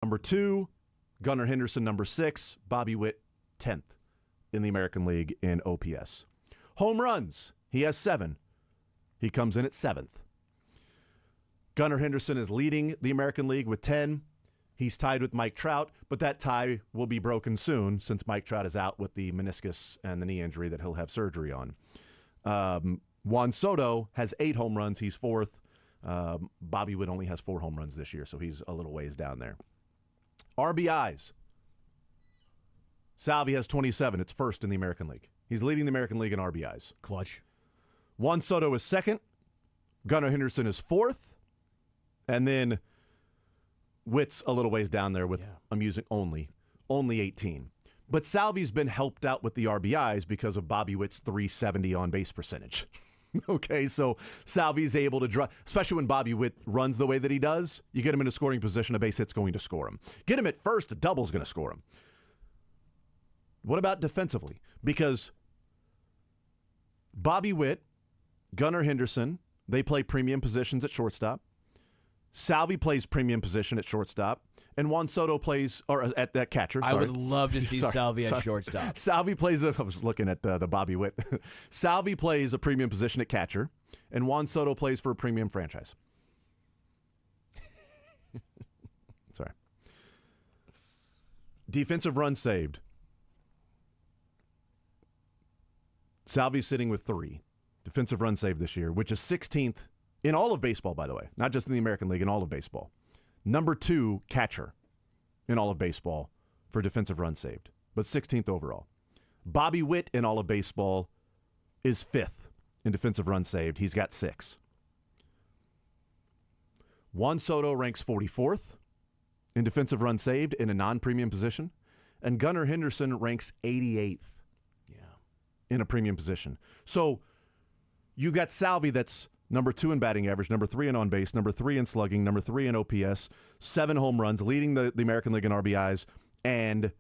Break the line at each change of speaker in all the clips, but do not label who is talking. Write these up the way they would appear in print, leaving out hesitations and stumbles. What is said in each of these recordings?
number 2, Gunnar Henderson, number 6, Bobby Witt, 10th in the American League in OPS. Home runs, he has 7. He comes in at 7th. Gunnar Henderson is leading the American League with 10. He's tied with Mike Trout, but that tie will be broken soon since Mike Trout is out with the meniscus and the knee injury that he'll have surgery on. Juan Soto has 8 home runs. He's 4th. Bobby Witt only has 4 home runs this year, so he's a little ways down there. RBIs. Salvi has 27. It's 1st in the American League. He's leading the American League in RBIs.
Clutch.
Juan Soto is 2nd. Gunnar Henderson is 4th. And then Witt's a little ways down there with amusing only 18. But Salvi's been helped out with the RBIs because of Bobby Witt's 370 on-base percentage. Okay, so Salvi's able to drive, especially when Bobby Witt runs the way that he does. You get him in a scoring position, a base hit's going to score him. Get him at first, a double's going to score him. What about defensively? Because Bobby Witt, Gunnar Henderson, they play premium positions at shortstop. Salvi plays premium position at shortstop, and Juan Soto plays at that catcher.
I would love to see Salvi at shortstop.
Salvi plays I was looking at the Bobby Witt. Salvi plays a premium position at catcher, and Juan Soto plays for a premium franchise. Sorry. Defensive run saved. Salvi's sitting with 3 defensive run saved this year, which is 16th in all of baseball, by the way, not just in the American League, in all of baseball. Number 2 catcher in all of baseball for defensive run saved, but 16th overall. Bobby Witt in all of baseball is 5th in defensive run saved. He's got 6. Juan Soto ranks 44th in defensive run saved in a non-premium position, and Gunnar Henderson ranks 88th in a premium position. So you got Salvi that's number 2 in batting average, number 3 in on-base, number 3 in slugging, number 3 in OPS, 7 home runs, leading the American League in RBIs, and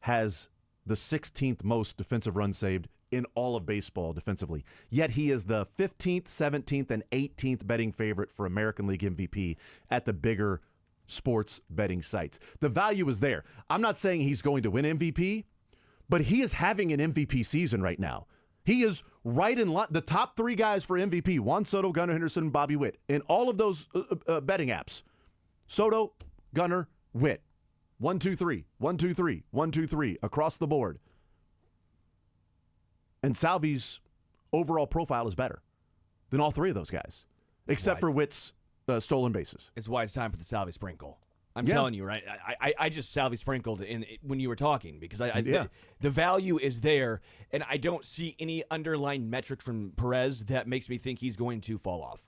has the 16th most defensive runs saved in all of baseball defensively. Yet he is the 15th, 17th, and 18th betting favorite for American League MVP at the bigger sports betting sites. The value is there. I'm not saying he's going to win MVP, but he is having an MVP season right now. He is right in line. The top 3 guys for MVP, Juan Soto, Gunnar Henderson, and Bobby Witt, in all of those betting apps. Soto, Gunnar, Witt. 1, 2, 3, 1, 2, 3, 1, 2, 3 across the board. And Salvi's overall profile is better than all 3 of those guys, except for Witt's stolen bases.
It's why it's time for the Salvi sprinkle. I'm telling you, right? I just Salvi sprinkled when you were talking because the value is there, and I don't see any underlying metric from Perez that makes me think he's going to fall off.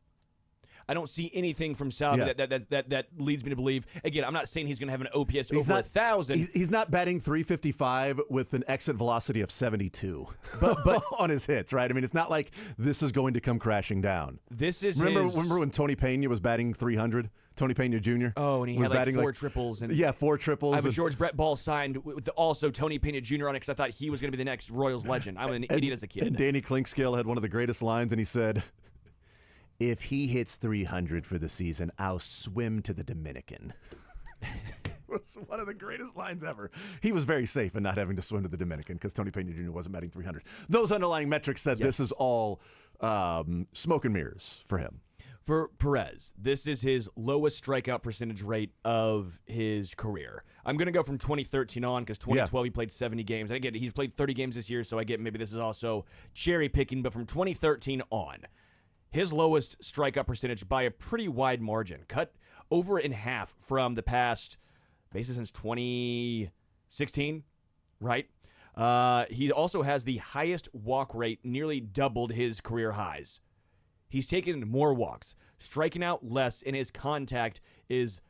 I don't see anything from Salvi that leads me to believe. Again, I'm not saying he's going to have an OPS over 1,000.
He's not batting .355 with an exit velocity of 72 but on his hits, right? I mean, it's not like this is going to come crashing down.
This is
remember when Tony Pena was batting .300? Tony Pena Jr.
Oh, and he had like 4 triples. And
4 triples.
I have a George Brett Ball signed with also Tony Pena Jr. on it because I thought he was going to be the next Royals legend. I was an idiot as a kid.
And Danny Clinkscale had one of the greatest lines, and he said, "If he hits 300 for the season, I'll swim to the Dominican." It was one of the greatest lines ever. He was very safe in not having to swim to the Dominican because Tony Pena Jr. wasn't batting .300. Those underlying metrics said this is all smoke and mirrors for him.
For Perez, this is his lowest strikeout percentage rate of his career. I'm going to go from 2013 on because 2012 he played 70 games. I get he's played 30 games this year, so I get maybe this is also cherry picking, but from 2013 on, his lowest strikeout percentage by a pretty wide margin, cut over in half from the past, basically since 2016, right? He also has the highest walk rate, nearly doubled his career highs. He's taken more walks, striking out less, and his contact is,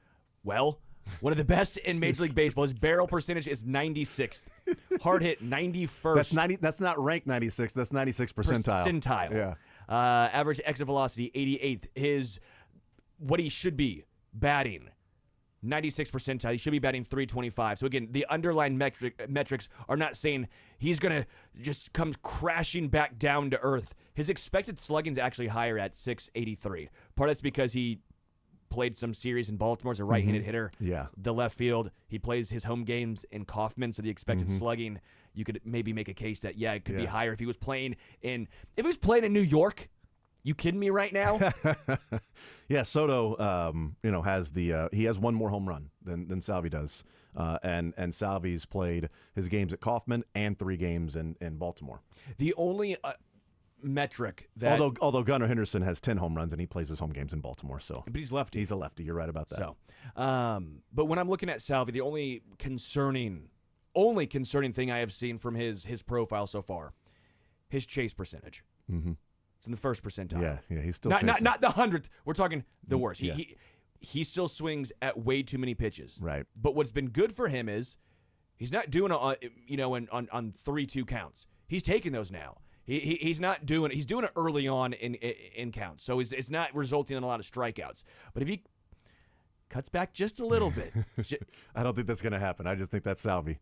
well, one of the best in Major League Baseball. His barrel percentage is 96th. Hard hit, 91st.
That's not ranked 96th. That's 96th percentile.
Yeah. Average exit velocity, 88th. What he should be batting, 96th percentile. He should be batting 325. So again, the underlying metrics are not saying he's going to just come crashing back down to earth. His expected slugging is actually higher at 683. Part of that's because he played some series in Baltimore as a right-handed hitter.
Yeah.
The left field, he plays his home games in Kauffman, so the expected slugging, you could maybe make a case that, it could be higher if he was playing in New York. You kidding me right now?
Yeah, Soto, has he has one more home run than Salvi does, and Salvi's played his games at Kauffman and 3 games in Baltimore.
The only metric that
although Gunnar Henderson has 10 home runs and he plays his home games in Baltimore,
but he's lefty.
He's a lefty. You're right about that.
So, but when I'm looking at Salvi, the only concerning thing I have seen from his profile so far, his chase percentage.
Mm-hmm.
It's in the first percentile.
Yeah, he's still
not
chasing.
the 100th. We're talking the worst.
Yeah.
He still swings at way too many pitches.
Right.
But what's been good for him is he's not doing on 3-2 counts. He's taking those now. He's not doing it. He's doing it early on in counts. So it's not resulting in a lot of strikeouts. But if he cuts back just a little bit,
I don't think that's going to happen. I just think that's Salvi.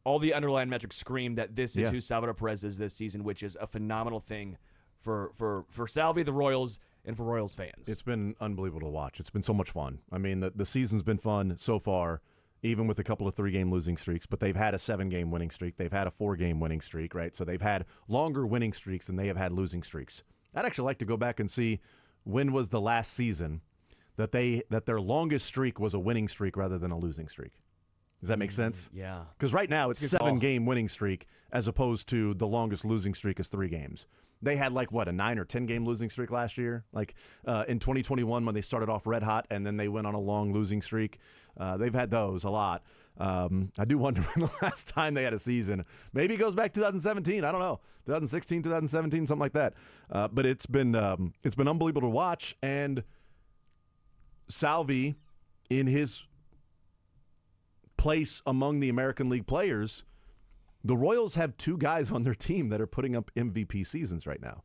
All the underlying metrics scream that this is who Salvador Perez is this season, which is a phenomenal thing for Salvi, the Royals, and for Royals fans.
It's been unbelievable to watch. It's been so much fun. I mean, the season's been fun so far, even with a couple of 3-game losing streaks, but they've had a 7-game winning streak. They've had a 4-game winning streak, right? So they've had longer winning streaks than they have had losing streaks. I'd actually like to go back and see when was the last season that their longest streak was a winning streak rather than a losing streak. Does that make sense?
Yeah.
Because right now it's 7-game winning streak as opposed to the longest losing streak is 3 games. They had a 9 or 10-game losing streak last year. In 2021 when they started off red hot and then they went on a long losing streak. They've had those a lot. I do wonder when the last time they had a season. Maybe it goes back to 2017. I don't know. 2016, 2017, something like that. But it's been unbelievable to watch. And Salvi, in his place among the American League players, the Royals have 2 guys on their team that are putting up MVP seasons right now.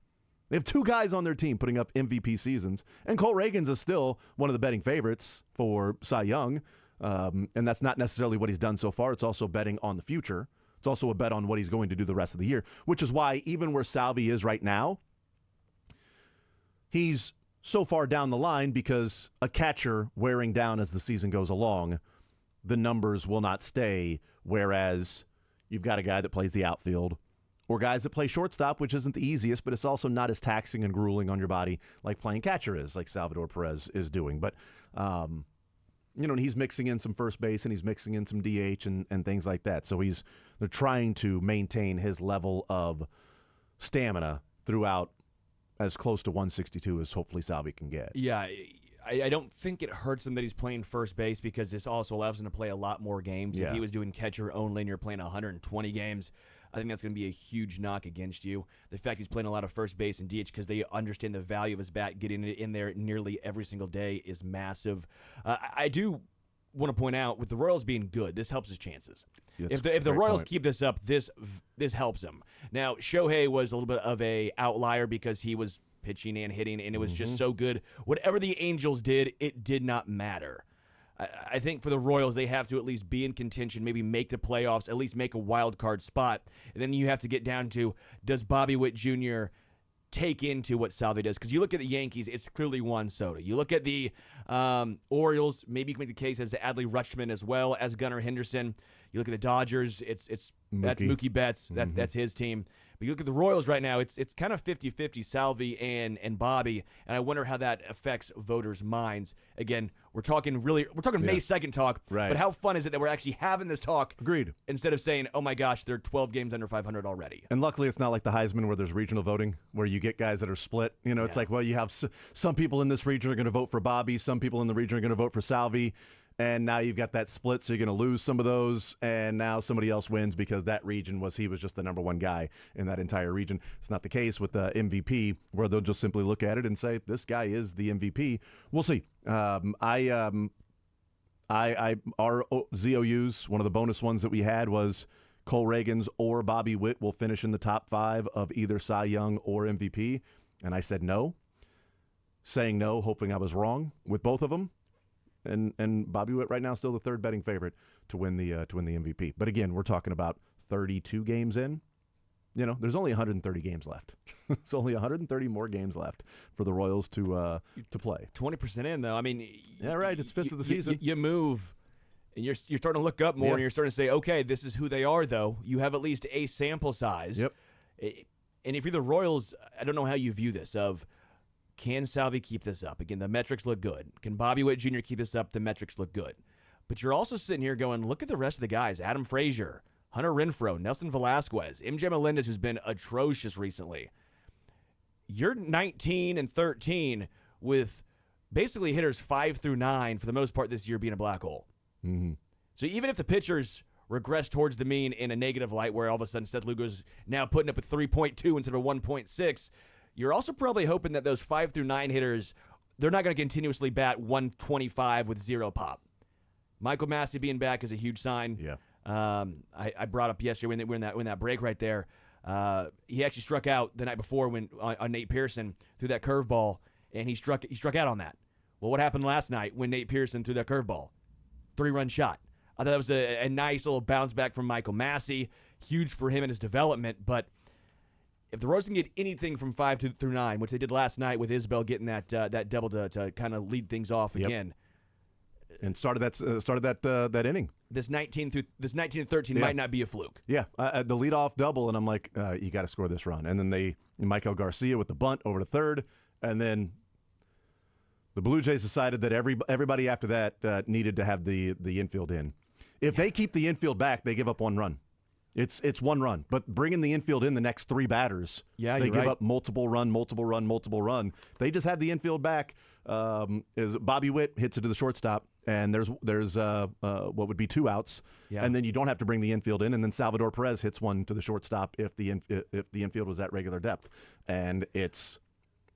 They have 2 guys on their team putting up MVP seasons, and Cole Reagans is still one of the betting favorites for Cy Young, and that's not necessarily what he's done so far. It's also betting on the future. It's also a bet on what he's going to do the rest of the year, which is why even where Salvi is right now, he's so far down the line because a catcher wearing down as the season goes along, the numbers will not stay, whereas you've got a guy that plays the outfield or guys that play shortstop, which isn't the easiest, but it's also not as taxing and grueling on your body like playing catcher is, like Salvador Perez is doing. But, and he's mixing in some first base and he's mixing in some DH and things like that. So they're trying to maintain his level of stamina throughout as close to 162 as hopefully Salvi can get.
Yeah, I don't think it hurts him that he's playing first base because this also allows him to play a lot more games.
Yeah.
If he was doing catcher only and you're playing 120 games, I think that's going to be a huge knock against you. The fact he's playing a lot of first base and DH because they understand the value of his bat, getting it in there nearly every single day is massive. I do want to point out, with the Royals being good, this helps his chances. If the Royals keep this up, this helps him. Now, Shohei was a little bit of a outlier because he was pitching and hitting, and it was just so good. Whatever the Angels did, it did not matter. I think for the Royals, they have to at least be in contention, maybe make the playoffs, at least make a wild card spot. And then you have to get down to, does Bobby Witt Jr. take into what Salvi does? Because you look at the Yankees, it's clearly Juan Soto. You look at the Orioles, maybe you can make the case as to Adley Rutschman as well as Gunnar Henderson. You look at the Dodgers, that's Mookie Betts. That's his team. But you look at the Royals right now, it's kind of 50-50, Salvi and Bobby, and I wonder how that affects voters' minds. Again, we're talking May 2nd talk,
right.
But how fun is it that we're actually having this talk?
Agreed.
Instead of saying, oh my gosh, they're 12 games under 500 already.
And luckily, it's not like the Heisman where there's regional voting, where you get guys that are split. It's like, well, you have some people in this region are going to vote for Bobby, some people in the region are going to vote for Salvi. And now you've got that split, so you're going to lose some of those, and now somebody else wins because that region he was just the number one guy in that entire region. It's not the case with the MVP, where they'll just simply look at it and say, this guy is the MVP. We'll see. Our ZOUs, one of the bonus ones that we had was Cole Reagans or Bobby Witt will finish in the top 5 of either Cy Young or MVP. And I said no. Saying no, hoping I was wrong with both of them. And Bobby Witt right now still the 3rd betting favorite to win the MVP. But again, we're talking about 32 games in. there's only 130 games left. It's only 130 more games left for the Royals to play.
20% in, though. I mean,
yeah, right. It's fifth of the season.
You move, and you're starting to look up more, and you're starting to say, okay, this is who they are, though. You have at least a sample size.
Yep.
And if you're the Royals, I don't know how you view this. Can Salvi keep this up? Again, the metrics look good. Can Bobby Witt Jr. keep this up? The metrics look good. But you're also sitting here going, look at the rest of the guys. Adam Frazier, Hunter Renfroe, Nelson Velasquez, MJ Melendez, who's been atrocious recently. You're 19-13 with basically hitters 5 through 9 for the most part this year being a black hole.
Mm-hmm.
So even if the pitchers regress towards the mean in a negative light, where all of a sudden Seth Lugo's now putting up a 3.2 instead of a 1.6, you're also probably hoping that those 5 through 9 hitters, they're not going to continuously bat 125 with 0 pop. Michael Massey being back is a huge sign.
Yeah.
I brought up yesterday when that break right there. He actually struck out the night before on Nate Pearson threw that curveball, and he struck out on that. Well, what happened last night when Nate Pearson threw that curveball? 3-run shot. I thought that was a nice little bounce back from Michael Massey. Huge for him and his development. But if the Royals can get anything from 5 through 9, which they did last night with Isbell getting that double to kind of lead things off again.
And started that inning.
This 19-13 might not be a fluke.
Yeah, the leadoff double, and I'm like, you got to score this run. And then Michael Garcia with the bunt over to third, and then the Blue Jays decided that everybody after that needed to have the infield in. If they keep the infield back, they give up 1 run. It's 1 run, but bringing the infield in the next 3 batters, they give up multiple run. They just had the infield back. As Bobby Witt hits it to the shortstop, and there's what would be 2 outs, and then you don't have to bring the infield in, and then Salvador Perez hits one to the shortstop if the infield was at regular depth, and it's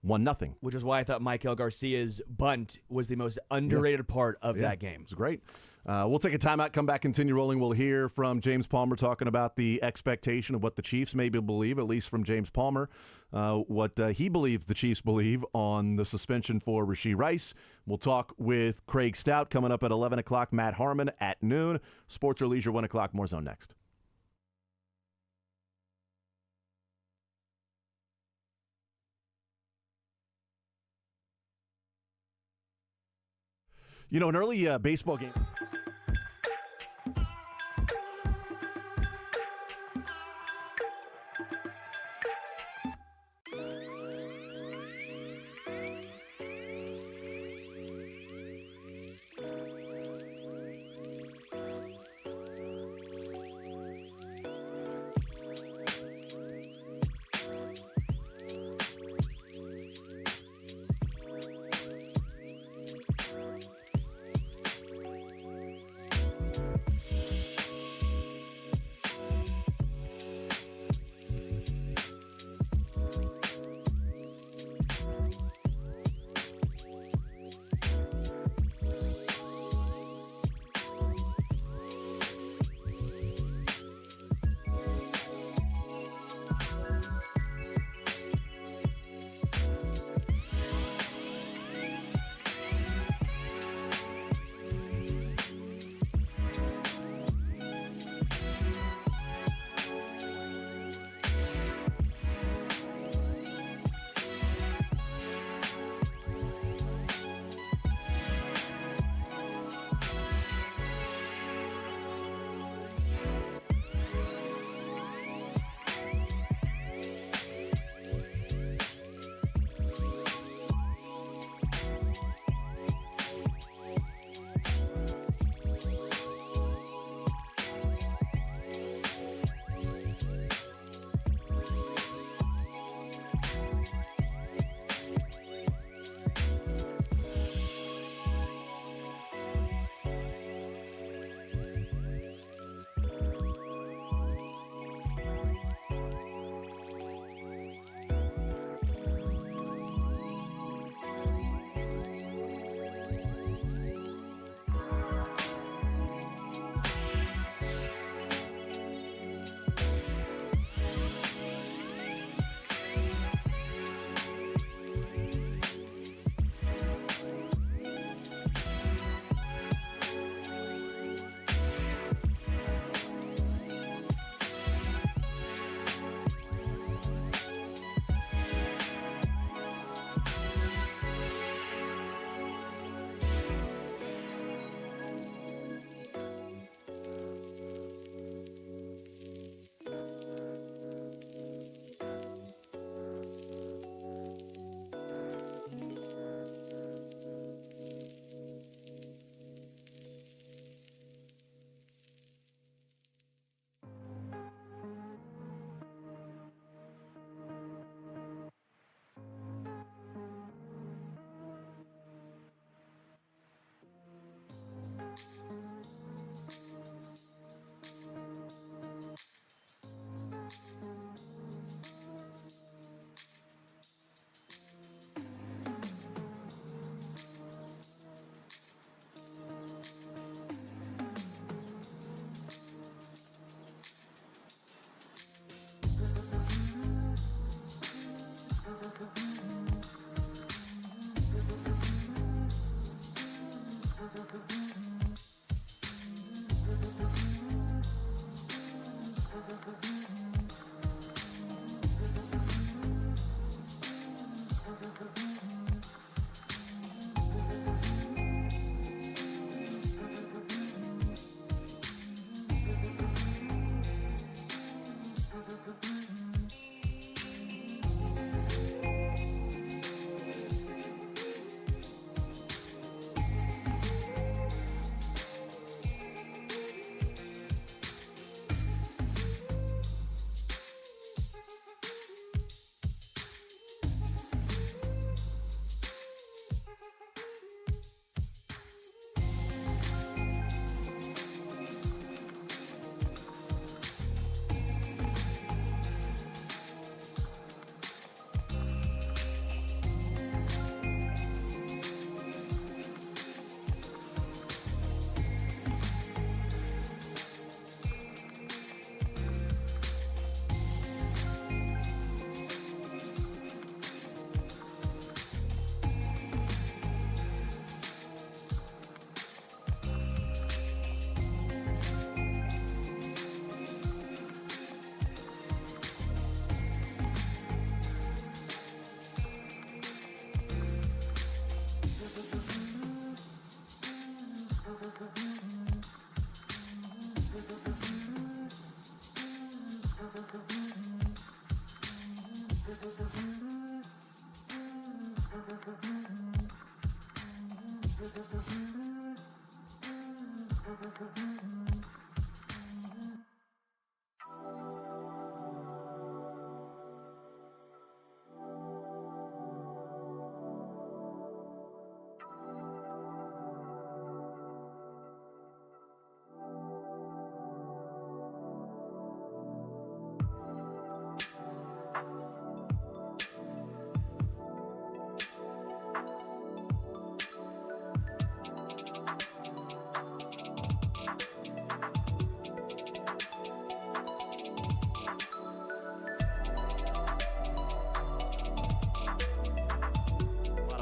1-0.
Which is why I thought Michael Garcia's bunt was the most underrated part of that game.
It was great. We'll take a timeout, come back, continue rolling. We'll hear from James Palmer talking about the expectation of what the Chiefs maybe believe, at least from James Palmer, what he believes the Chiefs believe on the suspension for Rashee Rice. We'll talk with Craig Stout coming up at 11 o'clock, Matt Harmon at noon. Sports or Leisure, 1 o'clock, more zone next. An early baseball game.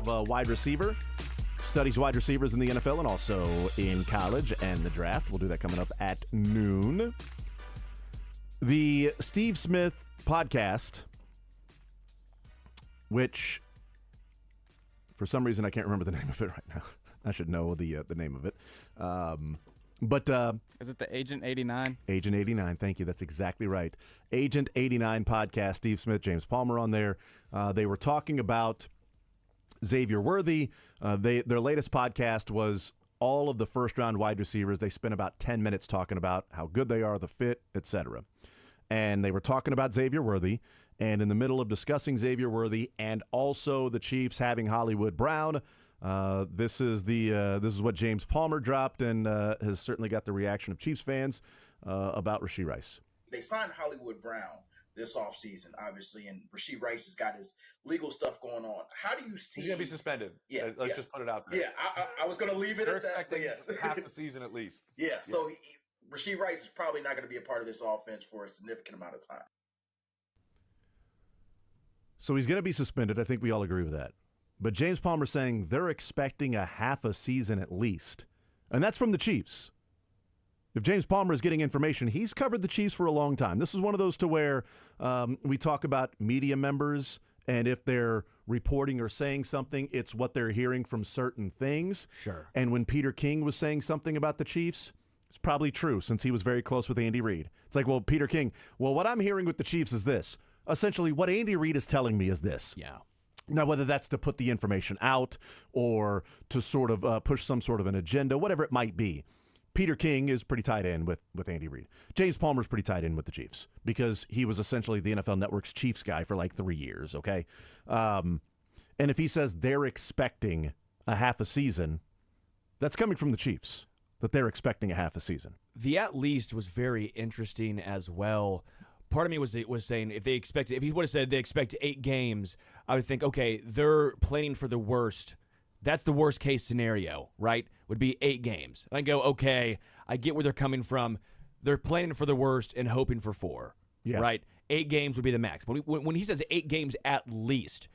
of wide receiver. Studies wide receivers in the NFL and also in college and the draft. We'll do that coming up at noon. The Steve Smith podcast, which for some reason I can't remember the name of it right now. I should know the name of it. But
is it the Agent 89?
Agent 89, thank you. That's exactly right. Agent 89 podcast, Steve Smith, James Palmer on there. They were talking about Xavier Worthy. Their latest podcast was all of the first-round wide receivers. They spent about 10 minutes talking about how good they are, the fit, etc. And they were talking about Xavier Worthy. And in the middle of discussing Xavier Worthy and also the Chiefs having Hollywood Brown, this is what James Palmer dropped and has certainly got the reaction of Chiefs fans about Rashee Rice.
They signed Hollywood Brown this offseason, obviously, and Rashee Rice has got his legal stuff going on. How do you see?
He's going to be suspended.
Yeah,
let's just put it out there.
Yeah, I was going to leave it
They're
at that.
expecting
Yes.
half the season at least.
Yeah, so Rashee Rice is probably not going to be a part of this offense for a significant amount of time.
So he's going to be suspended. I think we all agree with that. But James Palmer saying they're expecting a half a season at least. And that's from the Chiefs. If James Palmer is getting information, he's covered the Chiefs for a long time. This is one of those to where we talk about media members, and if they're reporting or saying something, it's what they're hearing from certain things.
Sure.
And when Peter King was saying something about the Chiefs, it's probably true since he was very close with Andy Reid. It's like, well, Peter King, well, what I'm hearing with the Chiefs is this. Essentially, what Andy Reid is telling me is this.
Yeah.
Now, whether that's to put the information out or to sort of push some sort of an agenda, whatever it might be, Peter King is pretty tied in with Andy Reid. James Palmer's pretty tied in with the Chiefs because he was essentially the NFL Network's Chiefs guy for like 3 years, okay? And if he says they're expecting a half a season, that's coming from the Chiefs, that they're expecting a half a season.
The at least was very interesting as well. Part of me was saying if he would have said they expect 8 games, I would think, okay, they're planning for the worst. That's the worst case scenario, right? Would be 8 games. And I go, okay, I get where they're coming from. They're planning for the worst and hoping for 4, right? 8 games would be the max. But when he says 8 games at least,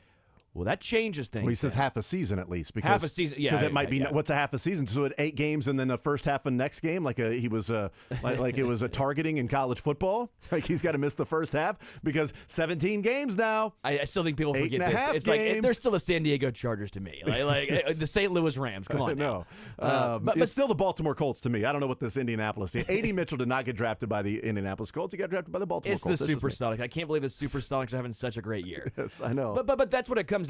well, that changes things.
Well, he says half a season at least. Because,
half a season, yeah.
Because it might be, what's a half a season? So at 8 games and then the first half of next game, like it was a targeting in college football. Like he's got to miss the first half because 17 games now.
I still think people forget this. It's
games.
like they're still the San Diego Chargers to me. Like the St. Louis Rams. Come on,
no,
but
it's still the Baltimore Colts to me. I don't know what this Indianapolis. A.D. Mitchell did not get drafted by the Indianapolis Colts. He got drafted by the Baltimore Colts.
It's the Supersonic. I can't believe the Supersonics are having such a great year.
Yes, I know.
But that's what it comes down.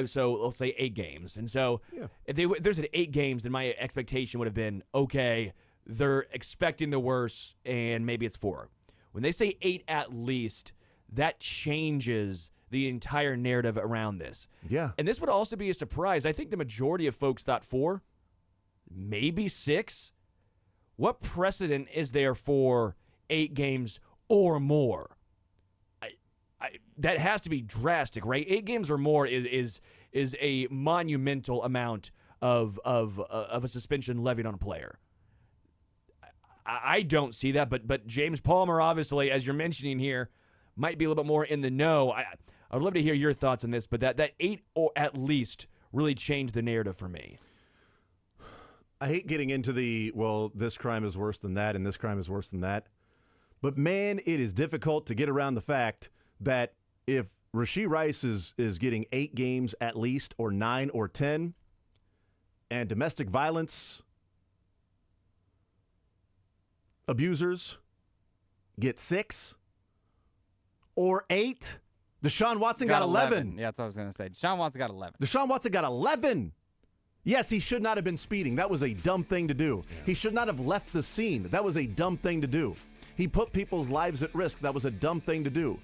So let's say 8 games, and so if there's an 8 games, then my expectation would have been okay. They're expecting the worst, and maybe it's 4. When they say 8 at least, that changes the entire narrative around this.
Yeah,
and this would also be a surprise. I think the majority of folks thought 4, maybe 6. What precedent is there for 8 games or more? That has to be drastic, right? 8 games or more is a monumental amount of a suspension levied on a player. I don't see that, but James Palmer, obviously, as you're mentioning here, might be a little bit more in the know. I'd love to hear your thoughts on this, but that 8 or at least really changed the narrative for me.
I hate getting into this crime is worse than that and this crime is worse than that. But, man, it is difficult to get around the fact that if Rashee Rice is getting 8 games at least or 9 or 10 and domestic violence abusers get 6 or 8, Deshaun Watson got 11.
Yeah, that's what I was going to say. Deshaun Watson got 11.
Deshaun Watson got 11. Yes, he should not have been speeding. That was a dumb thing to do. Yeah. He should not have left the scene. That was a dumb thing to do. He put people's lives at risk. That was a dumb thing to do.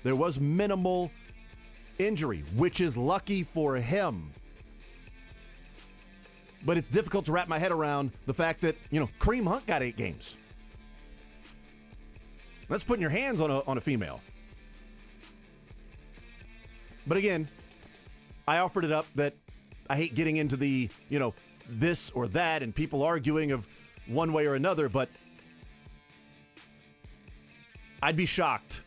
There was minimal injury, which is lucky for him. But it's difficult to wrap my head around the fact that, Kareem Hunt got 8 games. That's putting your hands on a female. But again, I offered it up that I hate getting into the, this or that and people arguing of one way or another, but I'd be shocked.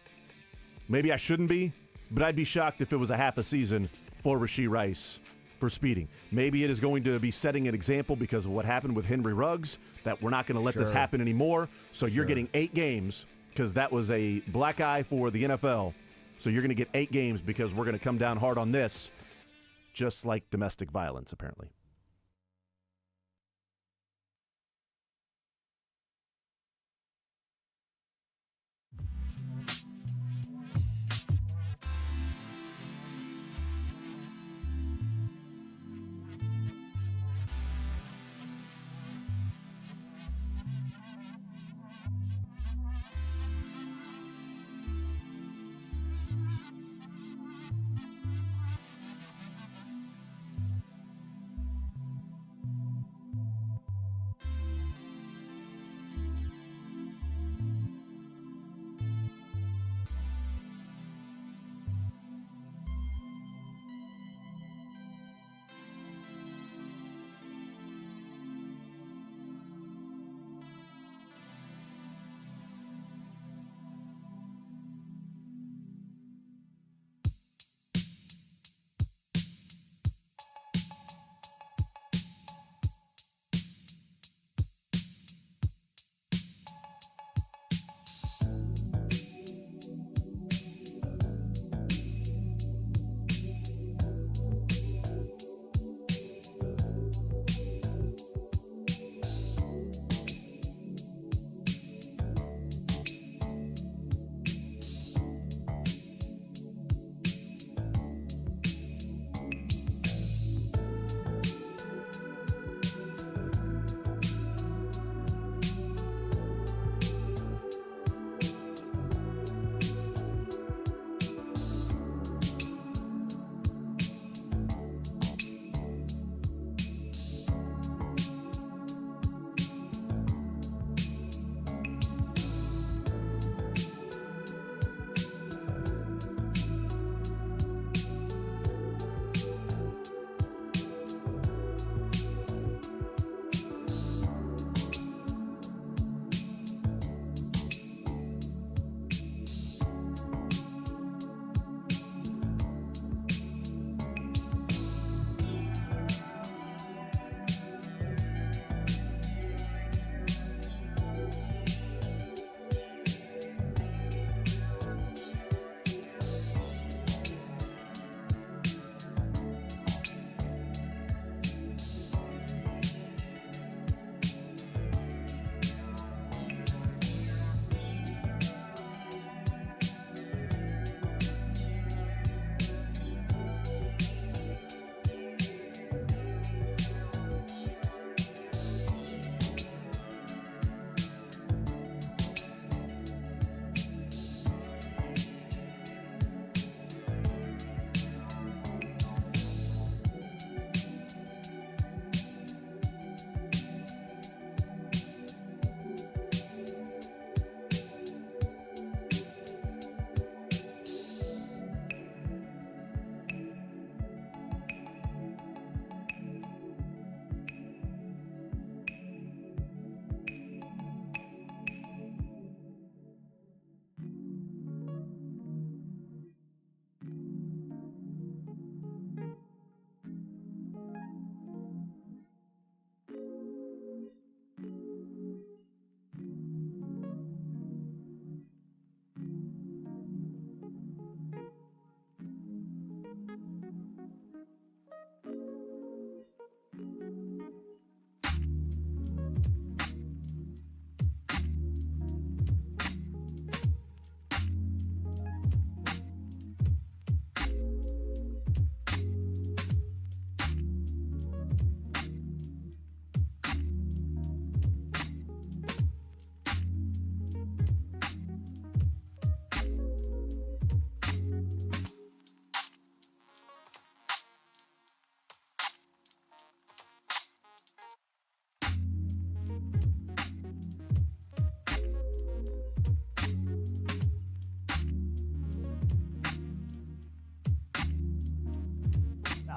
Maybe I shouldn't be, but I'd be shocked if it was a half a season for Rashee Rice for speeding. Maybe it is going to be setting an example because of what happened with Henry Ruggs, that we're not going to let this happen anymore. So you're getting 8 games because that was a black eye for the NFL. So you're going to get 8 games because we're going to come down hard on this, just like domestic violence, apparently.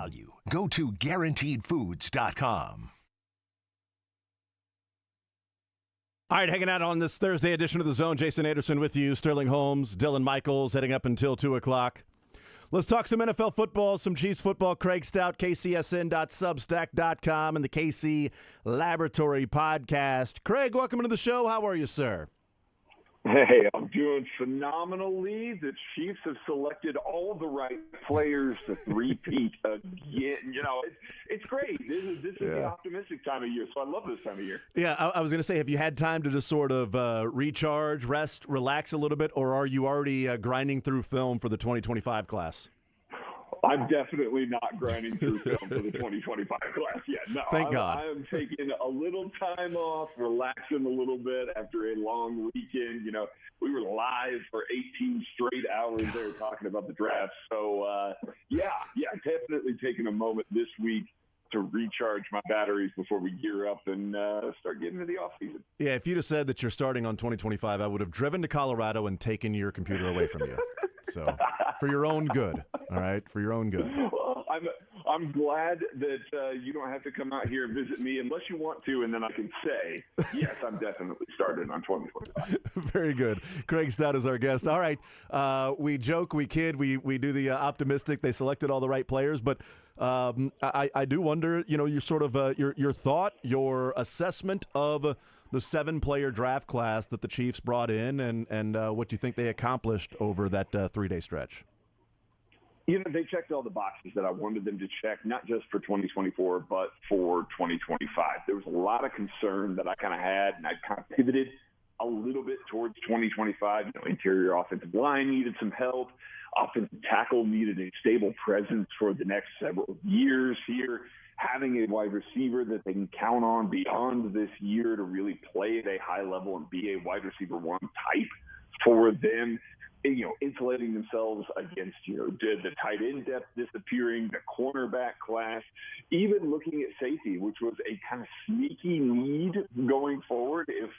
Value. Go to GuaranteedFoods.com.
All right, hanging out on this Thursday edition of The Zone. Jason Anderson with you, Sterling Holmes, Dylan Michaels, heading up until 2 o'clock. Let's talk some NFL football, some Chiefs football. Craig Stout, kcsn.substack.com, and the KC Laboratory Podcast. Craig, welcome to the show. How are you, sir?
Hey, I'm doing phenomenally. The Chiefs have selected all the right players to three-peat again. It's great. This is the optimistic time of year, so I love this time of year.
Yeah, I was going to say, have you had time to just sort of recharge, rest, relax a little bit, or are you already grinding through film for the 2025 class?
I'm definitely not grinding through film for the 2025 class yet. No,
Thank God.
I am taking a little time off, relaxing a little bit after a long weekend. We were live for 18 straight hours there talking about the draft. So, definitely taking a moment this week to recharge my batteries before we gear up and start getting into the offseason. Yeah,
if you'd have said that you're starting on 2025, I would have driven to Colorado and taken your computer away from you. So, for your own good, all right? For your own good.
Well, I'm glad that you don't have to come out here and visit me unless you want to, and then I can say, yes, I'm definitely starting on 2025.
Very good. Craig Stout is our guest. All right. We joke, we kid, we do the optimistic. They selected all the right players, but I do wonder, your sort of your thought, your assessment of the 7-player draft class that the Chiefs brought in and what you think they accomplished over that 3-day stretch.
They checked all the boxes that I wanted them to check, not just for 2024, but for 2025. There was a lot of concern that I kind of had, and I kind of pivoted a little bit towards 2025. Interior offensive line needed some help. Offensive tackle needed a stable presence for the next several years here. Having a wide receiver that they can count on beyond this year to really play at a high level and be a wide receiver one type for them, insulating themselves against, the tight end depth disappearing, the cornerback class, even looking at safety, which was a kind of sneaky need going forward if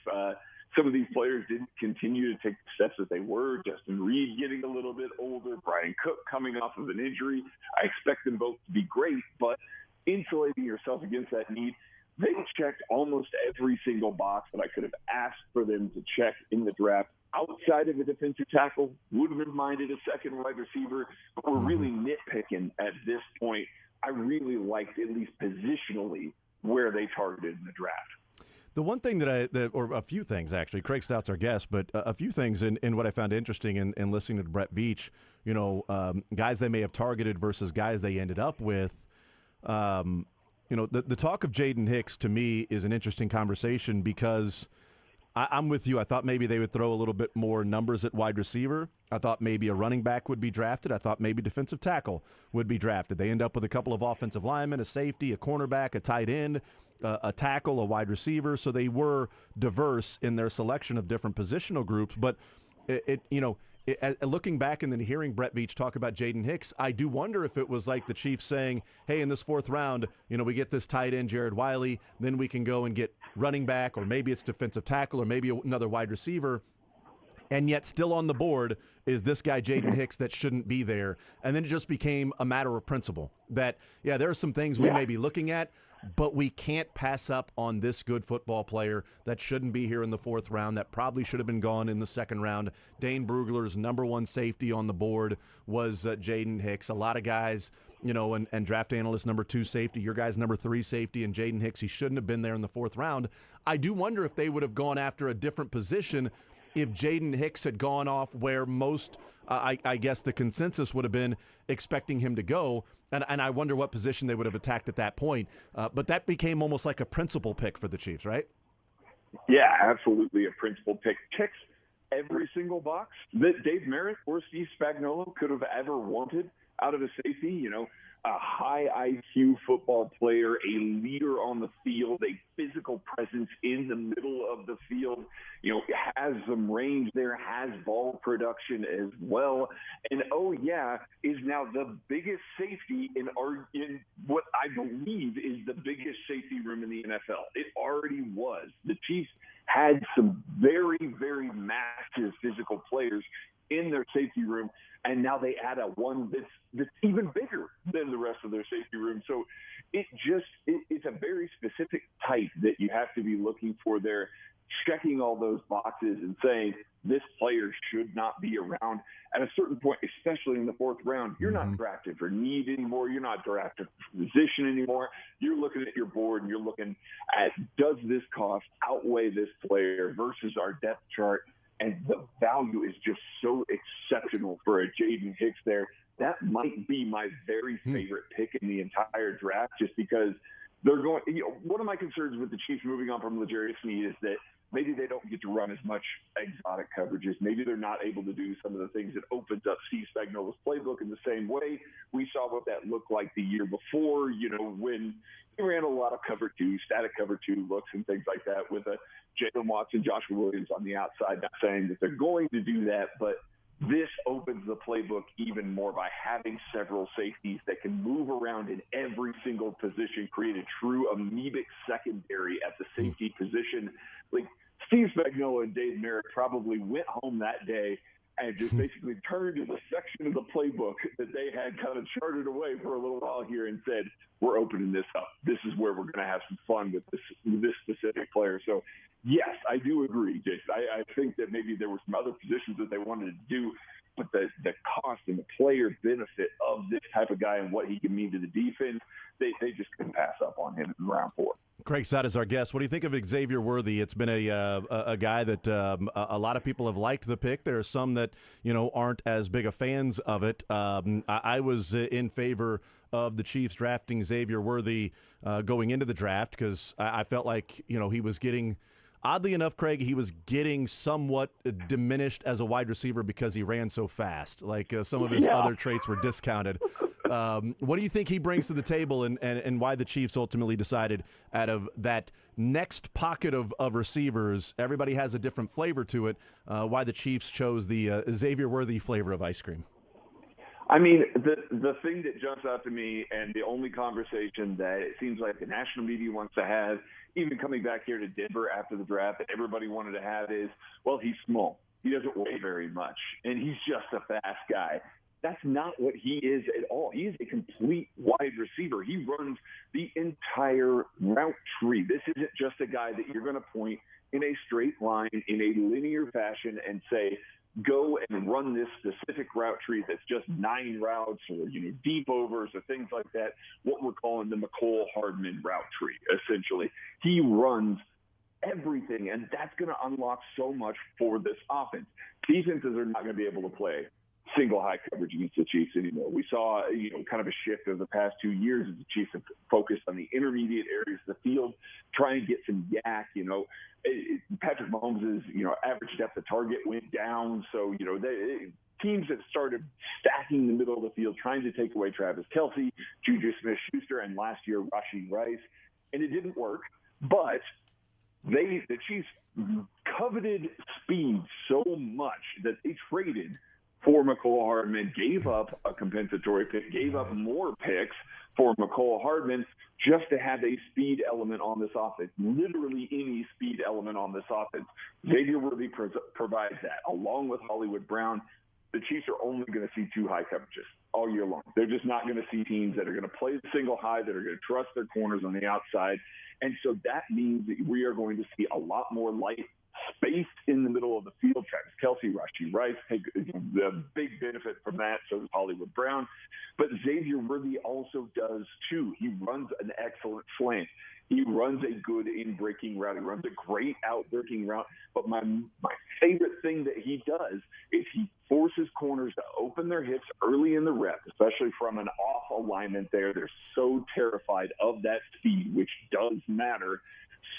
some of these players didn't continue to take the steps that they were. Justin Reed getting a little bit older, Brian Cook coming off of an injury. I expect them both to be great, but insulating yourself against that need, they checked almost every single box that I could have asked for them to check in the draft. Outside of a defensive tackle, would have minded a second wide receiver, but we're really nitpicking at this point. I really liked, at least positionally, where they targeted in the draft.
The one thing or a few things actually, Craig Stout's our guest, but a few things in what I found interesting in listening to Brett Veach, guys they may have targeted versus guys they ended up with. The talk of Jaden Hicks to me is an interesting conversation because I'm with you. I thought maybe they would throw a little bit more numbers at wide receiver. I thought maybe a running back would be drafted. I thought maybe defensive tackle would be drafted. They end up with a couple of offensive linemen, a safety, a cornerback, a tight end, a tackle, a wide receiver. So they were diverse in their selection of different positional groups. But looking back and then hearing Brett Veach talk about Jaden Hicks, I do wonder if it was like the Chiefs saying, hey, in this 4th round, we get this tight end, Jared Wiley, then we can go and get running back, or maybe it's defensive tackle, or maybe another wide receiver, and yet still on the board is this guy, Jaden Hicks, that shouldn't be there. And then it just became a matter of principle that, there are some things we may be looking at, but we can't pass up on this good football player that shouldn't be here in the 4th round, that probably should have been gone in the 2nd round. Dane Brugler's number 1 safety on the board was Jaden Hicks. A lot of guys, and draft analyst number 2 safety, your guy's number 3 safety, and Jaden Hicks, he shouldn't have been there in the 4th round. I do wonder if they would have gone after a different position if Jaden Hicks had gone off where most, I guess the consensus would have been expecting him to go. And I wonder what position they would have attacked at that point. But that became almost like a principal pick for the Chiefs, right?
Yeah, absolutely a principal pick. Checks every single box that Dave Merritt or Steve Spagnuolo could have ever wanted out of a safety. A high IQ football player, a leader on the field, a physical presence in the middle of the field, has some range there, has ball production as well. And, is now the biggest safety in what I believe is the biggest safety room in the NFL. It already was. The Chiefs had some very, very massive physical players in their safety room, and now they add a one that's even bigger than the rest of their safety room. So it's a very specific type that you have to be looking for there, checking all those boxes and saying this player should not be around at a certain point, especially in the fourth round. You're not drafted for need anymore. You're not drafted for position anymore. You're looking at your board and you're looking at, does this cost outweigh this player versus our depth chart? And the value is just so exceptional for a Jaden Hicks there. That might be my very favorite pick in the entire draft, just because they're going, one of my concerns with the Chiefs moving on from L'Jarius Sneed is that maybe they don't get to run as much exotic coverages. Maybe they're not able to do some of the things that opens up Steve Spagnuolo's playbook in the same way. We saw what that looked like the year before, when he ran a lot of cover two, static cover two looks and things like that with a Jalen Watson, Joshua Williams on the outside. Not saying that they're going to do that, but this opens the playbook even more by having several safeties that can move around in every single position, create a true amoebic secondary at the safety position. Like Steve Spagnuolo and Dave Merritt probably went home that day and just basically turned to the section of the playbook that they had kind of charted away for a little while here and said, we're opening this up. This is where we're going to have some fun with this specific player. So, yes, I do agree, Jason. I think that maybe there were some other positions that they wanted to do, but the cost and the player benefit of this type of guy and what he can mean to the defense, they just couldn't pass up on him in round 4.
Craig Stott is our guest. What do you think of Xavier Worthy? It's been a guy that a lot of people have liked the pick. There are some that aren't as big a fans of it. I was in favor of the Chiefs drafting Xavier Worthy going into the draft because I felt like he was getting. Oddly enough, Craig, he was getting somewhat diminished as a wide receiver because he ran so fast. Like some of his other traits were discounted. What do you think he brings to the table and why the Chiefs ultimately decided out of that next pocket of receivers, everybody has a different flavor to it, why the Chiefs chose the Xavier Worthy flavor of ice cream?
I mean, the thing that jumps out to me and the only conversation that it seems like the national media wants to have, even coming back here to Denver after the draft, that everybody wanted to have is, well, he's small. He doesn't weigh very much, and he's just a fast guy. That's not what he is at all. He is a complete wide receiver. He runs the entire route tree. This isn't just a guy that you're going to point in a straight line, in a linear fashion, and say, go and run this specific route tree that's just 9 routes or deep overs or things like that, what we're calling the McCole Hardman route tree, essentially. He runs everything, and that's going to unlock so much for this offense. Defenses are not going to be able to play single high coverage against the Chiefs anymore. We saw, kind of a shift over the past 2 years as the Chiefs have focused on the intermediate areas of the field, try and get some yak. Patrick Mahomes' average depth of target went down. So, teams that started stacking the middle of the field, trying to take away Travis Kelce, Juju Smith-Schuster, and last year Rashee Rice. And it didn't work. But the Chiefs coveted speed so much that they traded for McCole Hardman, gave up a compensatory pick, gave up more picks for McCole Hardman just to have a speed element on this offense, literally any speed element on this offense. Xavier Worthy provides that, along with Hollywood Brown. The Chiefs are only going to see 2 high coverages all year long. They're just not going to see teams that are going to play the single high, that are going to trust their corners on the outside. And so that means that we are going to see a lot more light space in the middle of the field. Travis Kelce, Rashee Rice take the big benefit from that. So does Hollywood Brown. But Xavier Worthy also does too. He runs an excellent slant. He runs a good in-breaking route. He runs a great out-breaking route. But my favorite thing that he does is he forces corners to open their hips early in the rep, especially from an off alignment there. They're so terrified of that speed, which does matter.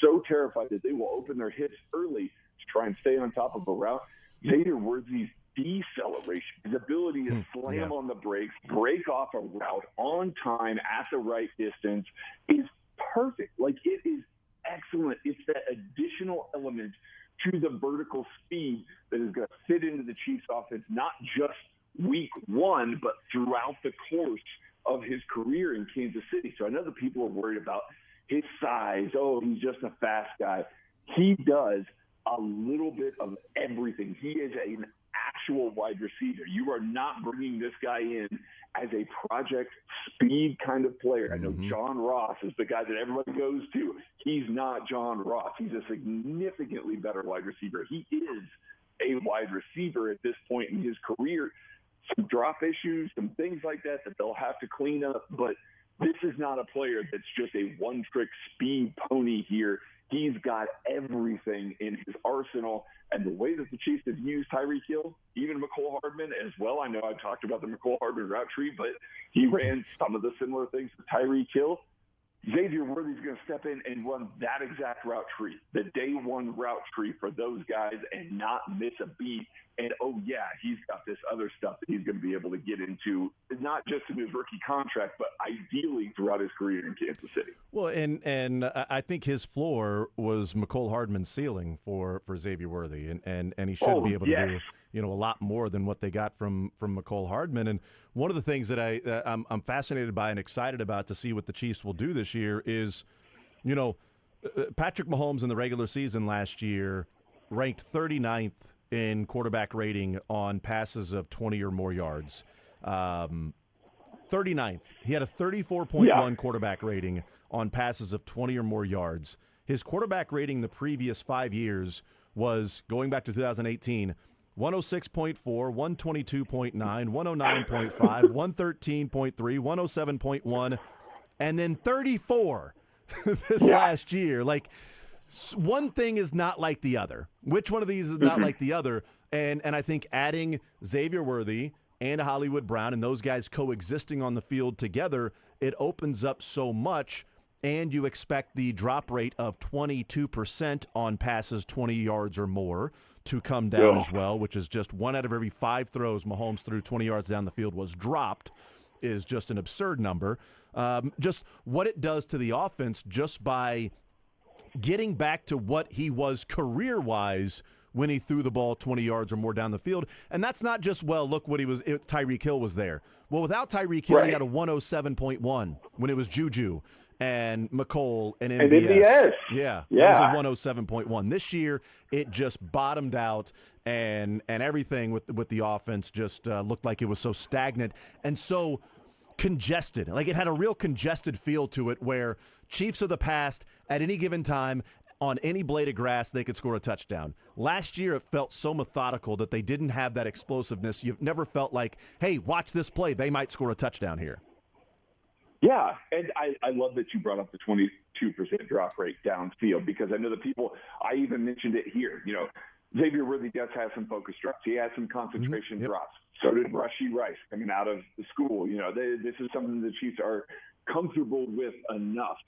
So terrified that they will open their hips early to try and stay on top of a route. Xavier Worthy's deceleration, his ability to slam on the brakes, break off a route on time at the right distance is perfect. Like, it is excellent. It's that additional element to the vertical speed that is going to fit into the Chiefs offense, not just week 1, but throughout the course of his career in Kansas City. So I know that people are worried about his size. Oh, he's just a fast guy. He does a little bit of everything. He is an actual wide receiver. You are not bringing this guy in as a project speed kind of player. I know John Ross is the guy that everybody goes to. He's not John Ross. He's a significantly better wide receiver. He is a wide receiver at this point in his career. Some drop issues, some things like that they'll have to clean up, but this is not a player that's just a one-trick speed pony here. He's got everything in his arsenal, and the way that the Chiefs have used Tyreek Hill, even McCole Hardman as well. I know I've talked about the McCole Hardman route tree, but he ran some of the similar things to Tyreek Hill. Xavier Worthy's going to step in and run that exact route tree, the day one route tree for those guys, and not miss a beat. And, oh, yeah, he's got this other stuff that he's going to be able to get into, not just in his rookie contract, but ideally throughout his career in Kansas City.
Well, and I think his floor was McCole Hardman's ceiling for Xavier Worthy, and he should be able to do a lot more than what they got from McCole Hardman. And one of the things that I'm fascinated by and excited about to see what the Chiefs will do this year is, Patrick Mahomes in the regular season last year ranked 39th in quarterback rating on passes of 20 or more yards. 39th. He had a 34.1 quarterback rating on passes of 20 or more yards. His quarterback rating the previous 5 years was, going back to 2018, 106.4, 122.9, 109.5, 113.3, 107.1, and then 34 this last year. Like, one thing is not like the other. Which one of these is not like the other? And I think adding Xavier Worthy and Hollywood Brown and those guys coexisting on the field together, it opens up so much, and you expect the drop rate of 22% on passes 20 yards or more to come down as well, which is just 1 out of every 5 throws Mahomes threw 20 yards down the field was dropped, is just an absurd number. Just what it does to the offense just by getting back to what he was career-wise when he threw the ball 20 yards or more down the field. And that's not just, look what Tyreek Hill was there. Well, without Tyreek Hill, he had a 107.1 when it was Juju and McCole and MVS. Yeah, that was a 107.1. This year, it just bottomed out, and everything with the offense just looked like it was so stagnant and so congested. Like, it had a real congested feel to it, where Chiefs of the past, at any given time, on any blade of grass, they could score a touchdown. Last year, it felt so methodical that they didn't have that explosiveness. You've never felt like, hey, watch this play, they might score a touchdown here.
Yeah, and I love that you brought up the 22% drop rate downfield, because I know the people, I even mentioned it here. Xavier Worthy does have some focus drops. He has some concentration drops. So did Rashee Rice coming out of the school. This is something the Chiefs are comfortable with enough.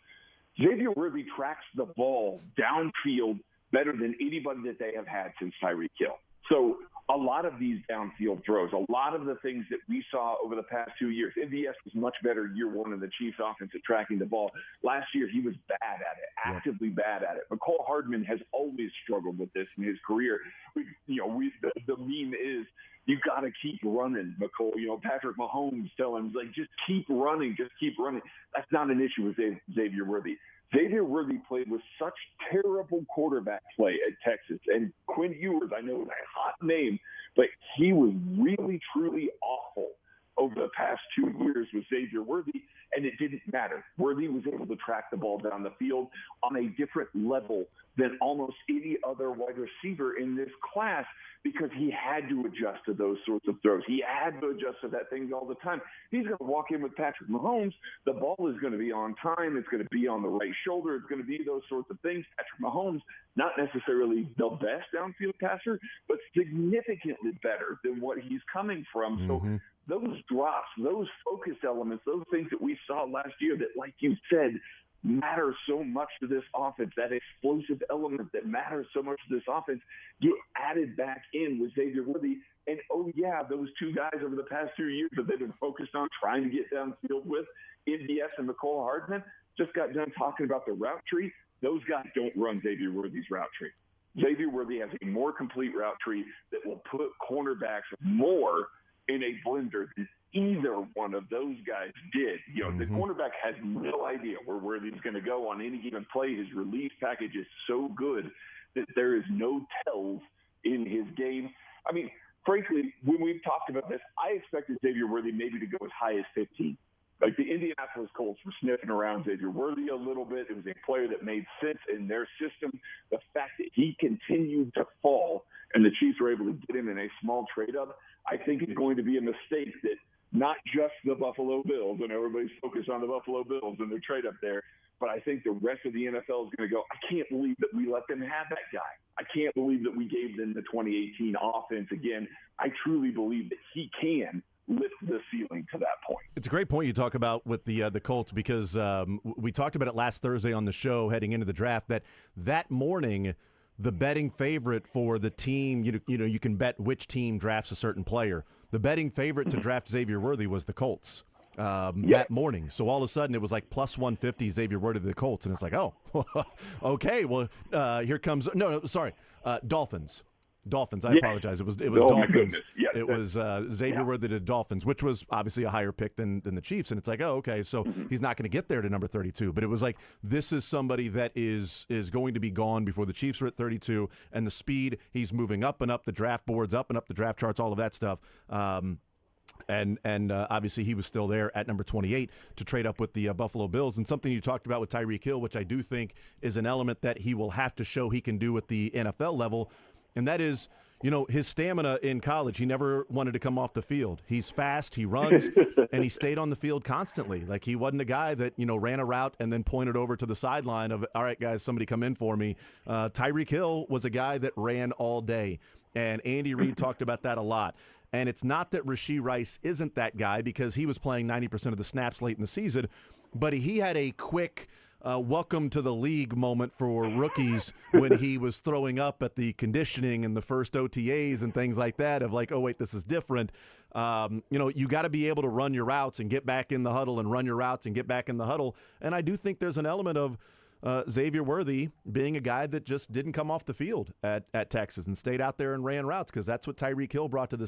Xavier Worthy tracks the ball downfield better than anybody that they have had since Tyreek Hill. So a lot of these downfield throws, a lot of the things that we saw over the past 2 years, MVS was much better year one in the Chiefs offense at tracking the ball. Last year, he was bad at it, actively bad at it. McCole Hardman has always struggled with this in his career. The meme is, you got to keep running, McCole. Patrick Mahomes telling him, just keep running, just keep running. That's not an issue with Xavier Worthy. Xavier Worthy played with such terrible quarterback play at Texas. And Quinn Ewers, I know, is a hot name, but he was really, truly awful over the past 2 years with Xavier Worthy, and it didn't matter. Worthy was able to track the ball down the field on a different level than almost any other wide receiver in this class, because he had to adjust to those sorts of throws. He had to adjust to that thing all the time. He's going to walk in with Patrick Mahomes. The ball is going to be on time. It's going to be on the right shoulder. It's going to be those sorts of things. Patrick Mahomes, not necessarily the best downfield passer, but significantly better than what he's coming from. So those drops, those focus elements, those things that we saw last year that, like you said, matter so much to this offense, that explosive element that matters so much to this offense, get added back in with Xavier Worthy. And, those two guys over the past 2 years that they've been focused on trying to get downfield with, MVS and McCole Hardman, just got done talking about the route tree. Those guys don't run Xavier Worthy's route tree. Xavier Worthy has a more complete route tree that will put cornerbacks more in a blender than either one of those guys did. The cornerback has no idea where Worthy's going to go on any given play. His release package is so good that there is no tells in his game. I mean, frankly, about this. I expected Xavier Worthy maybe to go as high as 15. Like the Indianapolis Colts were sniffing around Xavier Worthy a little bit. It was a player that made sense in their system. The fact that he continued to fall and the Chiefs were able to get him in a small trade-up, I think is going to be a mistake that not just the Buffalo Bills, and everybody's focused on the Buffalo Bills and their trade-up there, but I think the rest of the NFL is going to go, I can't believe that we let them have that guy. I can't believe that we gave them the 2018 offense again. I truly believe that he can lift the ceiling to that point.
It's a great point you talk about with the Colts because we talked about it last Thursday on the show heading into the draft that morning the betting favorite for the team, you can bet which team drafts a certain player. The betting favorite to draft Xavier Worthy was the Colts that morning. So all of a sudden it was like plus 150 Xavier Worthy to the Colts. And it's like, oh, okay, well, here comes – no, sorry, Dolphins. I apologize. It was Dolphins.
Yes,
it was Xavier Worthy to Dolphins, which was obviously a higher pick than the Chiefs. And it's like, oh, okay, so he's not going to get there to number 32. But it was like, this is somebody that is going to be gone before the Chiefs are at 32. And the speed, he's moving up and up the draft boards, up and up the draft charts, all of that stuff. And obviously he was still there at number 28 to trade up with the Buffalo Bills. And something you talked about with Tyreek Hill, which I do think is an element that he will have to show he can do at the NFL level. And that is, his stamina in college. He never wanted to come off the field. He's fast, he runs, and he stayed on the field constantly. Like he wasn't a guy that, ran a route and then pointed over to the sideline of, all right, guys, somebody come in for me. Tyreek Hill was a guy that ran all day. And Andy Reid talked about that a lot. And it's not that Rashee Rice isn't that guy because he was playing 90% of the snaps late in the season, but he had a quick welcome to the league moment for rookies when he was throwing up at the conditioning and the first OTAs and things like that of like, oh, wait, this is different. You got to be able to run your routes and get back in the huddle and run your routes and get back in the huddle. And I do think there's an element of Xavier Worthy being a guy that just didn't come off the field at Texas and stayed out there and ran routes because that's what Tyreek Hill brought to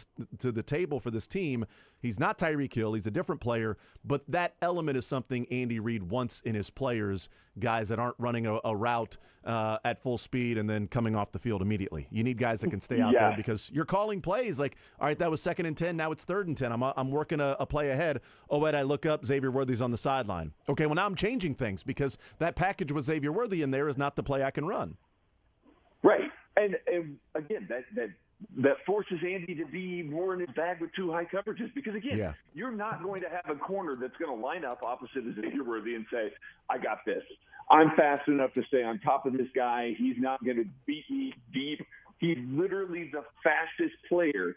the table for this team. He's not Tyreek Hill. He's a different player, but that element is something Andy Reid wants in his players, guys that aren't running a route at full speed and then coming off the field immediately. You need guys that can stay out there because you're calling plays like, all right, that was 2nd and 10, now it's 3rd and 10. I'm working a play ahead. Oh, wait, I look up, Xavier Worthy's on the sideline. Okay, well, now I'm changing things because that package with Xavier Worthy in there is not the play I can run.
Right. And again, that forces Andy to be more in his bag with 2 high coverages because, again, you're not going to have a corner that's going to line up opposite of Xavier Worthy and say, I got this. I'm fast enough to stay on top of this guy. He's not going to beat me deep. He's literally the fastest player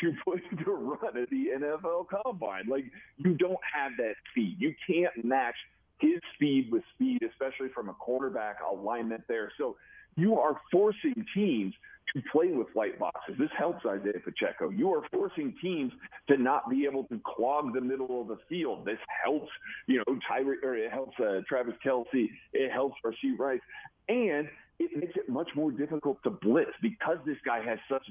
to put into a run at the NFL Combine. Like, you don't have that speed. You can't match his speed with speed, especially from a quarterback alignment there. So you are forcing teams to play with light boxes. This helps Isaiah Pacheco. You are forcing teams to not be able to clog the middle of the field. This helps, it helps Travis Kelce. It helps Rashee Rice. And it makes it much more difficult to blitz because this guy has such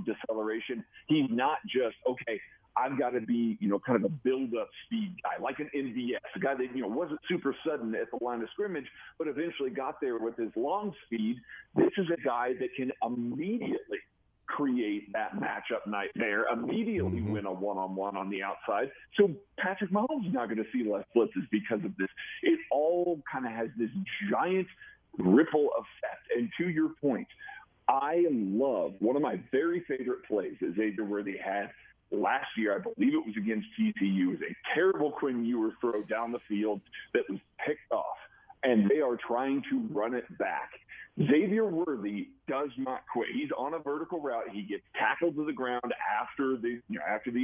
deceleration. He's not just, okay, I've got to be, kind of a build-up speed guy, like an MVS, a guy that, wasn't super sudden at the line of scrimmage, but eventually got there with his long speed. This is a guy that can immediately create that matchup nightmare, immediately win a one-on-one on the outside. So Patrick Mahomes is not going to see less blitzes because of this. It all kind of has this giant ripple effect. And to your point, I love one of my very favorite plays that Xavier Worthy had last year. I believe it was against TCU. It was a terrible Quinn Ewers throw down the field that was picked off, and they are trying to run it back. Xavier Worthy does not quit. He's on a vertical route. He gets tackled to the ground after the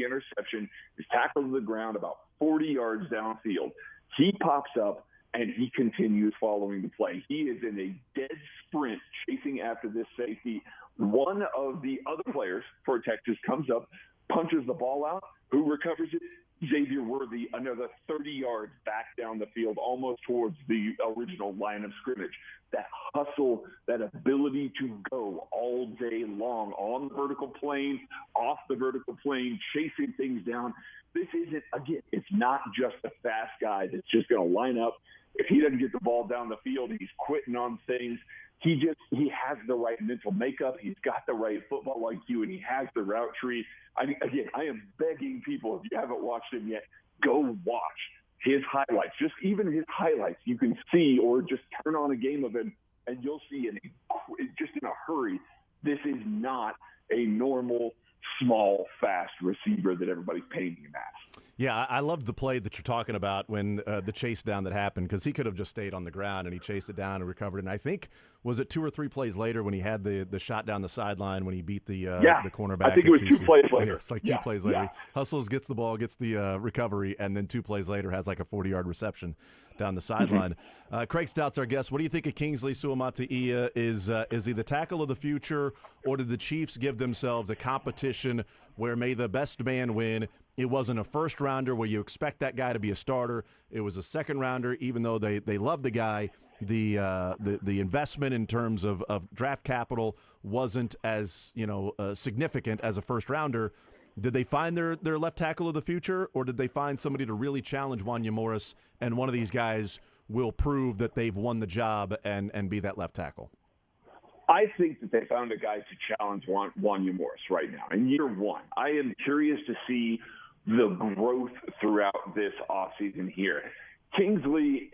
interception. He's tackled to the ground about 40 yards downfield. He pops up, and he continues following the play. He is in a dead sprint chasing after this safety. One of the other players for Texas comes up, punches the ball out. Who recovers it? Xavier Worthy, another 30 yards back down the field, almost towards the original line of scrimmage. That hustle, that ability to go all day long on the vertical plane, off the vertical plane, chasing things down. This isn't, again, it's not just a fast guy that's just going to line up. If he doesn't get the ball down the field, he's quitting on things. he has the right mental makeup. He's got the right football IQ, and he has the route tree. I am begging people, if you haven't watched him yet, go watch his highlights. Just even his highlights, you can see, or just turn on a game of him, and you'll see just in a hurry, this is not a normal, small, fast receiver that everybody's painting him as.
Yeah, I loved the play that you're talking about when the chase down that happened, because he could have just stayed on the ground, and he chased it down and recovered it. And I think, was it 2 or 3 plays later when he had the shot down the sideline when he beat the cornerback?
I think it was 2 plays later.
Yeah, it's like 2 plays later. He hustles, gets the ball, gets the recovery, and then 2 plays later has like a 40-yard reception down the sideline. Craig Stout's our guest. What do you think of Kingsley Suamataia? Is he the tackle of the future, or did the Chiefs give themselves a competition where may the best man win? It wasn't a first-rounder where you expect that guy to be a starter. It was a second-rounder, even though they love the guy. The investment in terms of draft capital wasn't as significant as a first-rounder. Did they find their left tackle of the future, or did they find somebody to really challenge Wanya Morris, and one of these guys will prove that they've won the job and be that left tackle?
I think that they found a guy to challenge Wanya Morris right now in year 1. I am curious to see the growth throughout this offseason here. Kingsley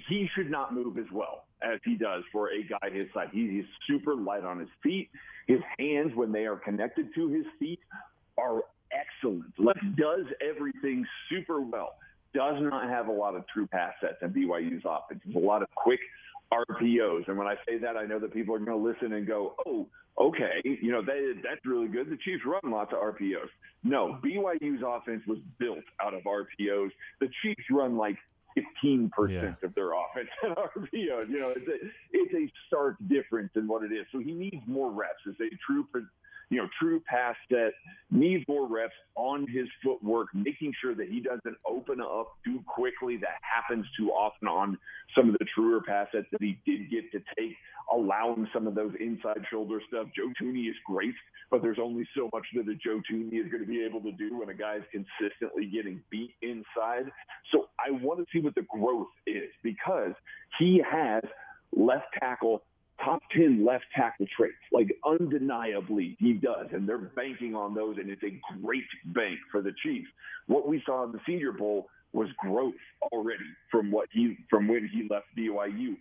he should not move as well as he does for a guy his size. He's super light on his feet. His hands, when they are connected to his feet, are excellent. Does everything super well. Does not have a lot of true pass sets in BYU's offense. There's a lot of quick RPOs. And when I say that, I know that people are going to listen and go, oh, okay, that's really good. The Chiefs run lots of RPOs. No, BYU's offense was built out of RPOs. The Chiefs run like 15% of their offense at RPOs. It's a stark difference in what it is. So he needs more reps. It's a true pass set, needs more reps on his footwork, making sure that he doesn't open up too quickly. That happens too often on some of the truer pass sets that he did get to take, allowing some of those inside shoulder stuff. Joe Tooney is great, but there's only so much that a Joe Tooney is going to be able to do when a guy's consistently getting beat inside. So I want to see what the growth is, because he has left tackle, top 10 left tackle traits. Like, undeniably he does, and they're banking on those, and it's a great bank for the Chiefs. What we saw in the Senior Bowl was growth already from when he left BYU.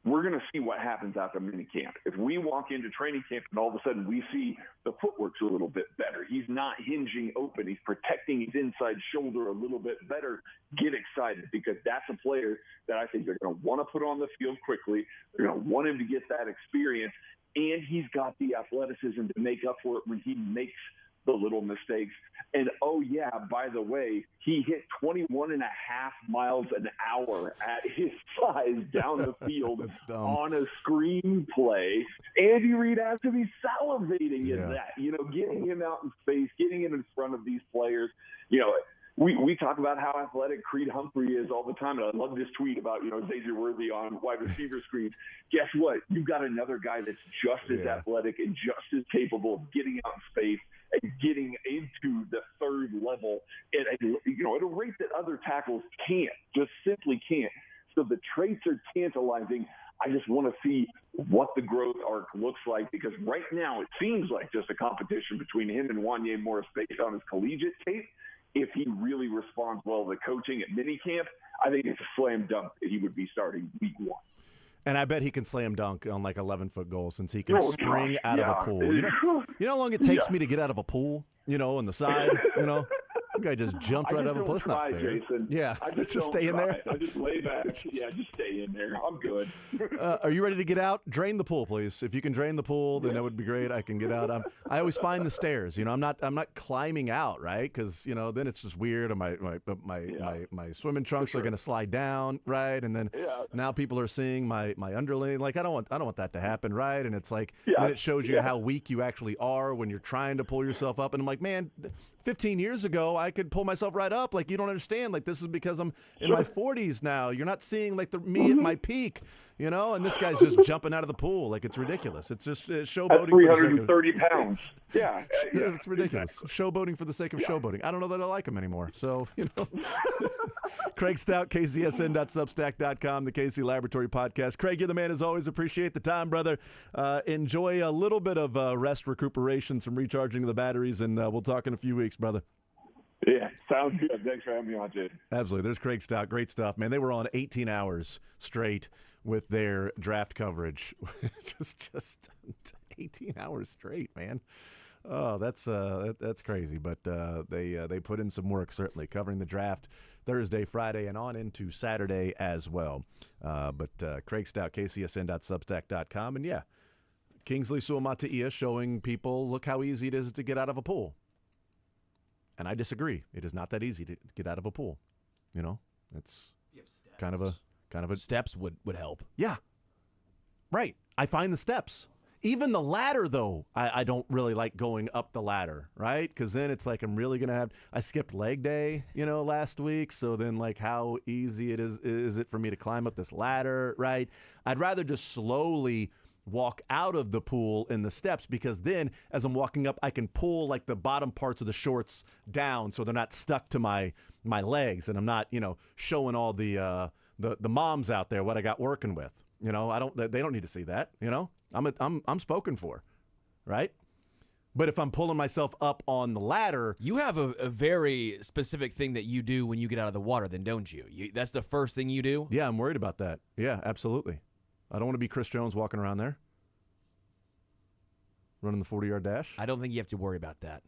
We're going to see what happens after minicamp. If we walk into training camp and all of a sudden we see the footwork's a little bit better, he's not hinging open, he's protecting his inside shoulder a little bit better, get excited, because that's a player that I think they're going to want to put on the field quickly. They're going to want him to get that experience, and he's got the athleticism to make up for it when he makes the little mistakes. And, oh, yeah, by the way, he hit 21.5 miles an hour at his size down the field on a screen play. Andy Reid has to be salivating at that, getting him out in space, getting him in front of these players. We talk about how athletic Creed Humphrey is all the time, and I love this tweet about, Xavier Worthy on wide receiver screens. Guess what? You've got another guy that's just as athletic and just as capable of getting out in space and getting into the third level at a rate that other tackles can't, just simply can't. So the traits are tantalizing. I just want to see what the growth arc looks like, because right now it seems like just a competition between him and Wanya Morris based on his collegiate tape. If he really responds well to the coaching at minicamp, I think it's a slam dunk that he would be starting week 1.
And I bet he can slam dunk on like 11-foot goals, since he can spring out of a pool. You know how long it takes me to get out of a pool? On the side, The guy just jumped right out of a pool. That's not fair.
Jason.
Yeah, just stay in there.
I just lay back. Yeah, just stay in there. I'm good.
Are you ready to get out? Drain the pool, please. If you can drain the pool, then that would be great. I can get out. I always find the stairs. I'm not climbing out, right? Because then it's just weird. And my swimming trunks are going to slide down, right? And then now people are seeing my underling. Like I don't want that to happen, right? And it's like then it shows you how weak you actually are when you're trying to pull yourself up. And I'm like, man, 15 years ago, I could pull myself right up. Like, you don't understand. Like, this is because I'm in my 40s now. You're not seeing, like, me at my peak. And this guy's just jumping out of the pool like it's ridiculous. It's just
At
showboating for the sake of
330 pounds. Yeah.
it's ridiculous. Showboating for the sake of showboating. I don't know that I like him anymore. So, Craig Stout, KCSN.substack.com, the KC Laboratory Podcast. Craig, you're the man as always. Appreciate the time, brother. Enjoy a little bit of rest, recuperation, some recharging of the batteries, and we'll talk in a few weeks, brother.
Yeah, sounds good. Thanks for having me on, Jaden.
Absolutely. There's Craig Stout. Great stuff, man. They were on 18 hours straight with their draft coverage. just 18 hours straight, man. Oh, that's crazy. But they put in some work, certainly, covering the draft Thursday, Friday, and on into Saturday as well. But Craig Stout, KCSN.substack.com. And, yeah, Kingsley Suamataia showing people, look how easy it is to get out of a pool. And I disagree. It is not that easy to get out of a pool. It's kind of a
Steps would help.
Yeah. Right. I find the steps. Even the ladder, though, I don't really like going up the ladder, right? Because then it's like I'm really going to have – I skipped leg day, last week. So then, like, how easy is it for me to climb up this ladder, right? I'd rather just slowly walk out of the pool in the steps, because then as I'm walking up, I can pull, like, the bottom parts of the shorts down so they're not stuck to my legs, and I'm not, showing all the moms out there what I got working with. They don't need to see that, I'm spoken for, right? But if I'm pulling myself up on the ladder,
you have a very specific thing that you do when you get out of the water, then, don't you? That's the first thing you do?
Yeah, I'm worried about that. Yeah, absolutely. I don't want to be Chris Jones walking around there running the 40-yard dash.
I don't think you have to worry about that.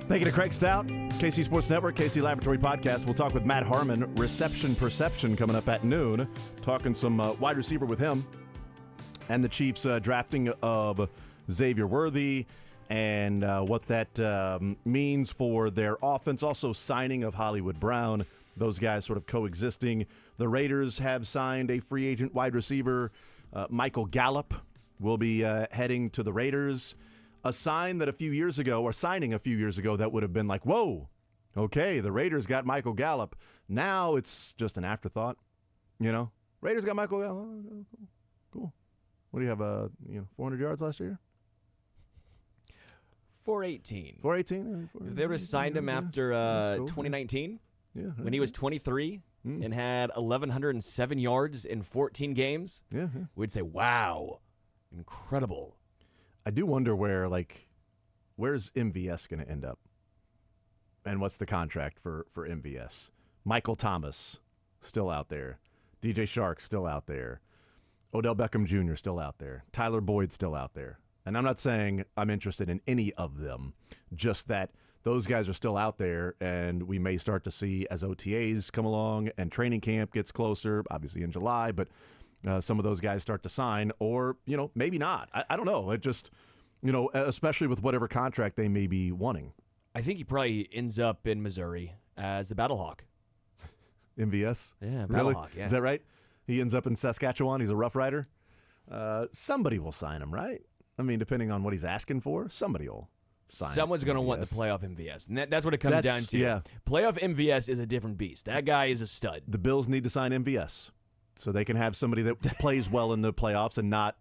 Thank you to Craig Stout, KC Sports Network, KC Laboratory Podcast. We'll talk with Matt Harmon, Reception Perception, coming up at noon. Talking some wide receiver with him. And the Chiefs drafting of Xavier Worthy and what that means for their offense. Also signing of Hollywood Brown. Those guys sort of coexisting. The Raiders have signed a free agent wide receiver. Michael Gallup will be heading to the Raiders. A signing a few years ago that would have been like, whoa, okay, the Raiders got Michael Gallup. Now it's just an afterthought, Raiders got Michael Gallup. Oh, cool. What do you have, 400 yards last year?
418.
418?
They would have signed him after 2019 when he was 23 and had 1,107 yards in 14 games.
Yeah.
We'd say, wow, incredible.
I do wonder where's MVS going to end up? And what's the contract for MVS? Michael Thomas, still out there. DJ Shark, still out there. Odell Beckham Jr., still out there. Tyler Boyd, still out there. And I'm not saying I'm interested in any of them, just that those guys are still out there, and we may start to see as OTAs come along and training camp gets closer, obviously in July, but some of those guys start to sign, or, maybe not. I don't know. It just, especially with whatever contract they may be wanting.
I think he probably ends up in Missouri as the Battlehawk.
MVS?
Yeah,
really?
Battlehawk, yeah.
Is that right? He ends up in Saskatchewan. He's a Rough Rider. Somebody will sign him, right? I mean, depending on what he's asking for, somebody will sign
Someone's going to want the playoff MVS. And that's what it comes down to.
Yeah.
Playoff MVS is a different beast. That guy is a stud.
The Bills need to sign MVS so they can have somebody that plays well in the playoffs and not,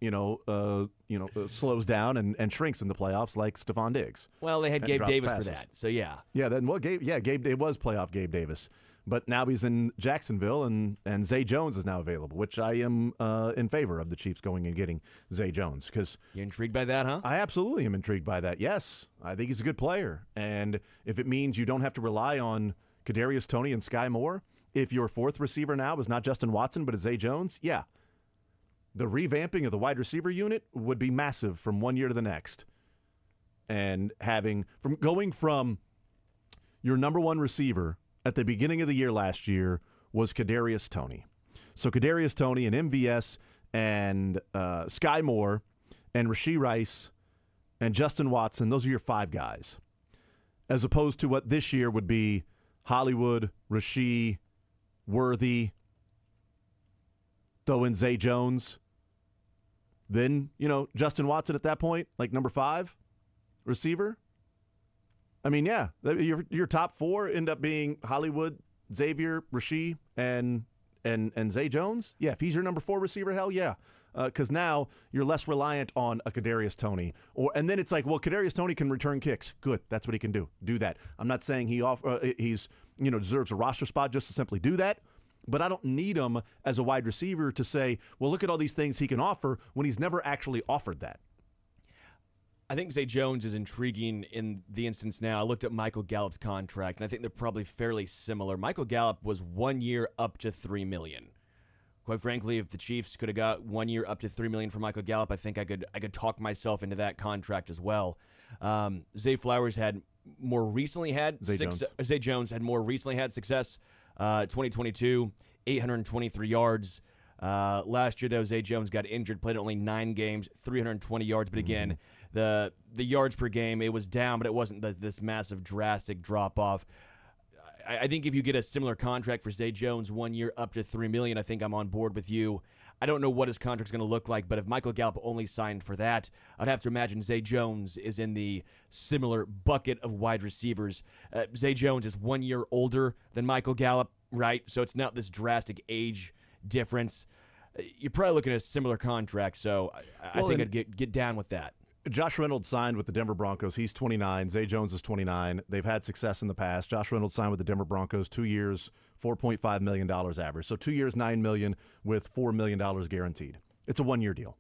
slows down and shrinks in the playoffs like Stephon Diggs.
Well, they had Gabe Davis for that, so yeah.
Yeah, Gabe. It was playoff Gabe Davis. But now he's in Jacksonville, and Zay Jones is now available, which I am in favor of the Chiefs going and getting Zay Jones. Because
you intrigued by that, huh?
I absolutely am intrigued by that, yes. I think he's a good player. And if it means you don't have to rely on Kadarius Toney and Sky Moore, if your fourth receiver now is not Justin Watson but is Zay Jones, yeah. The revamping of the wide receiver unit would be massive from one year to the next. And going from your number one receiver at the beginning of the year last year was Kadarius Toney. So Kadarius Toney and MVS and Sky Moore and Rashee Rice and Justin Watson, those are your five guys. As opposed to what this year would be Hollywood, Rashee, Worthy, throw in Zay Jones. Then, Justin Watson at that point, like number 5 receiver. I mean, yeah, your top 4 end up being Hollywood, Xavier, Rashee, and Zay Jones. Yeah, if he's your number 4 receiver, hell yeah. Because now you're less reliant on a Kadarius Toney. And then it's like, well, Kadarius Toney can return kicks. Good, that's what he can do. Do that. I'm not saying he's deserves a roster spot just to simply do that. But I don't need him as a wide receiver to say, well, look at all these things he can offer when he's never actually offered that.
I think Zay Jones is intriguing in the instance now. I looked at Michael Gallup's contract, and I think they're probably fairly similar. Michael Gallup was 1 year up to $3 million. Quite frankly, if the Chiefs could have got 1 year up to $3 million for Michael Gallup, I think I could talk myself into that contract as well. Zay Jones had more recently had success. 2022, 823 yards. Last year, though, Zay Jones got injured, played only 9 games, 320 yards. But again, the yards per game, it was down, but it wasn't this massive, drastic drop-off. I think if you get a similar contract for Zay Jones, 1 year up to $3 million, I think I'm on board with you. I don't know what his contract's going to look like, but if Michael Gallup only signed for that, I'd have to imagine Zay Jones is in the similar bucket of wide receivers. Zay Jones is 1 year older than Michael Gallup, right? So it's not this drastic age difference. You're probably looking at a similar contract, so I think I'd get down with that.
Josh Reynolds signed with the Denver Broncos. He's 29. Zay Jones is 29. They've had success in the past. Josh Reynolds signed with the Denver Broncos 2 years, $4.5 million average. So 2 years, $9 million with $4 million guaranteed. It's a 1 year deal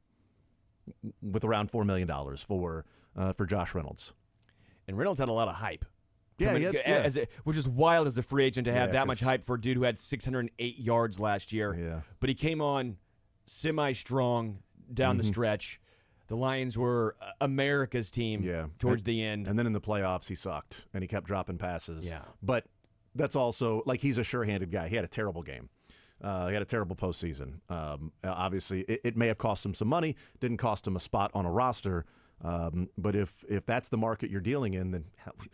with around $4 million for Josh Reynolds.
And Reynolds had a lot of hype.
Yeah,
which is wild as a free agent to have that much hype for a dude who had 608 yards last year.
Yeah.
But he came on semi-strong down the stretch. the Lions were America's team towards the end.
And then in the playoffs, he sucked, and he kept dropping passes.
Yeah.
But that's also, like, he's a sure-handed guy. He had a terrible game. He had a terrible postseason. Obviously, it may have cost him some money. Didn't cost him a spot on a roster. But if that's the market you're dealing in, then,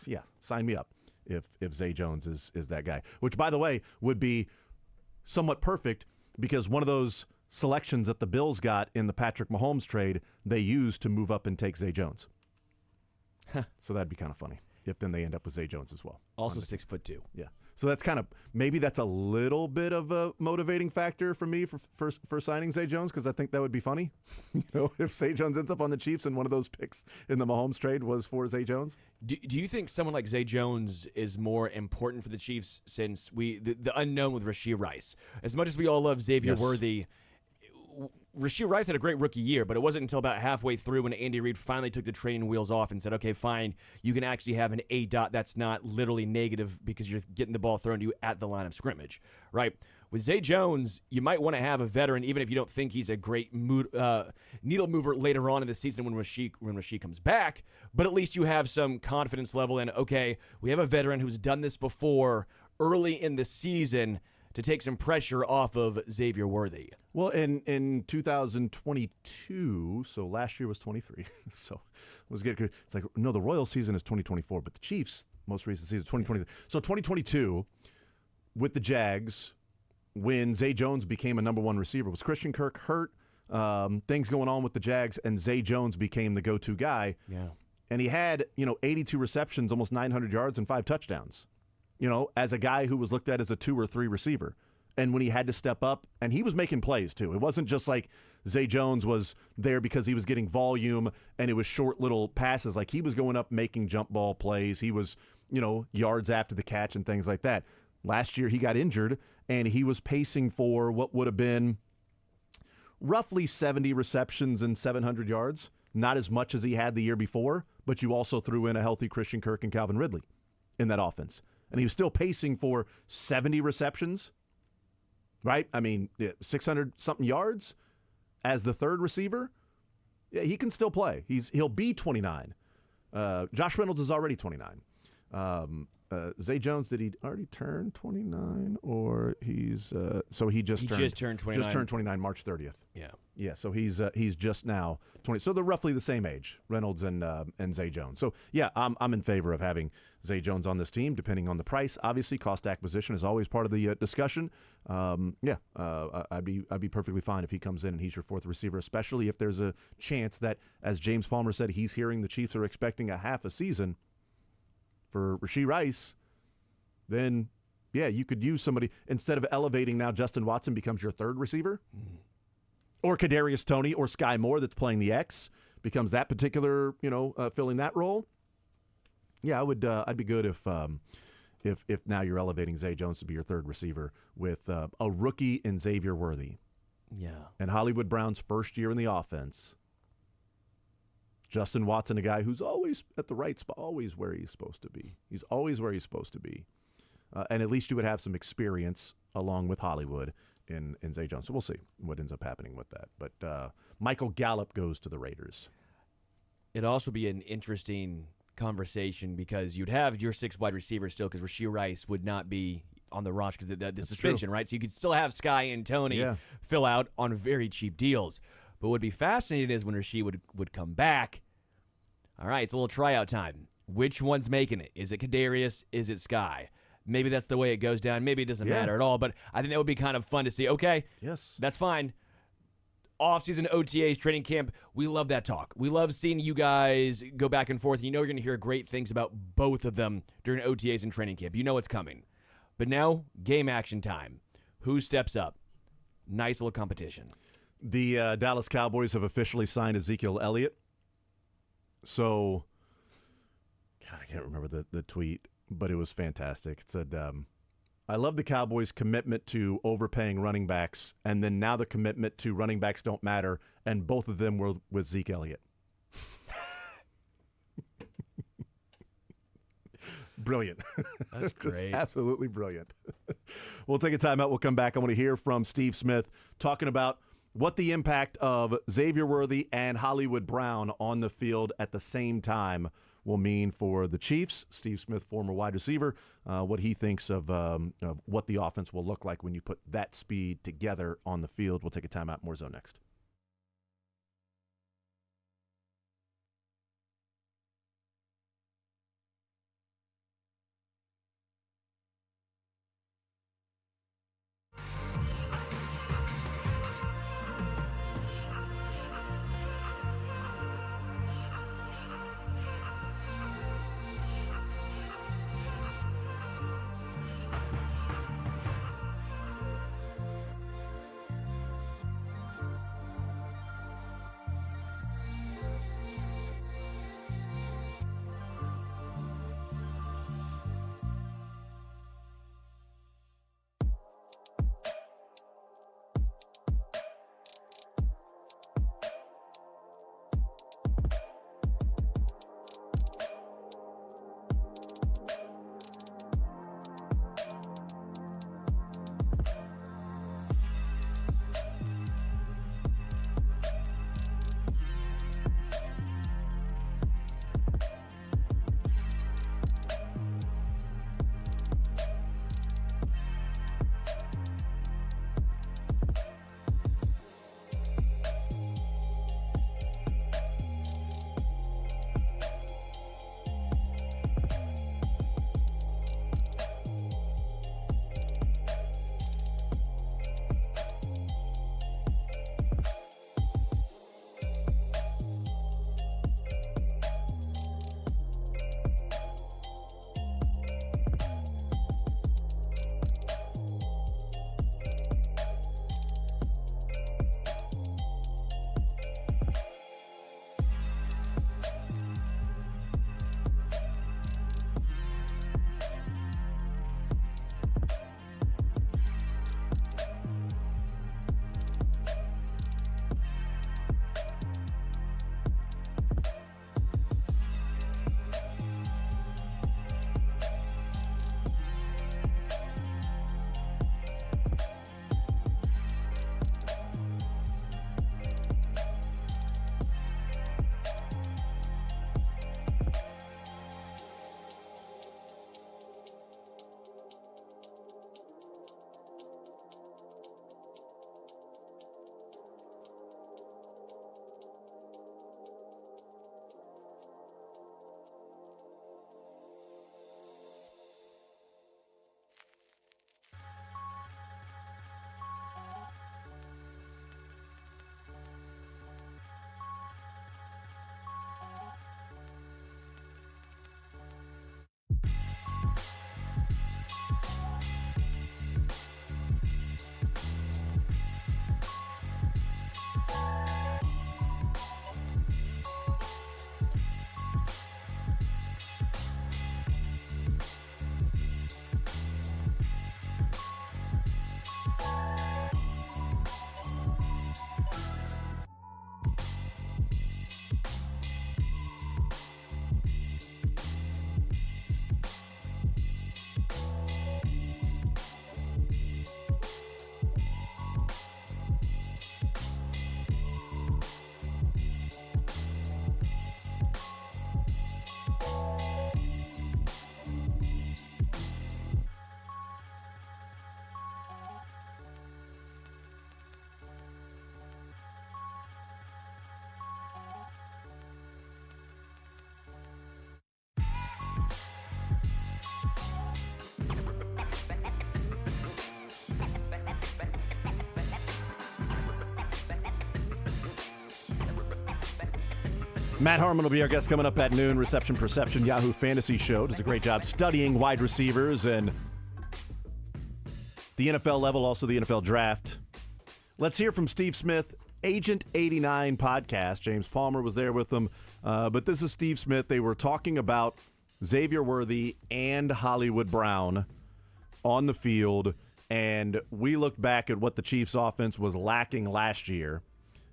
yeah, sign me up if Zay Jones is that guy. Which, by the way, would be somewhat perfect because one of those selections that the Bills got in the Patrick Mahomes trade, they used to move up and take Zay Jones. So that'd be kind of funny if then they end up with Zay Jones as well.
Also 6'2".
Yeah. So that's kind of, maybe that's a little bit of a motivating factor for me for signing Zay Jones, because I think that would be funny. If Zay Jones ends up on the Chiefs and one of those picks in the Mahomes trade was for Zay Jones.
Do you think someone like Zay Jones is more important for the Chiefs since the unknown with Rashee Rice? As much as we all love Xavier Worthy, Rashee Rice had a great rookie year, but it wasn't until about halfway through when Andy Reid finally took the training wheels off and said, okay, fine, you can actually have an A dot that's not literally negative because you're getting the ball thrown to you at the line of scrimmage, right? With Zay Jones, you might want to have a veteran, even if you don't think he's a great needle mover later on in the season when Rashee comes back, but at least you have some confidence level in, okay, we have a veteran who's done this before early in the season to take some pressure off of Xavier Worthy.
Well, in 2022, so last year was 23, so it was good. It's like, no, the Royals season is 2024, but the Chiefs' most recent season is 2023. So 2022, with the Jags, when Zay Jones became a number one receiver, was Christian Kirk hurt, things going on with the Jags, and Zay Jones became the go-to guy.
Yeah.
And he had, 82 receptions, almost 900 yards, and 5 touchdowns. As a guy who was looked at as a 2 or 3 receiver. And when he had to step up, and he was making plays too. It wasn't just like Zay Jones was there because he was getting volume and it was short little passes. Like, he was going up making jump ball plays. He was, yards after the catch and things like that. Last year he got injured and he was pacing for what would have been roughly 70 receptions and 700 yards. Not as much as he had the year before, but you also threw in a healthy Christian Kirk and Calvin Ridley in that offense. And he was still pacing for 70 receptions, right? 600-something yards as the third receiver. Yeah, he can still play. He'll be 29. Josh Reynolds is already 29. Zay Jones, did he already turn 29? Or he's so he just turned 29. Just turned 29 March 30th.
Yeah.
Yeah, so he's just now 20. So they're roughly the same age, Reynolds and Zay Jones. So yeah, I'm in favor of having Zay Jones on this team, depending on the price. Obviously, cost acquisition is always part of the discussion. I'd be perfectly fine if he comes in and he's your fourth receiver, especially if there's a chance that, as James Palmer said, he's hearing the Chiefs are expecting a half a season for Rashee Rice. Then, yeah, you could use somebody instead of elevating. Now Justin Watson becomes your third receiver. Or Kadarius Toney or Sky Moore that's playing the X becomes that particular, filling that role. Yeah, I'd be good if now you're elevating Zay Jones to be your third receiver with a rookie in Xavier Worthy.
Yeah.
And Hollywood Brown's first year in the offense. Justin Watson, a guy who's always at the right spot, always where he's supposed to be. He's always where he's supposed to be. And at least you would have some experience along with Hollywood in Zay Jones. So we'll see what ends up happening with that. But Michael Gallup goes to the Raiders.
It'd also be an interesting conversation because you'd have your 6 wide receivers still because Rashee Rice would not be on the roster because of the suspension, right? So you could still have Sky and Toney fill out on very cheap deals. But what would be fascinating is when Rashee would come back, all right, it's a little tryout time. Which one's making it? Is it Kadarius? Is it Sky? Maybe that's the way it goes down. Maybe it doesn't matter at all, but I think that would be kind of fun to see. Okay,
yes,
that's fine. Off-season OTAs, training camp, we love that talk. We love seeing you guys go back and forth. You know you're going to hear great things about both of them during OTAs and training camp. You know what's coming. But now, game action time. Who steps up? Nice little competition.
The Dallas Cowboys have officially signed Ezekiel Elliott. So, God, I can't remember the tweet, but it was fantastic. It said, I love the Cowboys' commitment to overpaying running backs, and then now the commitment to running backs don't matter, and both of them were with Zeke Elliott. Brilliant.
That's great.
Absolutely brilliant. We'll take a timeout. We'll come back. I want to hear from Steve Smith talking about what the impact of Xavier Worthy and Hollywood Brown on the field at the same time will mean for the Chiefs. Steve Smith, former wide receiver, what he thinks of what the offense will look like when you put that speed together on the field. We'll take a timeout. More Zone next. Matt Harmon will be our guest coming up at noon. Reception Perception Yahoo Fantasy Show does a great job studying wide receivers and the NFL level, also the NFL draft. Let's hear from Steve Smith, Agent 89 podcast. James Palmer was there with them. But this is Steve Smith. They were talking about Xavier Worthy and Hollywood Brown on the field, and we looked back at what the Chiefs' offense was lacking last year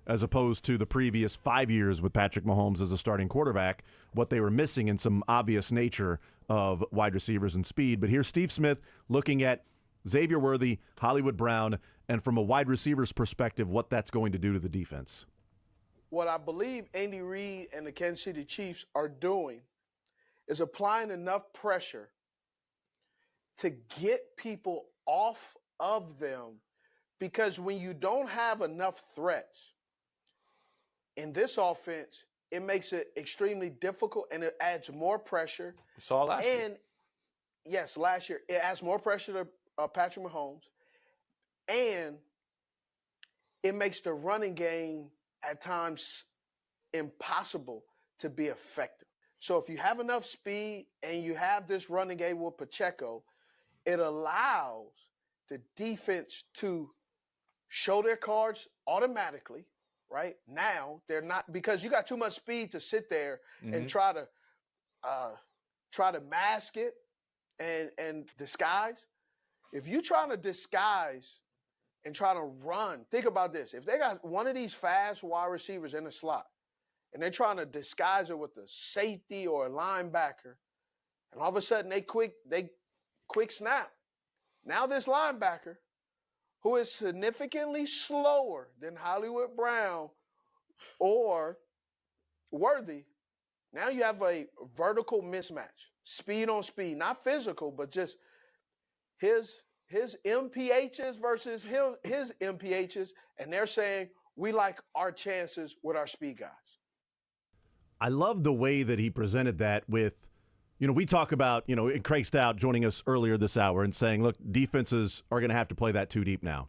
as opposed to the previous 5 years with Patrick Mahomes as a starting quarterback, what they were missing in some obvious nature of wide receivers and speed. But here's Steve Smith looking at Xavier Worthy, Hollywood Brown, and from a wide receiver's perspective, what that's going to do to the defense.
What I believe Andy Reid and the Kansas City Chiefs are doing is applying enough pressure to get people off of them, because when you don't have enough threats in this offense, it makes it extremely difficult and it adds more pressure.
We saw it last year.
And yes, last year, it adds more pressure to Patrick Mahomes, and it makes the running game at times impossible to be effective. So if you have enough speed and you have this running game with Pacheco, it allows the defense to show their cards automatically, right? Now they're not, because you got too much speed to sit there and try to mask it and disguise. If you're trying to disguise and try to run, think about this. If they got one of these fast wide receivers in the slot and they're trying to disguise it with a safety or a linebacker, and all of a sudden they quick snap. Now this linebacker, who is significantly slower than Hollywood Brown or Worthy, now you have a vertical mismatch, speed on speed, not physical, but just his MPHs versus his MPHs, and they're saying we like our chances with our speed guys.
I love the way that he presented that with, we talk about, and Craig Stout joining us earlier this hour and saying, look, defenses are going to have to play that too deep now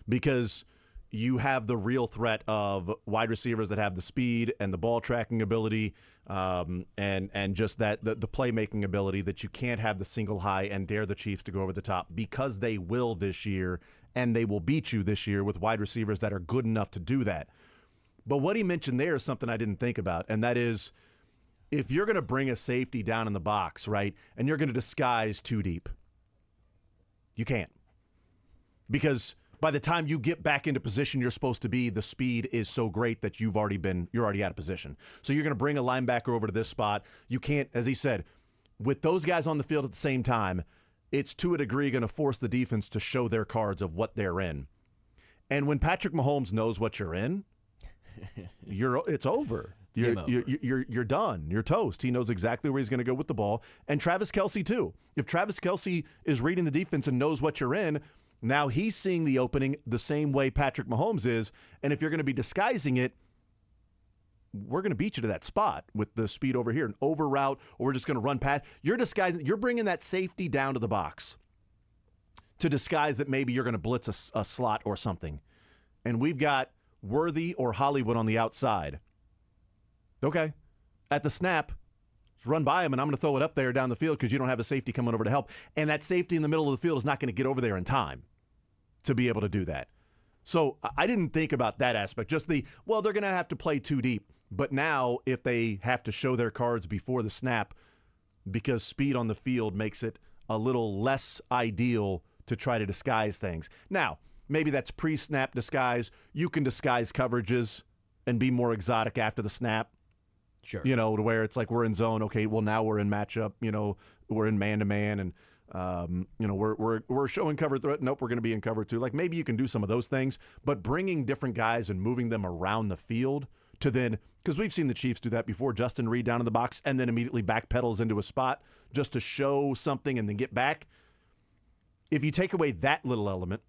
because you have the real threat of wide receivers that have the speed and the ball tracking ability and just that the playmaking ability that you can't have the single high and dare the Chiefs to go over the top, because they will this year, and they will beat you this year with wide receivers that are good enough to do that. But what he mentioned there is something I didn't think about, and that is if you're going to bring a safety down in the box, right, and you're going to disguise too deep, you can't. Because by the time you get back into position you're supposed to be, the speed is so great that you're already out of position. So you're going to bring a linebacker over to this spot. You can't, as he said, with those guys on the field at the same time, it's to a degree going to force the defense to show their cards of what they're in. And when Patrick Mahomes knows what you're in, it's over. You're done. You're toast. He knows exactly where he's going to go with the ball. And Travis Kelce, too. If Travis Kelce is reading the defense and knows what you're in, now he's seeing the opening the same way Patrick Mahomes is. And if you're going to be disguising it, we're going to beat you to that spot with the speed over here, an over route, or we're just going to run past. You're disguising. You're bringing that safety down to the box to disguise that maybe you're going to blitz a slot or something. And we've got Worthy or Hollywood on the outside. Okay. At the snap, run by him, and I'm going to throw it up there down the field because you don't have a safety coming over to help. And that safety in the middle of the field is not going to get over there in time to be able to do that. So I didn't think about that aspect. Just they're going to have to play too deep. But now if they have to show their cards before the snap, because speed on the field makes it a little less ideal to try to disguise things. Now, maybe that's pre-snap disguise. You can disguise coverages and be more exotic after the snap.
Sure.
To where it's like we're in zone. Okay, well, now we're in matchup. We're in man-to-man, and, we're showing cover threat. Nope, we're going to be in cover too. Like maybe you can do some of those things, but bringing different guys and moving them around the field to then, because we've seen the Chiefs do that before, Justin Reed down in the box and then immediately backpedals into a spot just to show something and then get back. If you take away that little element,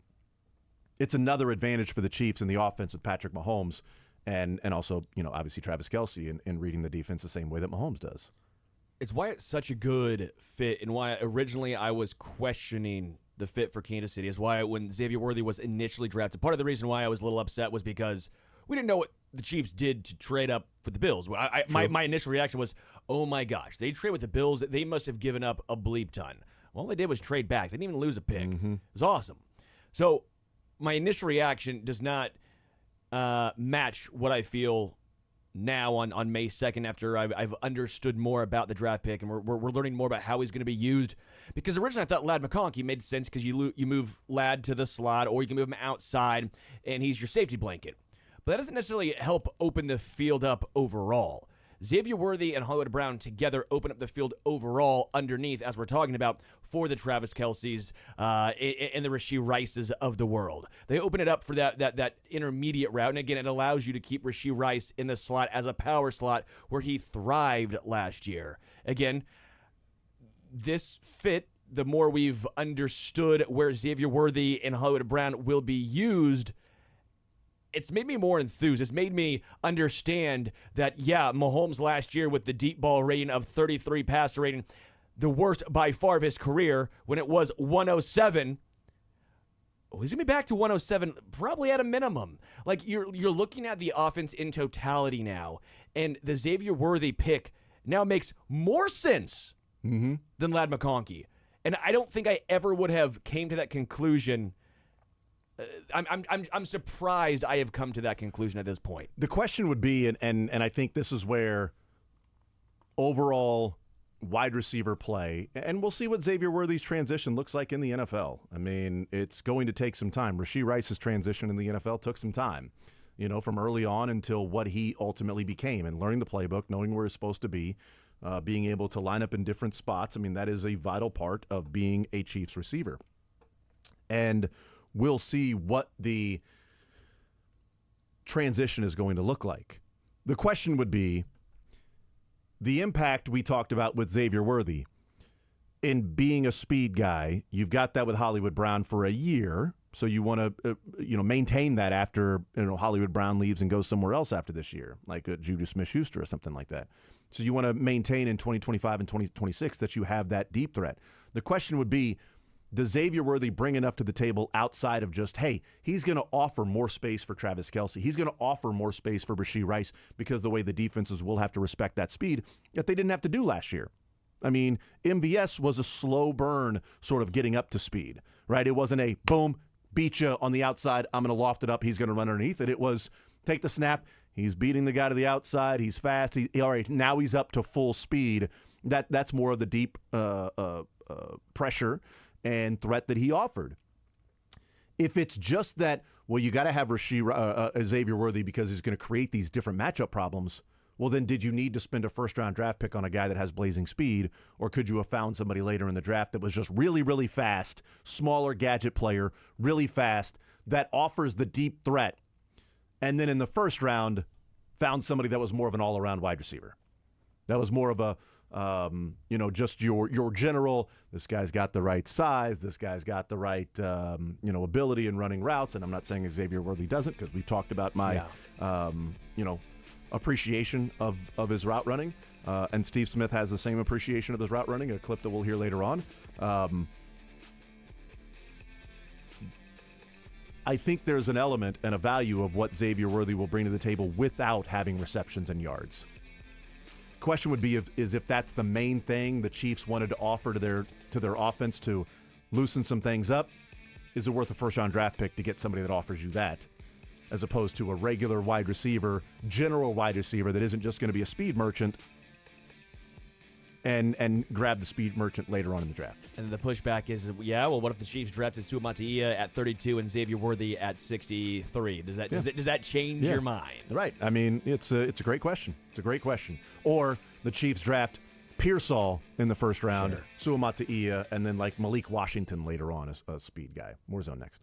it's another advantage for the Chiefs in the offense with Patrick Mahomes and also, obviously Travis Kelce in reading the defense the same way that Mahomes does.
It's why it's such a good fit, and why originally I was questioning the fit for Kansas City is why when Xavier Worthy was initially drafted, part of the reason why I was a little upset was because we didn't know what the Chiefs did to trade up for the Bills. My initial reaction was, oh my gosh, they trade with the Bills. They must have given up a bleep ton. All they did was trade back. They didn't even lose a pick. It was awesome. So my initial reaction does not match what I feel now on May 2nd after I've understood more about the draft pick and we're learning more about how he's going to be used. Because originally I thought Ladd McConkey made sense because you move Ladd to the slot or you can move him outside and he's your safety blanket. But that doesn't necessarily help open the field up overall. Xavier Worthy and Hollywood Brown together open up the field overall underneath, as we're talking about, for the Travis Kelce's and the Rashee Rices of the world. They open it up for that intermediate route, and again, it allows you to keep Rashee Rice in the slot as a power slot where he thrived last year. Again, this fit, the more we've understood where Xavier Worthy and Hollywood Brown will be used, it's made me more enthused. It's made me understand that, yeah, Mahomes last year with the deep ball rating of 33 passer rating, the worst by far of his career when it was 107. Oh, he's going to be back to 107 probably at a minimum. Like, you're looking at the offense in totality now, and the Xavier Worthy pick now makes more sense than Ladd McConkey. And I don't think I ever would have came to that conclusion. I'm surprised I have come to that conclusion at this point.
The question would be, and I think this is where overall wide receiver play, and we'll see what Xavier Worthy's transition looks like in the NFL. I mean, it's going to take some time. Rashee Rice's transition in the NFL took some time, from early on until what he ultimately became, and learning the playbook, knowing where he's supposed to be, being able to line up in different spots. I mean, that is a vital part of being a Chiefs receiver. And we'll see what the transition is going to look like. The question would be the impact we talked about with Xavier Worthy in being a speed guy. You've got that with Hollywood Brown for a year, so you want to maintain that after Hollywood Brown leaves and goes somewhere else after this year, like Juju Smith-Schuster or something like that. So you want to maintain in 2025 and 2026 that you have that deep threat. The question would be, does Xavier Worthy bring enough to the table outside of just, hey, he's going to offer more space for Travis Kelce. He's going to offer more space for Rashee Rice because the way the defenses will have to respect that speed that they didn't have to do last year. I mean, MVS was a slow burn sort of getting up to speed, right? It wasn't a boom, beat you on the outside, I'm going to loft it up, he's going to run underneath it. It was take the snap, he's beating the guy to the outside, he's fast, all right, now he's up to full speed. That's more of the deep pressure and threat that he offered. If it's just that, well, you got to have Xavier Worthy because he's going to create these different matchup problems, well, then did you need to spend a first-round draft pick on a guy that has blazing speed, or could you have found somebody later in the draft that was just really, really fast, smaller gadget player, really fast, that offers the deep threat, and then in the first round found somebody that was more of an all-around wide receiver? That was more of a just your general, this guy's got the right size, this guy's got the right, ability in running routes. And I'm not saying Xavier Worthy doesn't, because we've talked about my, appreciation of his route running. And Steve Smith has the same appreciation of his route running, a clip that we'll hear later on. I think there's an element and a value of what Xavier Worthy will bring to the table without having receptions and yards. Question would be if that's the main thing the Chiefs wanted to offer to their offense to loosen some things up. Is it worth a first-round draft pick to get somebody that offers you that, as opposed to a regular wide receiver, general wide receiver that isn't just going to be a speed merchant and grab the speed merchant later on in the draft?
And the pushback is, what if the Chiefs drafted Suamataia at 32 and Xavier Worthy at 63? Does that change your mind?
Right. I mean, it's a great question. It's a great question. Or the Chiefs draft Pearsall in the first round, Suamataia, and then like Malik Washington later on as a speed guy. More zone next.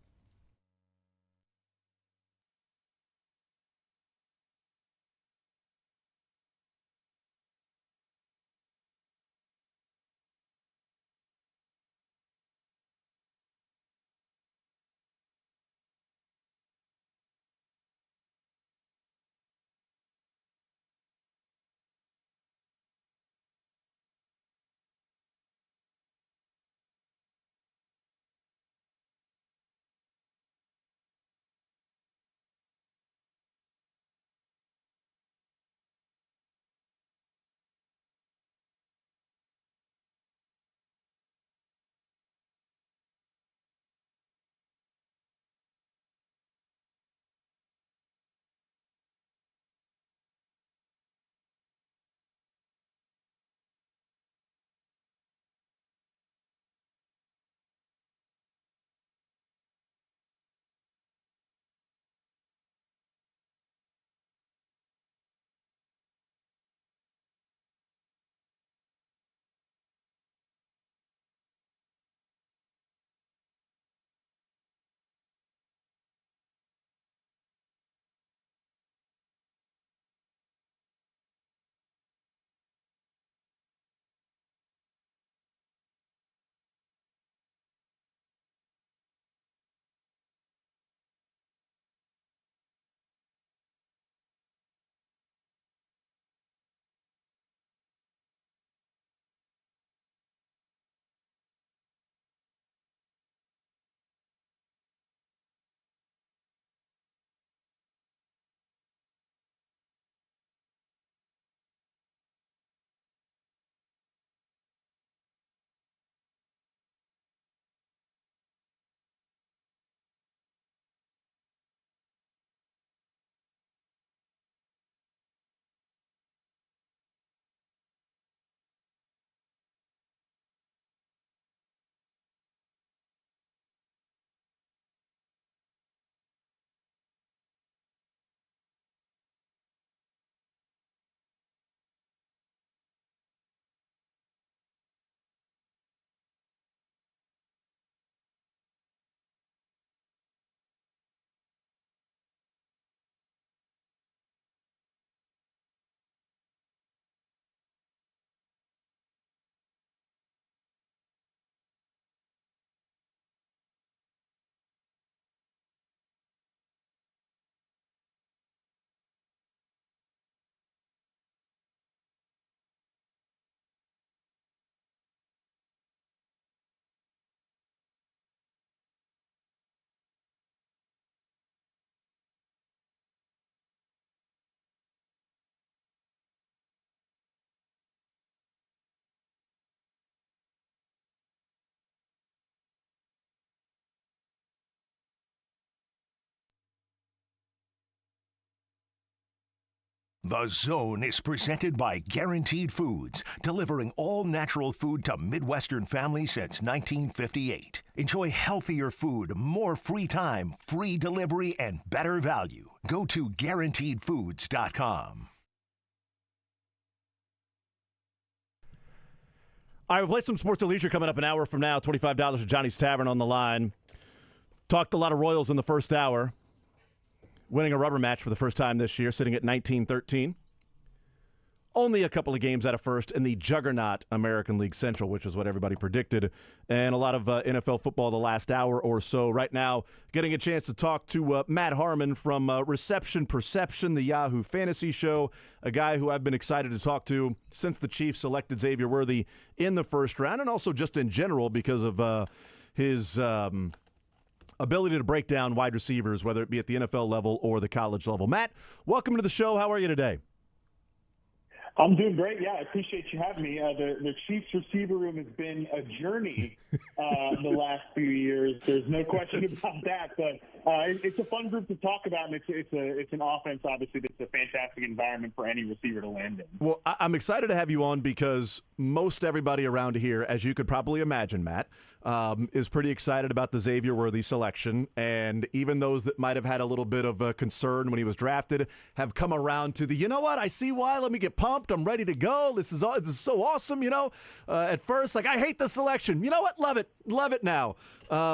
The Zone is presented by Guaranteed Foods, delivering all natural food to Midwestern families since 1958. Enjoy healthier food, more free time, free delivery, and better value. Go to GuaranteedFoods.com.
All right, we'll play some Sports and Leisure coming up an hour from now. $25 at Johnny's Tavern on the line. Talked a lot of Royals in the first hour. Winning a rubber match for the first time this year, sitting at 19-13. Only a couple of games out of first in the juggernaut American League Central, which is what everybody predicted. And a lot of NFL football the last hour or so. Right now, getting a chance to talk to Matt Harmon from Reception Perception, the Yahoo Fantasy Show, a guy who I've been excited to talk to since the Chiefs selected Xavier Worthy in the first round, and also just in general because of his ability to break down wide receivers, whether it be at the NFL level or the college level. Matt, welcome to the show. How are you today?
I'm doing great. Yeah, I appreciate you having me. The Chiefs receiver room has been a journey the last few years. There's no question about that. But it's a fun group to talk about, and it's an offense, obviously, that's a fantastic environment for any receiver to land in.
Well, I'm excited to have you on because most everybody around here, as you could probably imagine, Matt, is pretty excited about the Xavier Worthy selection. And even those that might have had a little bit of a concern when he was drafted have come around to the, you know what, I see why. Let me get pumped. I'm ready to go. This is so awesome, you know. At first, like, I hate the selection. You know what? Love it. Love it now.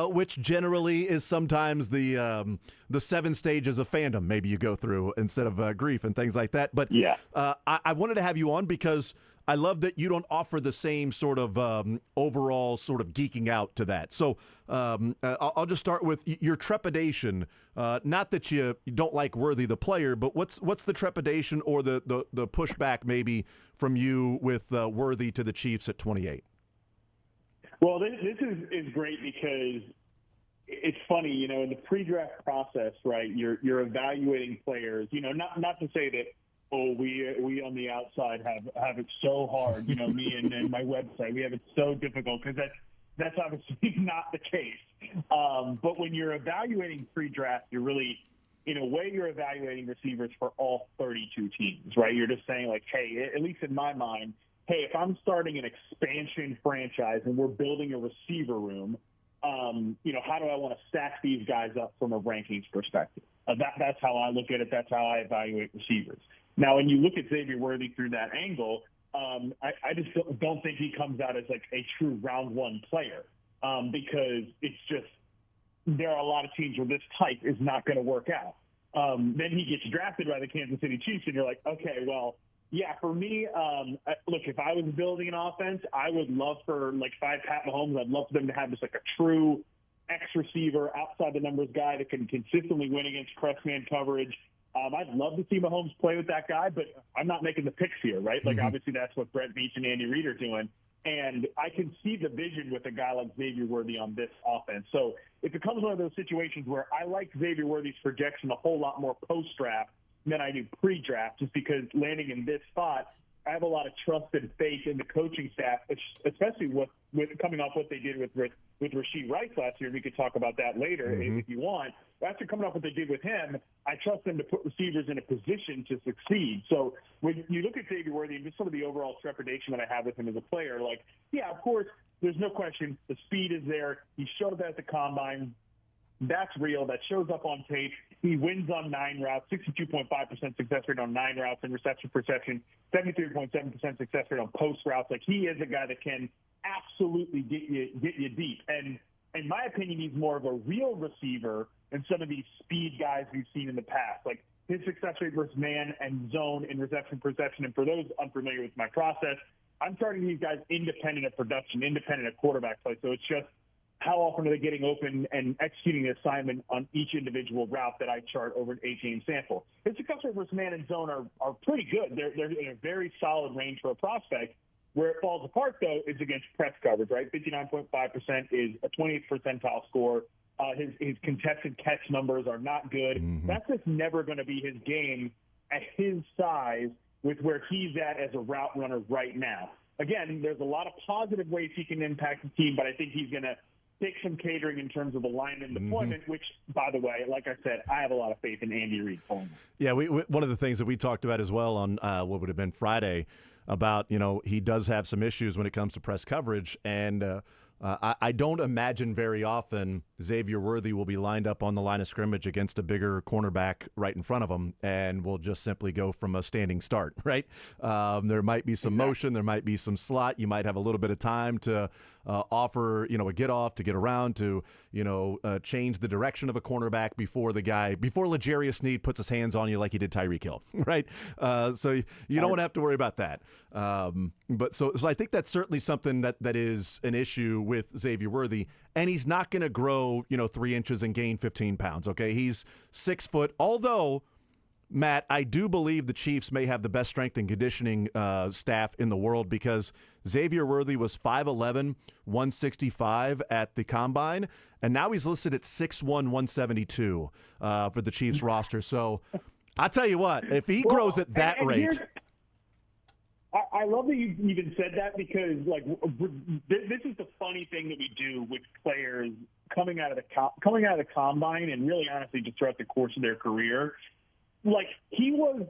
Which generally is sometimes the 7 stages of fandom maybe you go through instead of grief and things like that. But
yeah,
I wanted to have you on because I love that you don't offer the same sort of overall sort of geeking out to that. So I'll just start with your trepidation. Not that you don't like Worthy the player, but what's the trepidation or the pushback maybe from you with Worthy to the Chiefs at 28?
Well, this is great because it's funny, you know, in the pre-draft process, right? You're evaluating players. You know, not to say that, oh, we on the outside have it so hard. You know, me and my website, we have it so difficult because that's obviously not the case. But when you're evaluating pre-draft, you're really, in a way, you're evaluating receivers for all 32 teams, right? You're just saying, like, hey, at least in my mind, hey, if I'm starting an expansion franchise and we're building a receiver room, you know, how do I want to stack these guys up from a rankings perspective? That's how I look at it. That's how I evaluate receivers. Now, when you look at Xavier Worthy through that angle, I just don't think he comes out as like a true round one player because it's just there are a lot of teams where this type is not going to work out. Then he gets drafted by the Kansas City Chiefs, and you're like, okay, well, yeah, for me, look, if I was building an offense, I would love for, like, if I had Pat Mahomes, I'd love for them to have just, like, a true X receiver, outside the numbers guy that can consistently win against press man coverage. I'd love to see Mahomes play with that guy, but I'm not making the picks here, right? Like, obviously that's what Brett Beach and Andy Reid are doing. And I can see the vision with a guy like Xavier Worthy on this offense. So it becomes one of those situations where I like Xavier Worthy's projection a whole lot more post-draft than I do pre-draft, just because landing in this spot, I have a lot of trust and faith in the coaching staff, especially with coming off what they did with Rashee Rice last year. We could talk about that later if you want. After coming off what they did with him, I trust them to put receivers in a position to succeed. So when you look at Xavier Worthy and just some of the overall trepidation that I have with him as a player, like, yeah, of course, there's no question the speed is there. He showed that at the combine. That's real. That shows up on tape. He wins on 9 routes, 62.5% success rate on 9 routes in reception perception, 73.7% success rate on post routes. Like, he is a guy that can absolutely get you deep. And in my opinion, he's more of a real receiver than some of these speed guys we've seen in the past. Like, his success rate versus man and zone in reception perception. And for those unfamiliar with my process, I'm charting these guys independent of production, independent of quarterback play. So it's just, how often are they getting open and executing the assignment on each individual route that I chart over an 8-game sample? His success rate versus man and zone are pretty good. They're in a very solid range for a prospect. Where it falls apart, though, is against press coverage, right? 59.5% is a 20th percentile score. His contested catch numbers are not good. That's just never going to be his game at his size with where he's at as a route runner right now. Again, there's a lot of positive ways he can impact the team, but I think he's going to take some catering in terms of the lineman deployment, which, by the way, like I said, I have a lot of faith in Andy Reid pulling.
Yeah, one of the things that we talked about as well on what would have been Friday about, he does have some issues when it comes to press coverage, and I don't imagine very often Xavier Worthy will be lined up on the line of scrimmage against a bigger cornerback right in front of him and will just simply go from a standing start, right? There might be some motion. There might be some slot. You might have a little bit of time to offer, a get off, to get around, to, change the direction of a cornerback before L'Jarius Sneed puts his hands on you like he did Tyreek Hill, right? So you don't have to worry about that. But so I think that's certainly something that is an issue with Xavier Worthy, and he's not going to grow, 3 inches and gain 15 pounds. Okay. He's 6 foot, although Matt, I do believe the Chiefs may have the best strength and conditioning staff in the world, because Xavier Worthy was 5'11", 165 at the Combine, and now he's listed at 6'1", 172 for the Chiefs roster. So I'll tell you what, if he grows at that rate.
I love that you even said that, because this is the funny thing that we do with players coming out of the Combine and really honestly just throughout the course of their career. Like, he was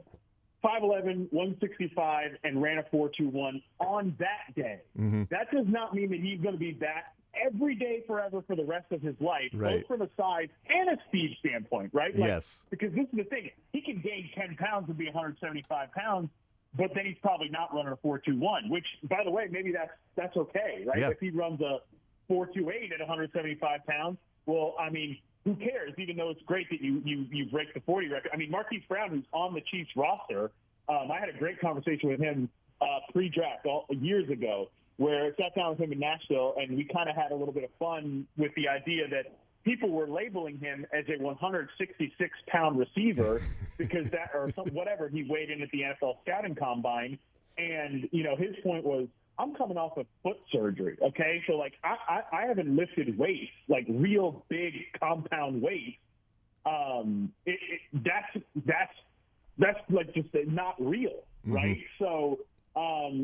5'11", 165 and ran a 4.21 on that day. Mm-hmm. That does not mean that he's going to be that every day forever for the rest of his life,
right,
both from a size and a speed standpoint, right?
Yes.
Because this is the thing. He can gain 10 pounds and be 175 pounds, but then he's probably not running a 4.21, which, by the way, maybe that's okay, right?
Yeah.
If he runs a 4.28 at 175 pounds, well, I mean, who cares? Even though it's great that you break the 40 record. I mean, Marquise Brown, who's on the Chiefs roster, I had a great conversation with him pre-draft years ago, where I sat down with him in Nashville, and we kind of had a little bit of fun with the idea that people were labeling him as a 166-pound receiver because whatever he weighed in at the NFL scouting combine. And, his point was, I'm coming off of foot surgery, okay? So, I haven't lifted weights, real big compound weights. That's just not real, right? Mm-hmm. So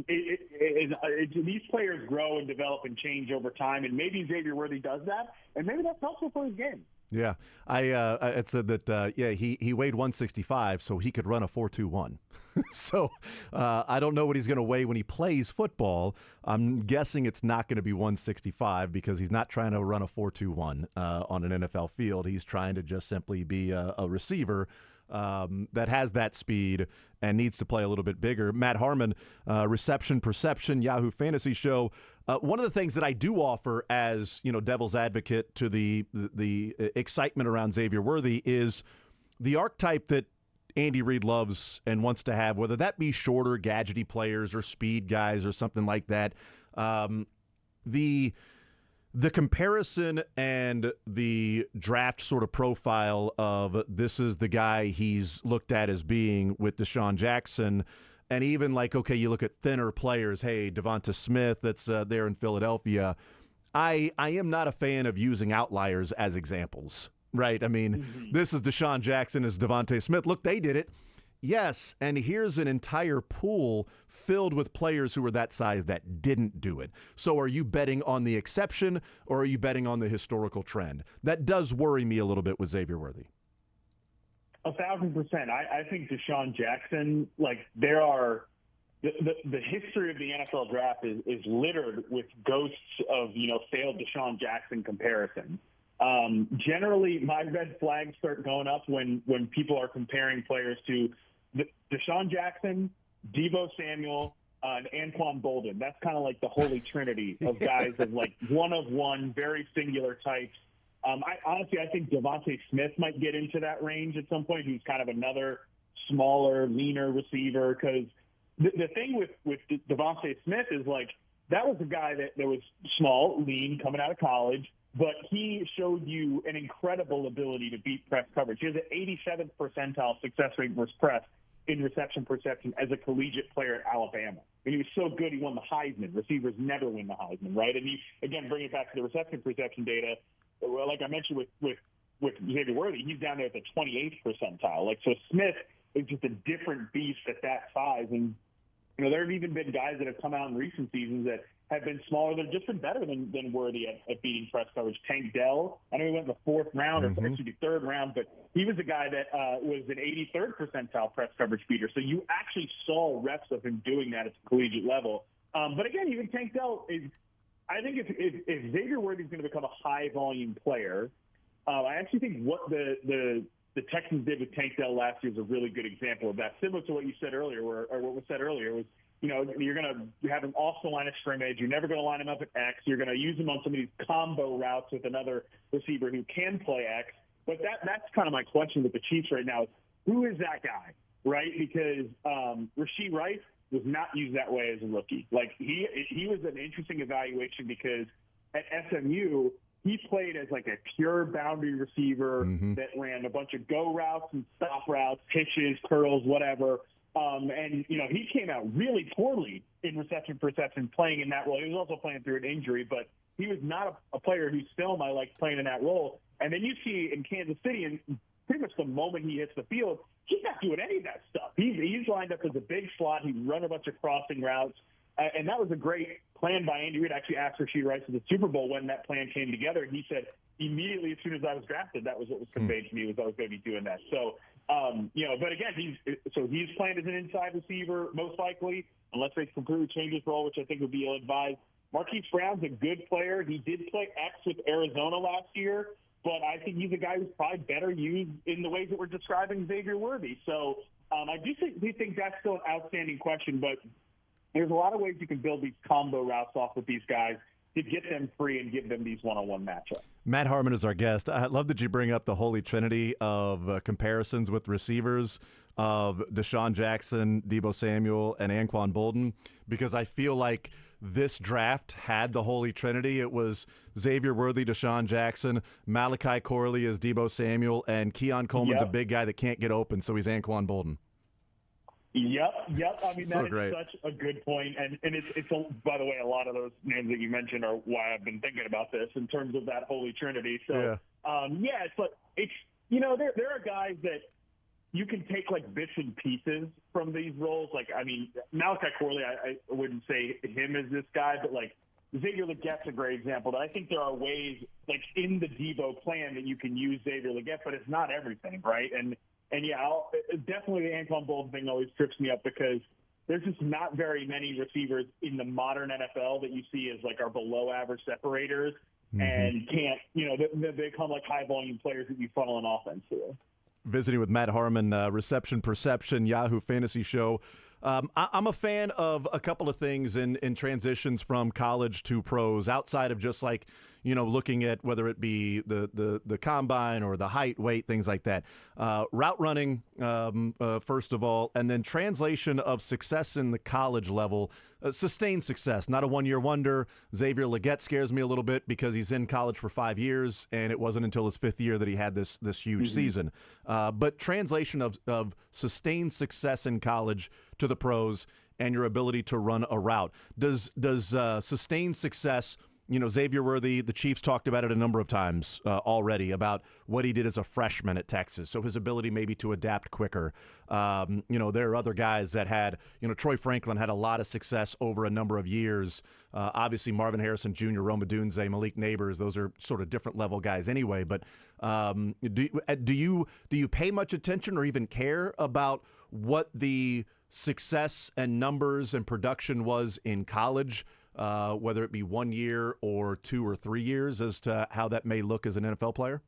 these players grow and develop and change over time, and maybe Xavier Worthy does that, and maybe that's helpful for his game.
Yeah, I said that. He weighed 165, so he could run a 4.21. So I don't know what he's going to weigh when he plays football. I'm guessing it's not going to be 165, because he's not trying to run a 4.21 on an NFL field. He's trying to just simply be a receiver that has that speed and needs to play a little bit bigger. Matt Harmon, Reception Perception, Yahoo Fantasy Show. One of the things that I do offer as devil's advocate to the excitement around Xavier Worthy is the archetype that Andy Reid loves and wants to have, whether that be shorter, gadgety players or speed guys or something like that. The comparison and the draft sort of profile of this is the guy he's looked at as being with Deshaun Jackson, and even you look at thinner players, hey, Devonta Smith that's there in Philadelphia. I am not a fan of using outliers as examples, right? I mean, This is Deshaun Jackson as Devonta Smith. Look, they did it. Yes, and here's an entire pool filled with players who were that size that didn't do it. So are you betting on the exception, or are you betting on the historical trend? That does worry me a little bit with Xavier Worthy.
1,000%. I think Deshaun Jackson, there are the history of the NFL draft is littered with ghosts of failed Deshaun Jackson comparisons. Generally, my red flags start going up when people are comparing players to Deshaun Jackson, Deebo Samuel, and Anquan Bolden. That's kind of like the holy trinity of guys of one of one, very singular types. I think Devonta Smith might get into that range at some point. He's kind of another smaller, leaner receiver, because the thing with Devonta Smith is that was a guy that was small, lean, coming out of college, but he showed you an incredible ability to beat press coverage. He has an 87th percentile success rate versus press in reception perception as a collegiate player at Alabama. And he was so good, he won the Heisman. Receivers never win the Heisman, right? And again, bring it back to the reception perception data. Well, like I mentioned with Xavier Worthy, he's down there at the 28th percentile. So Smith is just a different beast at that size. And there have even been guys that have come out in recent seasons that have been smaller. They've just been better than Worthy at beating press coverage. Tank Dell, I know he went in the fourth round, or actually the third round, but he was a guy that was an 83rd percentile press coverage beater. So you actually saw reps of him doing that at the collegiate level. But again, even Tank Dell is, I think if Xavier Worthy is going to become a high volume player, I actually think what the Texans did with Tank Dell last year is a really good example of that. Similar to what you said earlier, or what was said earlier, was, you know, you're going to have him off the line of scrimmage. You're never going to line him up at X. You're going to use him on some of these combo routes with another receiver who can play X. But that's kind of my question with the Chiefs right now is, who is that guy, right? Because Rashee Rice was not used that way as a rookie. Like, he was an interesting evaluation because at SMU, he played as like a pure boundary receiver that ran a bunch of go routes and stop routes, pitches, curls, whatever. And, you know, he came out really poorly in reception perception playing in that role. He was also playing through an injury, but he was not a player whose film I liked playing in that role. And then you see in Kansas City, and pretty much the moment he hits the field, he's not doing any of that stuff. He's lined up as a big slot. He'd run a bunch of crossing routes. And that was a great plan by Andy Reid. I actually asked Rashee Rice at the Super Bowl when that plan came together, and he said immediately as soon as I was drafted, that was what was conveyed to me, was I was going to be doing that. So, you know, but again, he's playing as an inside receiver most likely, unless they completely change his role, which I think would be ill-advised. Marquise Brown's a good player. He did play X with Arizona last year, but I think he's a guy who's probably better used in the ways that we're describing Xavier Worthy. So I do think that's still an outstanding question, but there's a lot of ways you can build these combo routes off with these guys to get them free and give them these one-on-one matchups.
Matt Harmon is our guest. I love that you bring up the holy trinity of comparisons with receivers of Deshaun Jackson, Deebo Samuel, and Anquan Bolden, because I feel like this draft had the holy trinity. It was Xavier Worthy, Deshaun Jackson, Malachi Corley as Deebo Samuel, and Keon Coleman's a big guy that can't get open, so he's Anquan Bolden.
Yep. I mean,
So
that
great.
is such a good point. And it's by the way, a lot of those names that you mentioned are why I've been thinking about this in terms of that holy trinity. So, it's like, you know, there are guys that you can take like bits and pieces from these roles. Like, I mean, Malachi Corley, I wouldn't say him as this guy, but like Xavier Legette's a great example. That I think there are ways, like in the Deebo plan, that you can use Xavier Legette, but it's not everything, right? And yeah, definitely the Anquan Bolden thing always trips me up because there's just not very many receivers in the modern NFL that you see as like our below average separators and can't, you know, they become like high volume players that you funnel an offense through.
Visiting with Matt Harmon, Reception Perception, Yahoo Fantasy Show. I'm a fan of a couple of things in transitions from college to pros, outside of just like, you know, looking at whether it be the combine or the height, weight, things like that. Route running, first of all, and then translation of success in the college level, sustained success, not a one-year wonder. Xavier Legette scares me a little bit because he's in college for 5 years, and it wasn't until his fifth year that he had this huge season. But translation of sustained success in college to the pros and your ability to run a route. Does sustained success, you know, Xavier Worthy, the Chiefs talked about it a number of times already about what he did as a freshman at Texas. So his ability maybe to adapt quicker. You know, there are other guys that had, you know, Troy Franklin had a lot of success over a number of years. Obviously, Marvin Harrison Jr., Roma Dunze, Malik Neighbors, those are sort of different level guys anyway. But do you pay much attention or even care about what the success and numbers and production was in college, whether it be 1 year or 2 or 3 years, as to how that may look as an NFL player?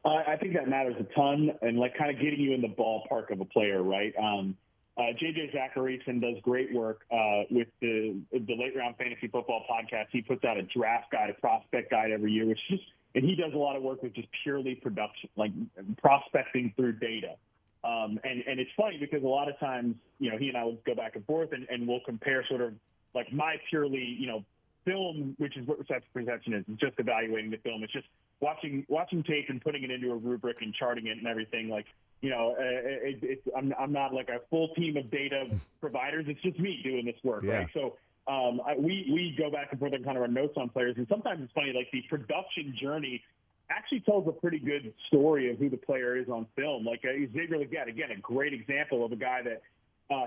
I think that matters a ton, and like kind of getting you in the ballpark of a player, right? JJ Zachariason does great work with the Late Round Fantasy Football podcast. He puts out a draft guide, a prospect guide every year, and he does a lot of work with just purely production, like prospecting through data. And it's funny because a lot of times, you know, he and I will go back and forth and we'll compare sort of like my purely, you know, film, which is what reception perception is. It's just evaluating the film. It's just watching tape and putting it into a rubric and charting it and everything. Like, you know, I'm not like a full team of data providers. It's just me doing this work, right? So we go back and forth and kind of run notes on players. And sometimes it's funny, like the production journey actually tells a pretty good story of who the player is on film. Like Xavier Legette, again, a great example of a guy that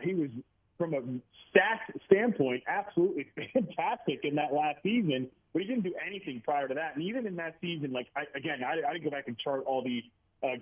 he was from a stats standpoint, absolutely fantastic in that last season, but he didn't do anything prior to that. And even in that season, like, I didn't go back and chart all the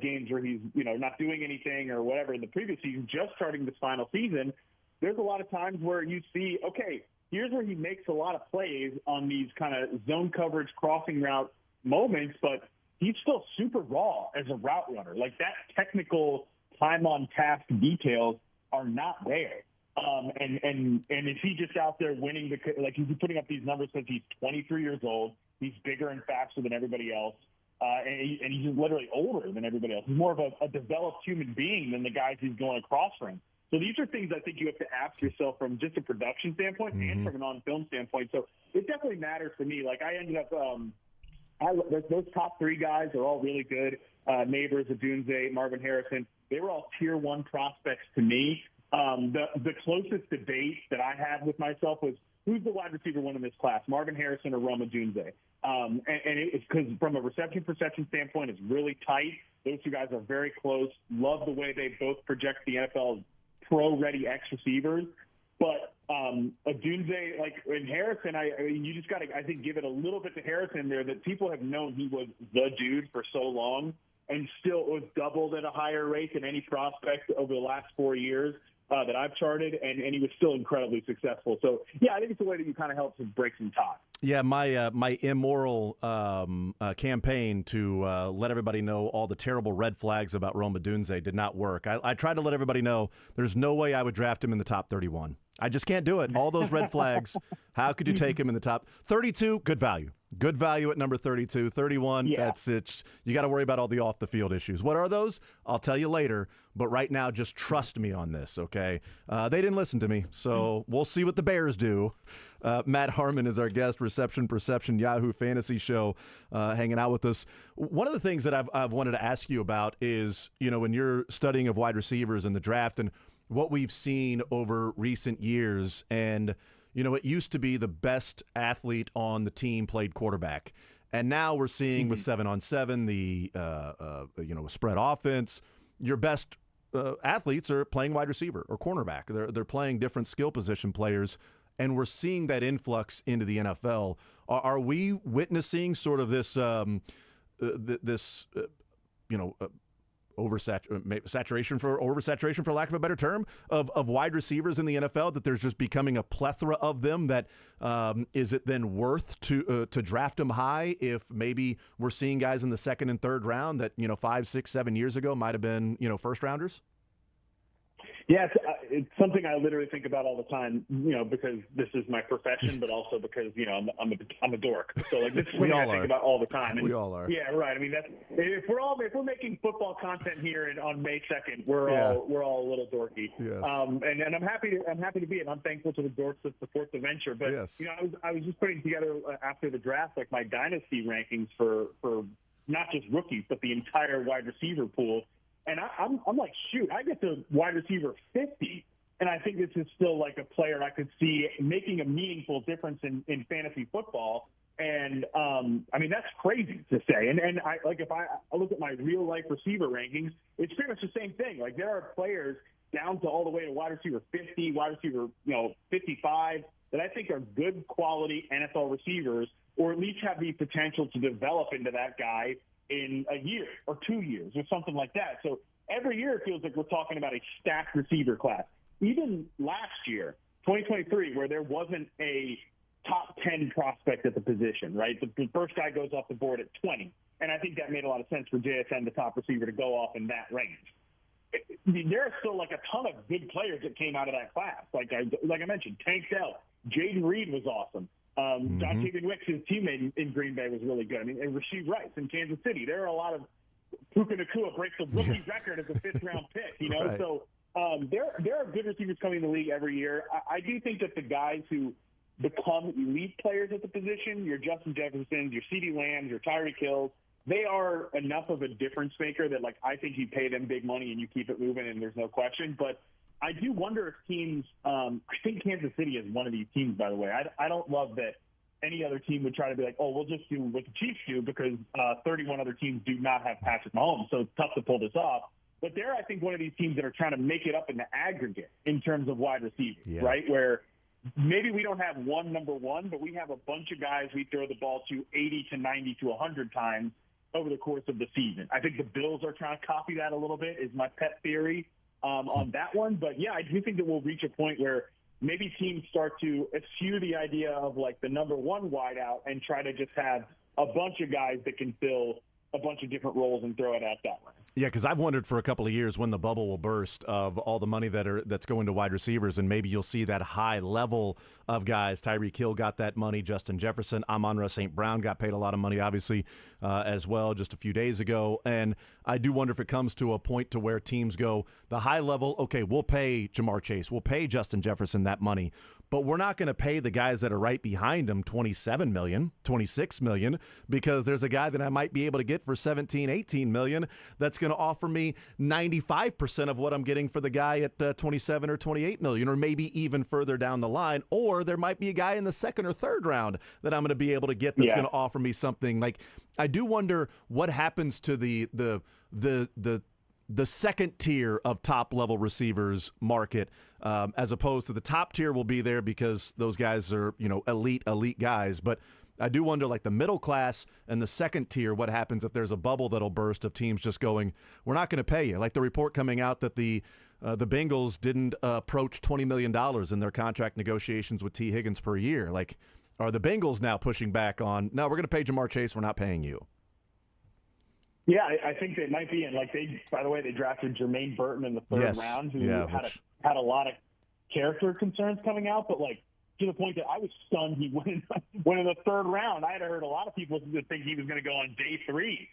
games where he's, not doing anything or whatever in the previous season, just starting this final season. There's a lot of times where you see, okay, here's where he makes a lot of plays on these kind of zone coverage crossing route moments, but he's still super raw as a route runner. Like, that technical time on task details are not there. And is he just out there winning? Like, he's putting up these numbers because he's 23 years old. He's bigger and faster than everybody else. And he's just literally older than everybody else. He's more of a developed human being than the guys he's going across from. So these are things I think you have to ask yourself from just a production standpoint and from an on-film standpoint. So it definitely matters to me. Like, I ended up those top three guys are all really good. Neighbors, Adunze, Marvin Harrison, they were all tier one prospects to me. The closest debate that I had with myself was, who's the wide receiver one in this class, Marvin Harrison or Rome Adunze? And it's because from a reception perception standpoint, it's really tight. Those two guys are very close. Love the way they both project the NFL pro-ready X receivers. But Adunze, like, and Harrison, you just got to, I think, give it a little bit to Harrison there, that people have known he was the dude for so long and still was doubled at a higher rate than any prospect over the last 4 years that I've charted, and he was still incredibly successful. So, yeah, I think it's a way that you kind of help to break some ties.
Yeah, my immoral campaign to let everybody know all the terrible red flags about Rome Odunze did not work. I tried to let everybody know there's no way I would draft him in the top 31. I just can't do it. All those red flags, how could you take him in the top 32? Good value. Good value at number 32. 31, yeah. That's it. You got to worry about all the off-the-field issues. What are those? I'll tell you later. But right now, just trust me on this, okay? They didn't listen to me, so we'll see what the Bears do. Matt Harmon is our guest, Reception Perception Yahoo Fantasy Show, hanging out with us. One of the things that I've wanted to ask you about is, when you're studying of wide receivers in the draft and what we've seen over recent years, and it used to be the best athlete on the team played quarterback, and now we're seeing with 7-on-7 the spread offense, your best athletes are playing wide receiver or cornerback. They're playing different skill position players, and we're seeing that influx into the NFL. Are we witnessing sort of this oversaturation for lack of a better term of wide receivers in the NFL, that there's just becoming a plethora of them, that is it then worth to draft them high if maybe we're seeing guys in the second and third round that 5, 6, 7 years ago might have been first rounders?
Yeah, it's something I literally think about all the time, because this is my profession, but also because, I'm a dork. So, like, this is something I think about all the time. And,
we all are.
Yeah, right. I mean, if we're making football content here on May 2nd, we're all a little dorky.
Yes.
And I'm happy to be it. I'm thankful to the dorks that support the venture. But
yes.
I was just putting together after the draft, like, my dynasty rankings for not just rookies, but the entire wide receiver pool. And I'm like, shoot, I get to wide receiver 50, and I think this is still like a player I could see making a meaningful difference in fantasy football. And I mean, that's crazy to say. And if I look at my real life receiver rankings, it's pretty much the same thing. Like, there are players down to all the way to wide receiver 50, wide receiver 55 that I think are good quality NFL receivers, or at least have the potential to develop into that guy in a year or 2 years or something like that. So every year it feels like we're talking about a stacked receiver class. Even last year, 2023, where there wasn't a top 10 prospect at the position, right? The first guy goes off the board at 20. And I think that made a lot of sense for JSN, the top receiver, to go off in that range. There are still like a ton of good players that came out of that class. Like I mentioned, Tank Dell, Jaden Reed was awesome. Dontayvion Wicks, his teammate in Green Bay, was really good. I mean, and Rasheed Rice in Kansas City. There are a lot of Puka Nacua breaks the rookie record as a fifth-round pick, Right. So there are good receivers coming in the league every year. I do think that the guys who become elite players at the position, your Justin Jeffersons, your CeeDee Lambs, your Tyreek Hills, they are enough of a difference maker that, like, I think you pay them big money and you keep it moving, and there's no question. But I do wonder if teams I think Kansas City is one of these teams, by the way. I don't love that any other team would try to be like, oh, we'll just do what the Chiefs do, because 31 other teams do not have Patrick Mahomes, so it's tough to pull this off. But they're, I think, one of these teams that are trying to make it up in the aggregate in terms of wide receivers, right? Where maybe we don't have one number one, but we have a bunch of guys we throw the ball to 80 to 90 to 100 times over the course of the season. I think the Bills are trying to copy that a little bit, is my pet theory on that one. But, yeah, I do think that we'll reach a point where maybe teams start to eschew the idea of, like, the number one wideout and try to just have a bunch of guys that can fill a bunch of different roles and throw it at that way.
Yeah, because I've wondered for a couple of years when the bubble will burst of all the money that's going to wide receivers, and maybe you'll see that high level of guys. Tyreek Hill got that money. Justin Jefferson, Amon-Ra St. Brown got paid a lot of money, obviously, as well, just a few days ago. And I do wonder if it comes to a point to where teams go, the high level, okay, we'll pay Jamar Chase, we'll pay Justin Jefferson that money, but we're not going to pay the guys that are right behind him $27 million, $26 million, because there's a guy that I might be able to get for $17, $18 million that's going to offer me 95% of what I'm getting for the guy at $27 or $28 million, or maybe even further down the line. Or there might be a guy in the second or third round that I'm going to be able to get that's going to offer me something. Like, I do wonder what happens to the second tier of top level receivers market, as opposed to the top tier will be there because those guys are, elite guys. But I do wonder, like, the middle class and the second tier, what happens if there's a bubble that'll burst of teams just going, we're not going to pay you. Like the report coming out that the Bengals didn't approach $20 million in their contract negotiations with T. Higgins per year. Like, are the Bengals now pushing back on, no, we're going to pay Jamar Chase, we're not paying you?
Yeah, I think they might be. And, like, by the way, they drafted Jermaine Burton in the third round, who had a lot of character concerns coming out, but, like, to the point that I was stunned he went in the third round. I had heard a lot of people think he was going to go on day 3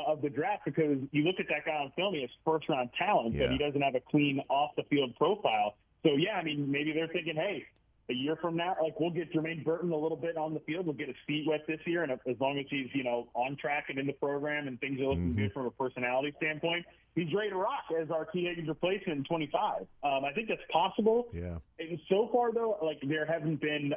of the draft, because you look at that guy on film, he has first-round talent, but he doesn't have a clean off-the-field profile. So, yeah, I mean, maybe they're thinking, hey, a year from now, like, we'll get Jermaine Burton a little bit on the field. We'll get his feet wet this year, and as long as he's, on track and in the program and things are looking good from a personality standpoint, he's ready to rock as our T. Higgins replacement in 25. I think that's possible.
Yeah.
And so far, though, like, there haven't been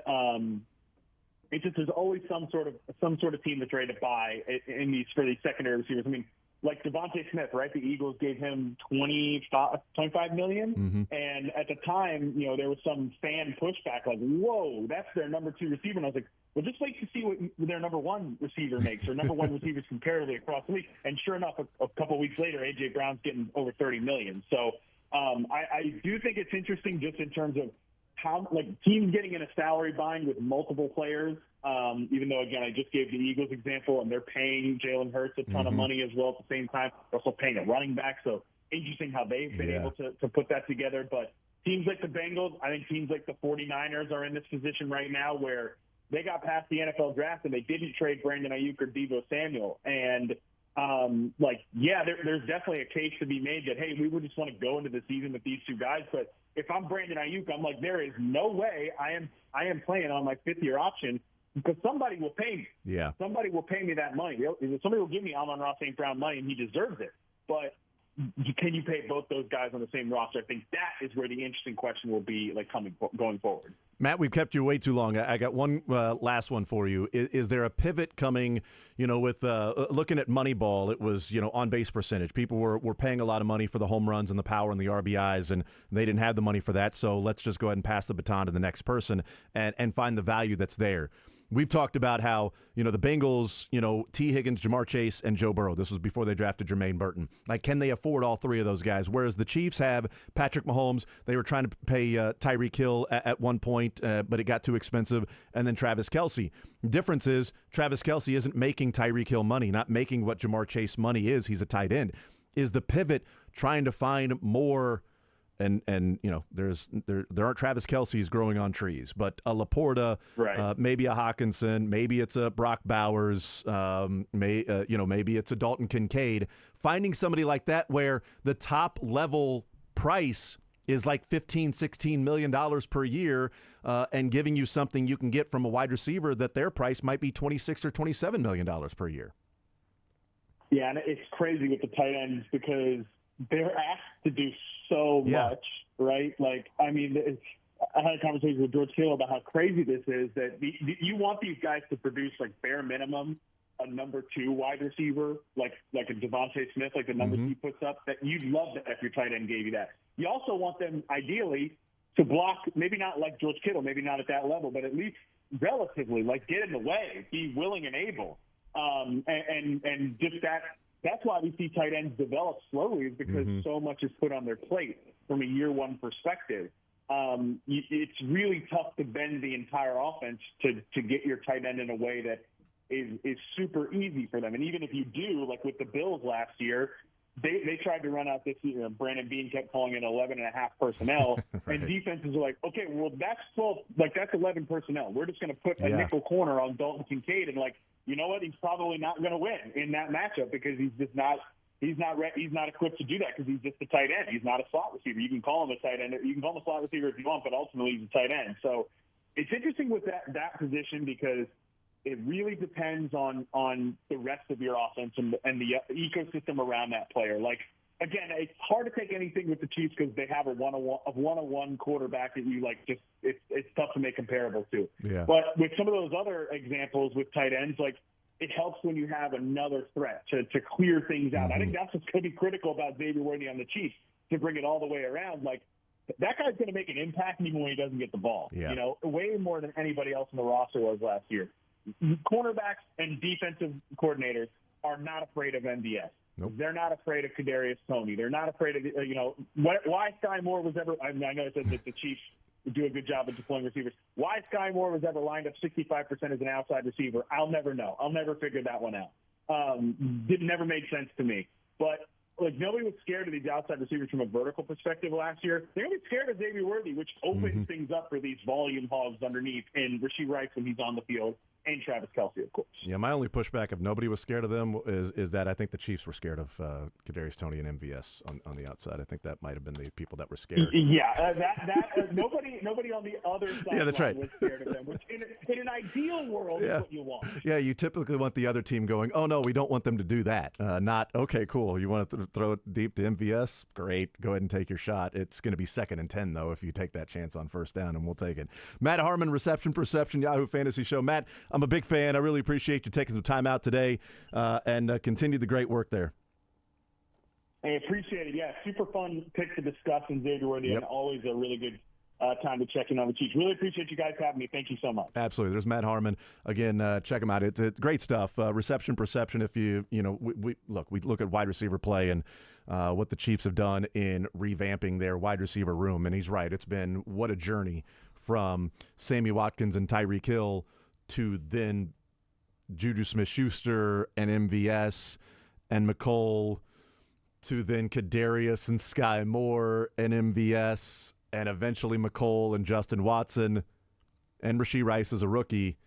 it's just there's always some sort of team that's ready to buy in these for these secondary receivers. I mean, like Devontae Smith, right? The Eagles gave him $25 million, and at the time, there was some fan pushback, like, "Whoa, that's their number 2 receiver." And I was like, "Well, just wait to see what their number 1 receiver makes, or number 1 receivers comparatively across the league." And sure enough, a couple weeks later, AJ Brown's getting over $30 million. So I do think it's interesting, just in terms of how, like, teams getting in a salary bind with multiple players. Even though, again, I just gave the Eagles example, and they're paying Jalen Hurts a ton of money as well at the same time. They're also paying a running back, so interesting how they've been able to put that together. But teams like the Bengals, I think teams like the 49ers are in this position right now where they got past the NFL draft and they didn't trade Brandon Ayuk or Deebo Samuel. And, there's definitely a case to be made that, hey, we would just want to go into the season with these 2 guys. But if I'm Brandon Ayuk, I'm like, there is no way I am playing on my 5th-year option, because somebody will pay me.
Yeah.
Somebody will pay me that money. Somebody will give me Amon-Ra St. Brown money, and he deserves it. But can you pay both those guys on the same roster? I think that is where the interesting question will be, like, going forward.
Matt, we've kept you way too long. I got one last one for you. Is there a pivot coming, with looking at Moneyball? It was, on base percentage. People were paying a lot of money for the home runs and the power and the RBIs, and they didn't have the money for that. So let's just go ahead and pass the baton to the next person and find the value that's there. We've talked about how, the Bengals, T. Higgins, Jamar Chase, and Joe Burrow. This was before they drafted Jermaine Burton. Like, can they afford all 3 of those guys? Whereas the Chiefs have Patrick Mahomes. They were trying to pay Tyreek Hill at one point, but it got too expensive. And then Travis Kelce. The difference is Travis Kelce isn't making Tyreek Hill money, not making what Jamar Chase money is. He's a tight end. Is the pivot trying to find more? And there aren't Travis Kelce's growing on trees, but a Laporta, maybe a Hawkinson, maybe it's a Brock Bowers, maybe it's a Dalton Kincaid. Finding somebody like that where the top level price is like $15-16 million per year, and giving you something you can get from a wide receiver that their price might be $26 or $27 million per year.
Yeah, and it's crazy with the tight ends because they're asked to do so much, right? Like, I mean, I had a conversation with George Hill about how crazy this is, that you want these guys to produce, like, bare minimum a number 2 wide receiver, like a Devontae Smith, like the numbers he puts up, that you'd love that if your tight end gave you that. You also want them, ideally, to block, maybe not like George Kittle, maybe not at that level, but at least relatively, like get in the way, be willing and able. And just that's why we see tight ends develop slowly, is because so much is put on their plate from a year one perspective. It's really tough to bend the entire offense to get your tight end in a way that is super easy for them. And even if you do, like with the Bills last year, they tried to run out this year. Brandon Beane kept calling it 11.5 personnel,
right.
And defenses are like, okay, well that's 12, like that's 11 personnel. We're just going to put a nickel corner on Dalton Kincaid, and like, you know what? He's probably not going to win in that matchup because he's just not. He's not equipped to do that because he's just a tight end. He's not a slot receiver. You can call him a tight end. You can call him a slot receiver if you want, but ultimately he's a tight end. So it's interesting with that position because it really depends on the rest of your offense and the ecosystem around that player. Like, again, it's hard to take anything with the Chiefs because they have a one-on-one quarterback that you like. Just it's tough to make comparable to.
Yeah.
But with some of those other examples with tight ends, like it helps when you have another threat to clear things out. I think that's what's going to be critical about Xavier Worthy on the Chiefs to bring it all the way around. Like that guy's going to make an impact even when he doesn't get the ball.
Yeah.
You know, way more than anybody else in the roster was last year. Cornerbacks and defensive coordinators are not afraid of MVS.
Nope.
They're not afraid of Kadarius Toney. They're not afraid of, why Sky Moore was ever, I know it says that the Chiefs do a good job of deploying receivers. Why Sky Moore was ever lined up 65% as an outside receiver, I'll never know. I'll never figure that one out. Never made sense to me. But like nobody was scared of these outside receivers from a vertical perspective last year. They're going to be scared of Xavier Worthy, which opens things up for these volume hogs underneath and Rashee Rice when he's on the field, and Travis Kelce, of course.
Yeah, my only pushback, if nobody was scared of them, is that I think the Chiefs were scared of Kadarius Toney and MVS on the outside. I think that might have been the people that were scared.
Yeah, nobody on the other side
Yeah, that's right.
was scared of them, which in an ideal world is what you want.
Yeah, you typically want the other team going, oh, no, we don't want them to do that. Not, okay, cool, you want to throw it deep to MVS? Great, go ahead and take your shot. It's going to be 2nd and 10, though, if you take that chance on first down, and we'll take it. Matt Harmon, Reception Perception, Yahoo Fantasy Show. Matt, I'm a big fan. I really appreciate you taking some time out today and continue the great work there.
I appreciate it. Yeah, super fun pick to discuss in Xavier Worthy, and always a really good time to check in on the Chiefs. Really appreciate you guys having me. Thank you so much.
Absolutely. There's Matt Harmon. Again, check him out. It's great stuff. Reception Perception. If we look at wide receiver play and what the Chiefs have done in revamping their wide receiver room, and he's right. It's been what a journey from Sammy Watkins and Tyreek Hill to then Juju Smith-Schuster and MVS and McColl to then Kadarius and Sky Moore and MVS and eventually McColl and Justin Watson and Rashee Rice as a rookie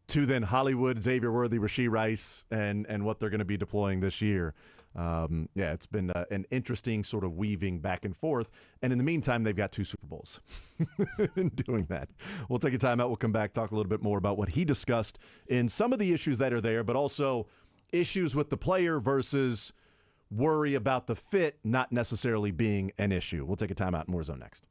to then Hollywood, Xavier Worthy, Rashee Rice, and what they're going to be deploying this year. It's been an interesting sort of weaving back and forth. And in the meantime, they've got 2 Super Bowls in doing that. We'll take a time out. We'll come back, talk a little bit more about what he discussed in some of the issues that are there, but also issues with the player versus worry about the fit not necessarily being an issue. We'll take a time out. More Zone next.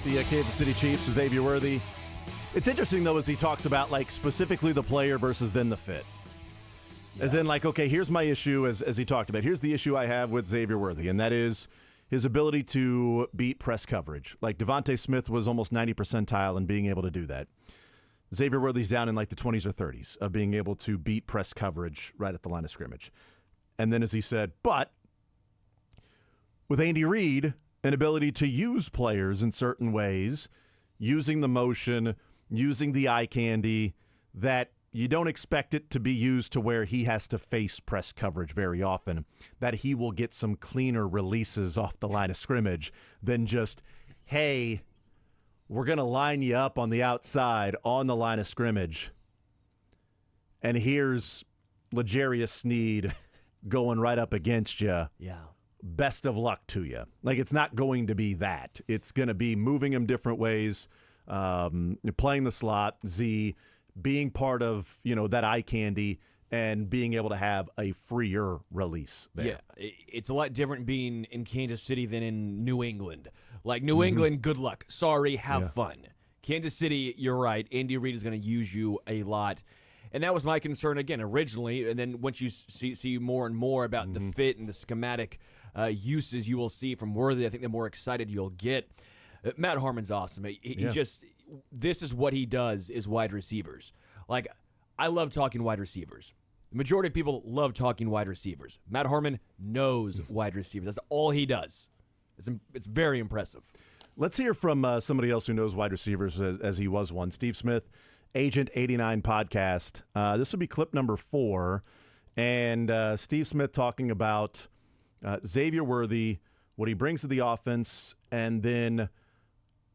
The Kansas City Chiefs, Xavier Worthy. It's interesting, though, as he talks about, like, specifically the player versus then the fit. As in, like, okay, here's my issue, as he talked about. Here's the issue I have with Xavier Worthy, and that is his ability to beat press coverage. Like, Devontae Smith was almost 90 percentile in being able to do that. Xavier Worthy's down in, like, the 20s or 30s of being able to beat press coverage right at the line of scrimmage. And then, as he said, but with Andy Reid, an ability to use players in certain ways, using the motion, using the eye candy, that you don't expect it to be used to where he has to face press coverage very often, that he will get some cleaner releases off the line of scrimmage than just, hey, we're going to line you up on the outside on the line of scrimmage, and here's L'Jarius Sneed going right up against you.
Yeah.
Best of luck to you. Like, it's not going to be that. It's going to be moving him different ways, playing the slot, being part of, that eye candy and being able to have a freer release there.
Yeah, it's a lot different being in Kansas City than in New England. Like, New England, good luck. Sorry, have fun. Kansas City, you're right. Andy Reid is going to use you a lot. And that was my concern, again, originally. And then once you see more and more about the fit and the schematic uses you will see from Worthy, I think the more excited you'll get. Matt Harmon's awesome. He just, this is what he does, is wide receivers. Like, I love talking wide receivers. The majority of people love talking wide receivers. Matt Harmon knows wide receivers. That's all he does. It's very impressive.
Let's hear from somebody else who knows wide receivers, as he was one. Steve Smith, Agent 89 podcast. This will be clip number 4. And Steve Smith talking about Xavier Worthy, what he brings to the offense, and then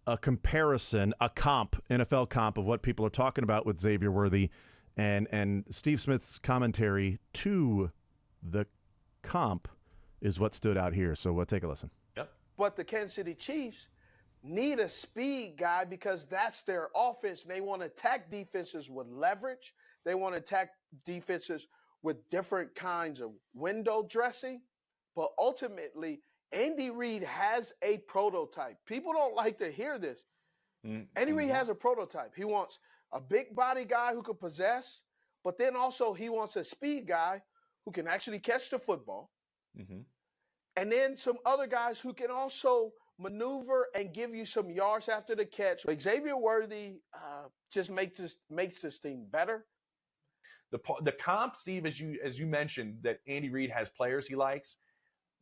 a comparison, a comp, NFL comp of what people are talking about with Xavier Worthy, and Steve Smith's commentary to the comp is what stood out here. So we'll take a listen.
But the Kansas City Chiefs need a speed guy because that's their offense. They want to attack defenses with leverage. They want to attack defenses with different kinds of window dressing. But ultimately, Andy Reid has a prototype. People don't like to hear this. Andy Reid has a prototype. He wants a big body guy who can possess, but then also he wants a speed guy who can actually catch the football. And then some other guys who can also maneuver and give you some yards after the catch. Like Xavier Worthy just makes this team better.
The comp, Steve, as you mentioned, that Andy Reid has players he likes.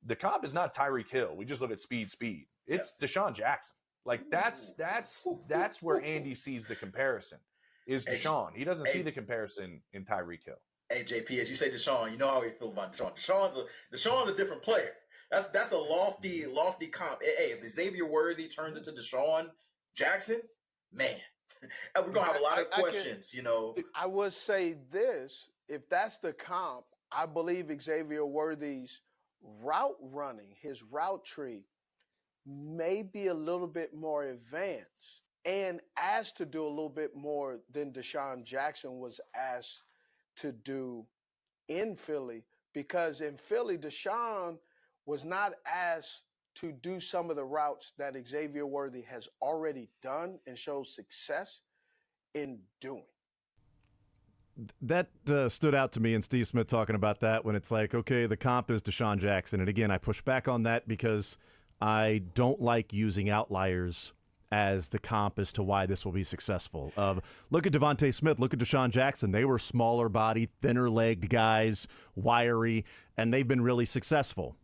The comp is not Tyreek Hill. We just look at speed. It's Deshaun Jackson. Like that's where Andy sees the comparison. Is Deshaun? He doesn't see the comparison in Tyreek Hill.
Hey JP, as you say Deshaun, you know how we feel about Deshaun. Deshaun's a different player. That's a lofty comp. Hey, if Xavier Worthy turned into Deshaun Jackson, man, we're gonna have a lot of questions.
I would say this: if that's the comp, I believe Xavier Worthy's route running, his route tree, may be a little bit more advanced and asked to do a little bit more than Deshaun Jackson was asked to do in Philly, because in Philly, Deshaun was not asked to do some of the routes that Xavier Worthy has already done and shows success in doing.
That stood out to me, and Steve Smith talking about that, when it's like, okay, the comp is Deshaun Jackson. And again, I push back on that because I don't like using outliers as the comp as to why this will be successful. Look at Devontae Smith, look at Deshaun Jackson. They were smaller body, thinner legged guys, wiry, and they've been really successful.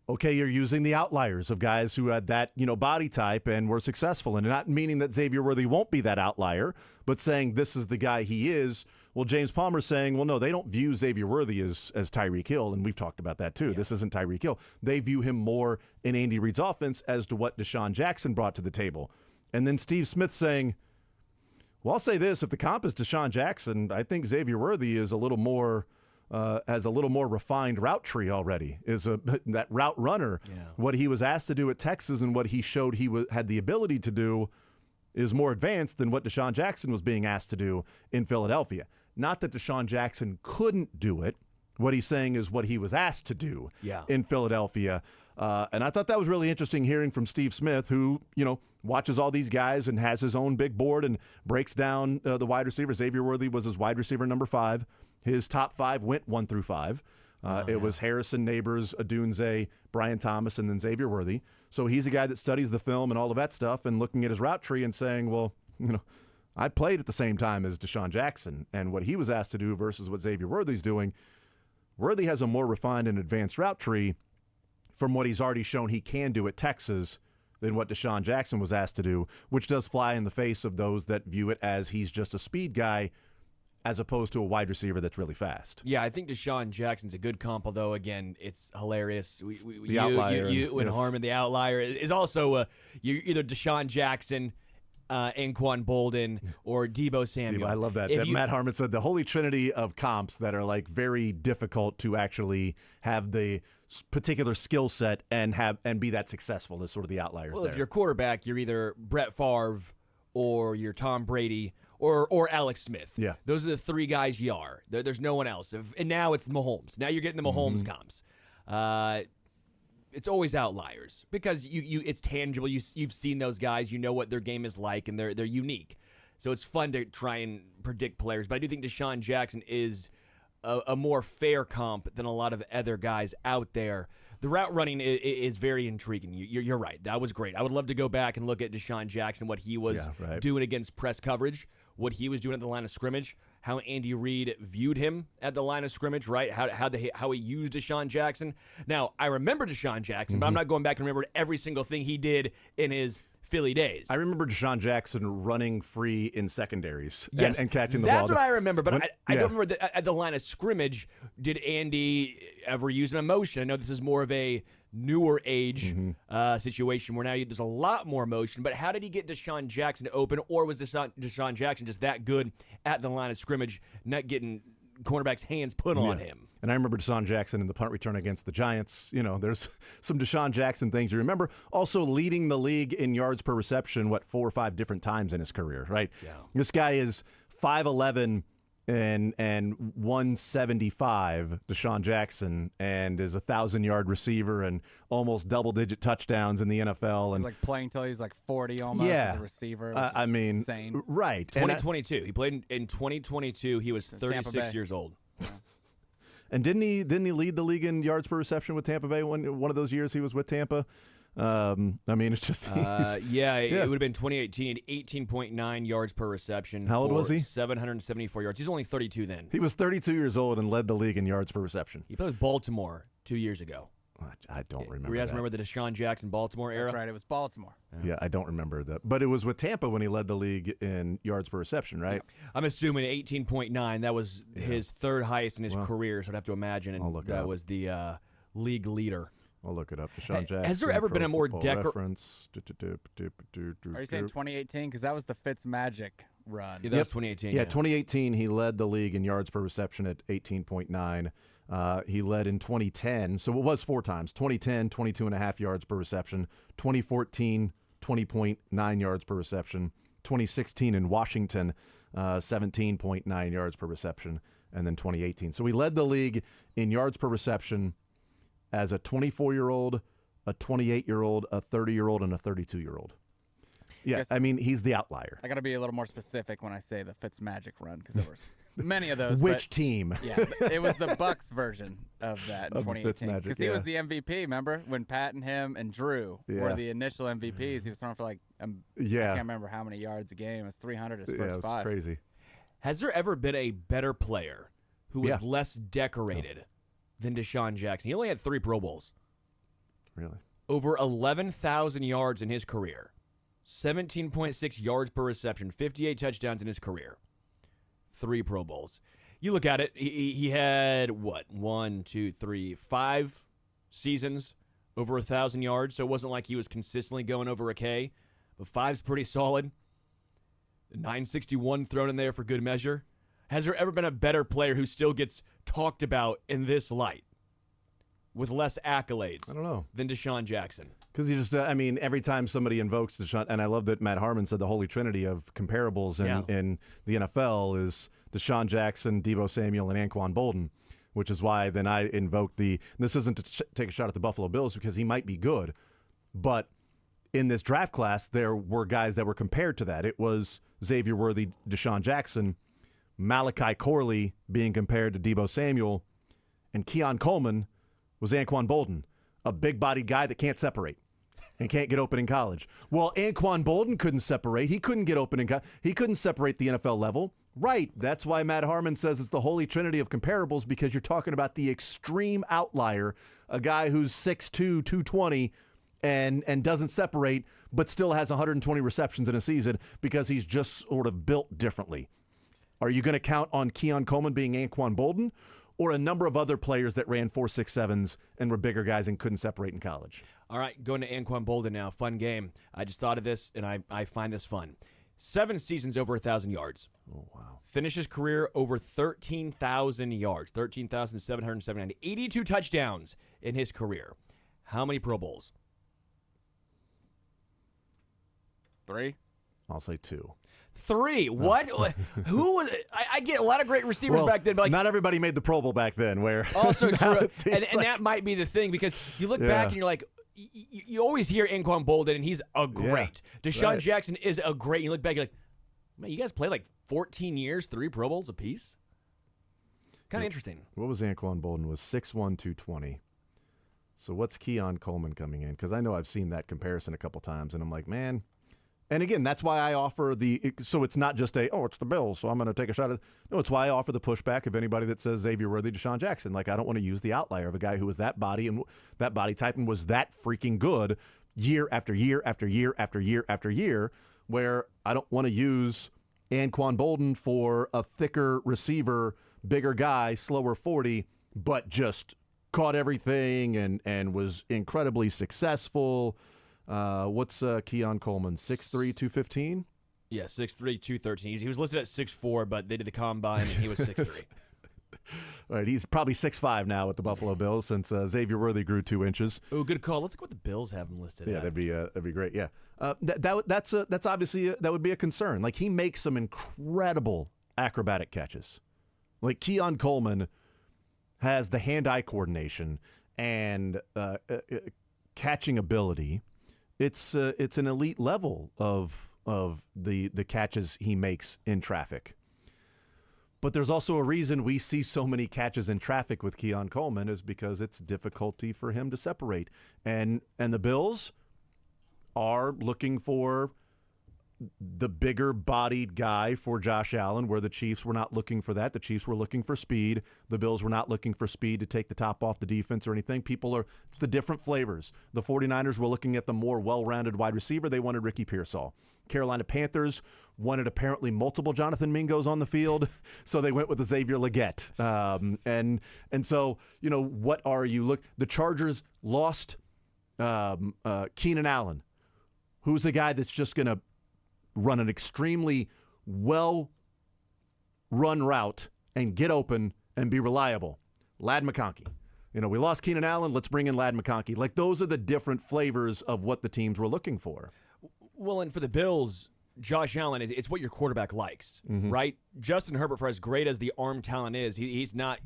Okay, you're using the outliers of guys who had that, body type and were successful. And not meaning that Xavier Worthy won't be that outlier, but saying this is the guy he is. Well, James Palmer's saying, well, no, they don't view Xavier Worthy as Tyreek Hill, and we've talked about that too. Yeah. This isn't Tyreek Hill. They view him more in Andy Reid's offense as to what Deshaun Jackson brought to the table. And then Steve Smith saying, well, I'll say this, if the comp is Deshaun Jackson, I think Xavier Worthy is a little more has a little more refined route tree already, that route runner. Yeah. What he was asked to do at Texas and what he showed he had the ability to do is more advanced than what Deshaun Jackson was being asked to do in Philadelphia. Not that Deshaun Jackson couldn't do it. What he's saying is what he was asked to do in Philadelphia. And I thought that was really interesting hearing from Steve Smith, who, watches all these guys and has his own big board and breaks down the wide receiver. Xavier Worthy was his wide receiver number 5. His top 5 went 1 through 5. It was Harrison, Neighbors, Odunze, Brian Thomas, and then Xavier Worthy. So he's a guy that studies the film and all of that stuff and looking at his route tree and saying, well, I played at the same time as Deshaun Jackson, and what he was asked to do versus what Xavier Worthy's doing, Worthy has a more refined and advanced route tree from what he's already shown he can do at Texas than what Deshaun Jackson was asked to do, which does fly in the face of those that view it as he's just a speed guy as opposed to a wide receiver that's really fast.
Yeah, I think Deshaun Jackson's a good comp, although, again, it's hilarious.
The outlier.
You and Harmon, the outlier, is also you're either Deshaun Jackson, Anquan Bolden, or Deebo Samuel.
I love that. Matt Harmon said the holy trinity of comps that are like very difficult to actually have the particular skill set and be that successful is sort of the outliers
Well,
there.
if you're a quarterback, you're either Brett Favre or you're Tom Brady or Alex Smith.
Yeah.
Those are the 3 guys you are. There's no one else. And now it's Mahomes. Now you're getting the Mahomes comps. It's always outliers because it's tangible. You've seen those guys. You know what their game is like, and they're unique. So it's fun to try and predict players. But I do think Deshaun Jackson is a more fair comp than a lot of other guys out there. The route running is very intriguing. You're right. That was great. I would love to go back and look at Deshaun Jackson, what he was doing against press coverage, what he was doing at the line of scrimmage, how Andy Reid viewed him at the line of scrimmage, right? How he used Deshaun Jackson. Now, I remember Deshaun Jackson, but I'm not going back and remember every single thing he did in his Philly days.
I remember Deshaun Jackson running free in secondaries and catching the
That's
ball.
That's what I remember, but I don't remember at the line of scrimmage, did Andy ever use an emotion? I know this is more of a newer age situation where now there's a lot more motion, but how did he get Deshaun Jackson to open, or was Deshaun Jackson just that good at the line of scrimmage, not getting cornerback's hands put on him?
And I remember Deshaun Jackson in the punt return against the Giants. There's some Deshaun Jackson things you remember. Also leading the league in yards per reception, 4 or 5 different times in his career, right? Yeah. This guy is 5'11", and 175, Deshaun Jackson, and is a 1,000-yard receiver and almost double-digit touchdowns in the NFL. And
he's like playing till he's like 40 almost as a receiver.
I mean,
insane.
Right.
2022. He played in 2022. He was 36 years old.
Yeah.
And didn't he lead the league in yards per reception with Tampa Bay one of those years he was with Tampa? I mean, it's just
it would have been 2018. 18.9 yards per reception.
How old was he?
774 yards. He's only 32 then.
He was 32 years old and led the league in yards per reception.
He played with Baltimore 2 years ago.
I don't remember.
You guys remember the Deshaun Jackson Baltimore era?
That's right. It was Baltimore.
Yeah, I don't remember that. But it was with Tampa when he led the league in yards per reception, right?
Yeah. I'm assuming 18.9. That was his 3rd highest in his career, so I'd have to imagine. And that was the league leader.
I'll look it up. Deshaun Jackson.
Has there ever been a more
reference?
Are you saying 2018? Because that was the Fitzmagic run.
Yeah, that was 2018.
Yeah, 2018 he led the league in yards per reception at 18.9. He led in 2010, so it was 4 times. 2010, 22.5 yards per reception. 2014, 20.9 yards per reception. 2016 in Washington, 17.9 yards per reception. And then 2018. So he led the league in yards per reception as a 24-year-old, a 28-year-old, a 30-year-old, and a 32-year-old. Yeah, I mean, he's the outlier.
I got to be a little more specific when I say the Fitzmagic run because there were many of those.
Which team?
Yeah, it was the Bucks version of that in
Of the
2018 because
Fitzmagic,
he was the MVP. Remember when Pat and him and Drew were the initial MVPs? He was throwing for like I can't remember how many yards a game. It was 300 his first
it was
5.
crazy.
Has there ever been a better player who was less decorated than Deshaun Jackson? He only had 3 Pro Bowls.
Really?
Over 11,000 yards in his career. 17.6 yards per reception. 58 touchdowns in his career. 3 Pro Bowls. You look at it, he had, 5 seasons over 1,000 yards, so it wasn't like he was consistently going over a K, but 5's pretty solid. 961 thrown in there for good measure. Has there ever been a better player who still gets talked about in this light with less accolades than Deshaun Jackson?
Because you just, every time somebody invokes Deshaun, and I love that Matt Harmon said the holy trinity of comparables in the NFL is Deshaun Jackson, Deebo Samuel, and Anquan Bolden, which is why then I invoked this isn't to take a shot at the Buffalo Bills because he might be good, but in this draft class, there were guys that were compared to that. It was Xavier Worthy, Deshaun Jackson, Malachi Corley being compared to Deebo Samuel, and Keon Coleman was Anquan Bolden, a big-bodied guy that can't separate and can't get open in college. Well, Anquan Bolden couldn't separate. He couldn't get open in college. He couldn't separate the NFL level. Right. That's why Matt Harmon says it's the holy trinity of comparables, because you're talking about the extreme outlier, a guy who's 6'2", 220, and doesn't separate, but still has 120 receptions in a season because he's just sort of built differently. Are you going to count on Keon Coleman being Anquan Bolden, or a number of other players that ran 4.67s and were bigger guys and couldn't separate in college?
All right, going to Anquan Bolden now. Fun game. I just thought of this, and I find this fun. 7 seasons over 1,000 yards.
Oh, wow.
Finished career over 13,000 yards, 13,779. 82 touchdowns in his career. How many Pro Bowls?
3.
I'll say 2.
3. What? Who was it? I get a lot of great receivers back then, but like,
not everybody made the Pro Bowl back then. Where
also true, and
like,
that might be the thing, because you look back and you're like, you always hear Anquan Bolden, and he's a great. Deshaun Jackson is a great. You look back, you're like, man, you guys played like 14 years, 3 Pro Bowls apiece. Kind of interesting.
What was Anquan Bolden? Was 6'1", 220. So what's Keon Coleman coming in? Because I know I've seen that comparison a couple times, and I'm like, man. And again, that's why I offer so it's not just it's the Bills, so I'm going to take a shot at. No, it's why I offer the pushback of anybody that says Xavier Worthy, Deshaun Jackson. Like, I don't want to use the outlier of a guy who was that body and that body type and was that freaking good year after year after year after year after year, where I don't want to use Anquan Bolden for a thicker receiver, bigger guy, slower 40, but just caught everything and was incredibly successful. What's Keon Coleman? 6'3", 215?
Yeah, 6'3", 213. He was listed at 6'4", but they did the combine, and he was 6'3".
All right, he's probably 6'5" now with the Buffalo Bills since Xavier Worthy grew 2 inches.
Oh, good call. Let's look what the Bills have him listed
Yeah,
at.
that'd be great. Yeah, that's obviously that would be a concern. Like, he makes some incredible acrobatic catches. Like, Keon Coleman has the hand-eye coordination and catching ability. It's an elite level of the catches he makes in traffic. But there's also a reason we see so many catches in traffic with Keon Coleman, is because it's difficulty for him to separate. And the Bills are looking for the bigger bodied guy for Josh Allen, where the Chiefs were not looking for that. The Chiefs were looking for speed. The Bills were not looking for speed to take the top off the defense or anything. It's the different flavors. The 49ers were looking at the more well-rounded wide receiver. They wanted Ricky Pearsall. Carolina Panthers wanted apparently multiple Jonathan Mingos on the field, so they went with the Xavier Legette. And so, what are you the Chargers lost Keenan Allen, who's a guy that's just going to run an extremely well-run route and get open and be reliable. Ladd McConkey. We lost Keenan Allen. Let's bring in Ladd McConkey. Like, those are the different flavors of what the teams were looking for.
Well, and for the Bills, Josh Allen, it's what your quarterback likes, right? Justin Herbert, for as great as the arm talent is, he's not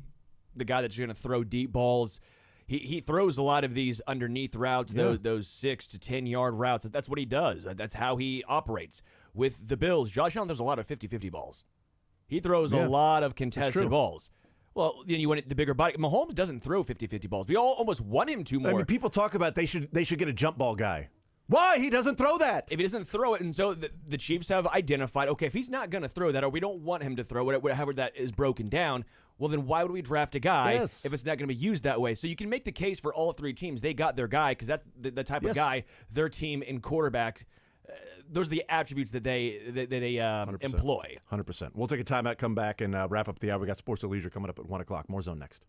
the guy that's going to throw deep balls. He throws a lot of these underneath routes, those 6 to 10 yard routes. That's what he does. That's how he operates. With the Bills, Josh Allen throws a lot of 50-50 balls. He throws a lot of contested balls. Well, then you want the bigger body. Mahomes doesn't throw 50-50 balls. We all almost want him to more.
I mean, people talk about they should get a jump ball guy. Why? He doesn't throw that.
If he doesn't throw it, and so the Chiefs have identified, okay, if he's not going to throw that, or we don't want him to throw it, however that is broken down, well, then why would we draft a guy if it's not going to be used that way? So you can make the case for all 3 teams. They got their guy because that's the type of guy their team and quarterback, those are the attributes that they employ.
100%. We'll take a timeout, come back, and wrap up the hour. We got Sports and Leisure coming up at 1 o'clock. More Zone next.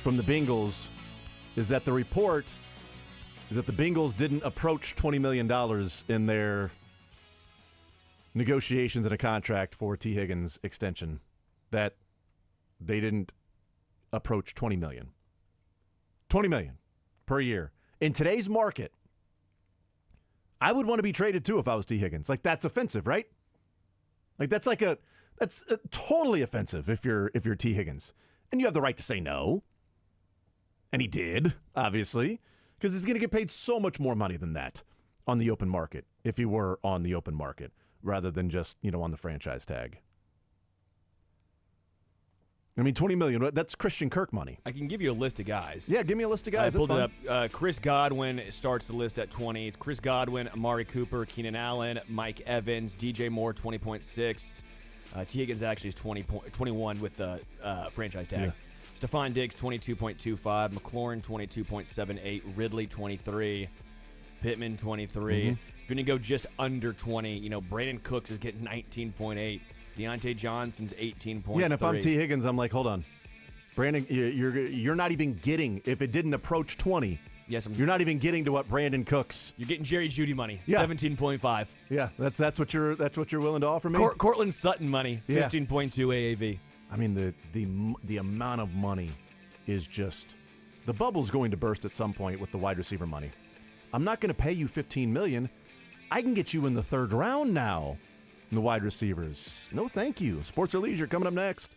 from the Bengals is that the report is that the Bengals didn't approach $20 million in their negotiations in a contract for T. Higgins' extension. That they didn't approach $20 million. $20 million per year. In today's market, I would want to be traded too if I was T. Higgins. Like, that's offensive, right? Like, that's totally offensive if you're T. Higgins. And you have the right to say no. And he did, obviously, because he's going to get paid so much more money than that on the open market if he were on the open market rather than just, on the franchise tag. I mean, $20 million, that's Christian Kirk money.
I can give you a list of guys.
Yeah, give me a list of guys.
I pulled it up. Chris Godwin starts the list at 20. It's Chris Godwin, Amari Cooper, Keenan Allen, Mike Evans, DJ Moore, 20.6. T. Higgins actually is 21 with the franchise tag.
Yeah.
Stephon Diggs, 22.25. McLaurin, 22.78. Ridley, 23. Pittman, 23. If you're going to go just under 20, Brandon Cooks is getting 19.8. Deontay Johnson's 18.3.
Yeah, and if I'm T. Higgins, I'm like, hold on. Brandon, you're not even getting, if it didn't approach 20,
yes,
you're not even getting to what Brandon Cooks.
You're getting Jerry Jeudy money,
yeah.
17.5.
Yeah, that's what you're willing to offer me?
Cortland Sutton money, 15.2 AAV.
I mean, the amount of money is just, the bubble's going to burst at some point with the wide receiver money. I'm not going to pay you $15 million. I can get you in the third round now in the wide receivers. No, thank you. Sports or Leisure coming up next.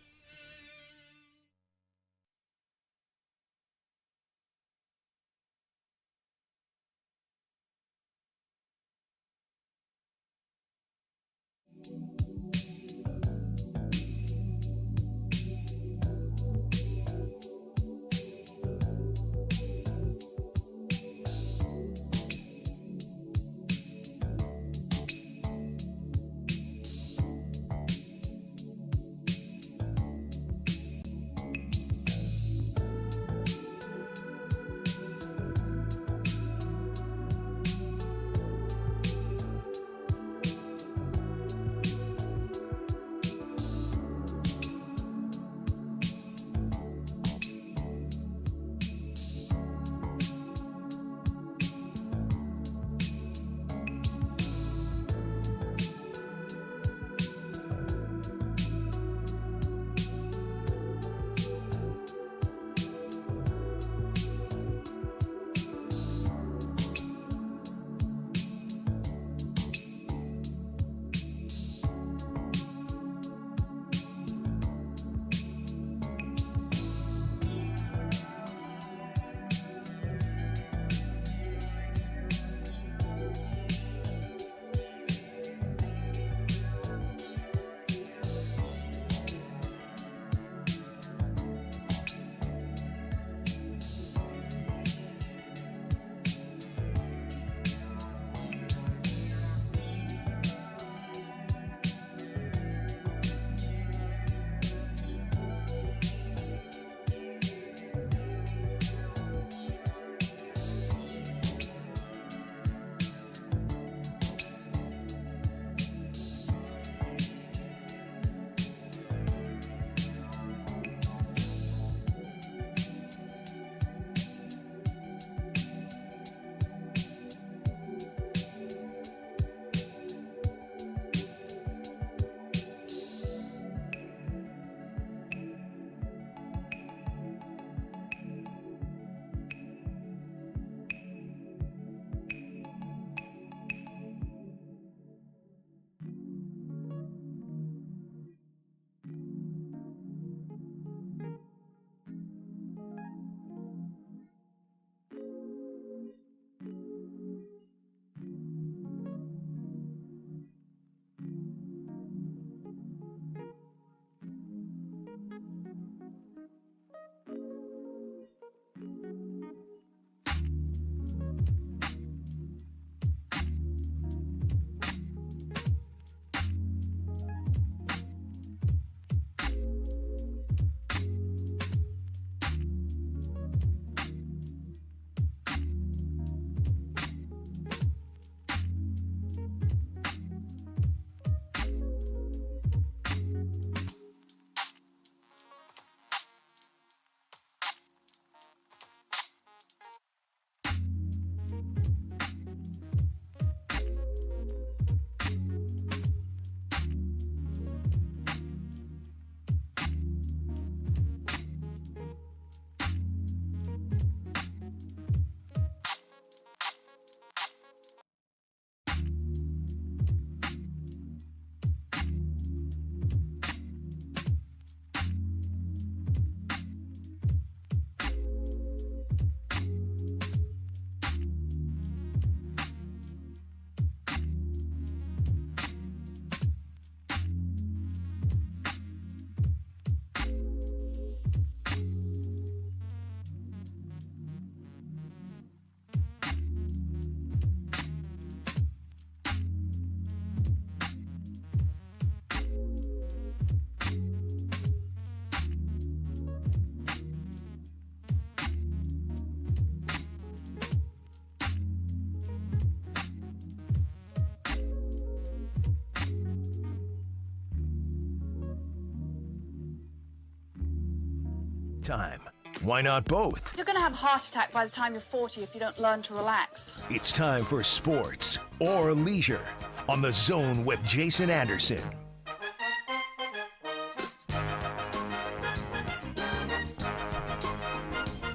time? Why not both?
You're going to have a heart attack by the time you're 40 if you don't learn to relax.
It's time for sports or leisure on The Zone with Jason Anderson.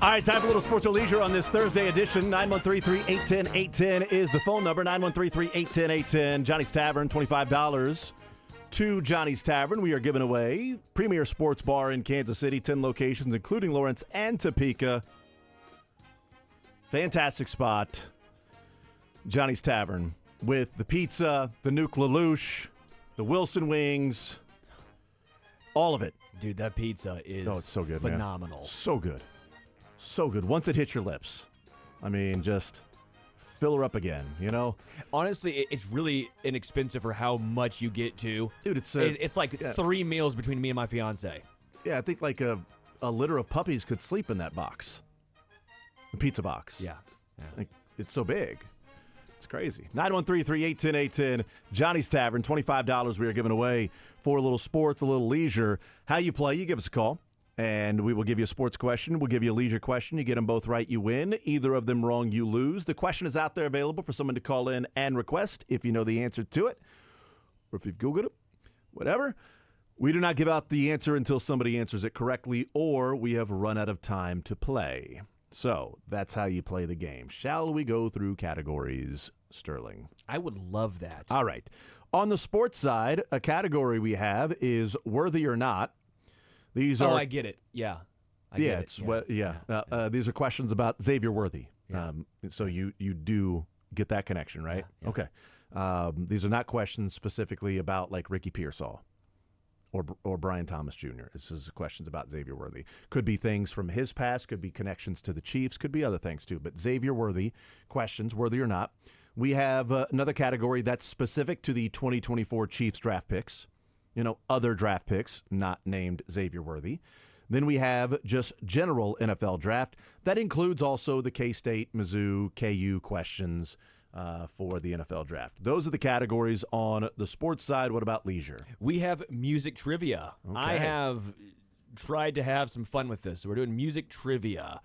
All right, time for a little sports or leisure on this Thursday edition. 913-381-0810 is the phone number. 913-381-0810. Johnny's Tavern, $25 to Johnny's Tavern. We are giving away premier sports bar in Kansas City, 10 locations, including Lawrence and Topeka. Fantastic spot. Johnny's Tavern with the pizza, the Nuke LaLoosh, the Wilson wings, all of it.
Dude, that pizza is
it's so good,
phenomenal.
Man. So good. So good. Once it hits your lips, I mean, just fill her up again, you know?
Honestly, it's really inexpensive for how much you get to.
Dude,
it's like 3 meals between me and my fiance.
Yeah, I think like a litter of puppies could sleep in that box. The pizza box.
Yeah.
Like, it's so big. It's crazy. 913-381-0810. Johnny's Tavern, $25 we are giving away for a little sports, a little leisure. How you play, you give us a call. And we will give you a sports question. We'll give you a leisure question. You get them both right, you win. Either of them wrong, you lose. The question is out there available for someone to call in and request if you know the answer to it. Or if you've Googled it, whatever. We do not give out the answer until somebody answers it correctly or we have run out of time to play. So that's how you play the game. Shall we go through categories, Sterling?
I would love that.
All right. On the sports side, a category we have is worthy or not. These are.
I get it. Yeah. These are questions about Xavier Worthy.
Yeah. So you do get that connection, right? Yeah. Okay. These are not questions specifically about like Ricky Pearsall or Brian Thomas Jr. This is questions about Xavier Worthy. Could be things from his past, could be connections to the Chiefs, could be other things too. But Xavier Worthy, questions, worthy or not. We have another category that's specific to the 2024 Chiefs draft picks. You know, other draft picks not named Xavier Worthy. Then we have just general NFL draft. That includes also the K-State, Mizzou, KU questions for the NFL draft. Those are the categories on the sports side. What about leisure?
We have music trivia. Okay. I have tried to have some fun with this. So we're doing music trivia.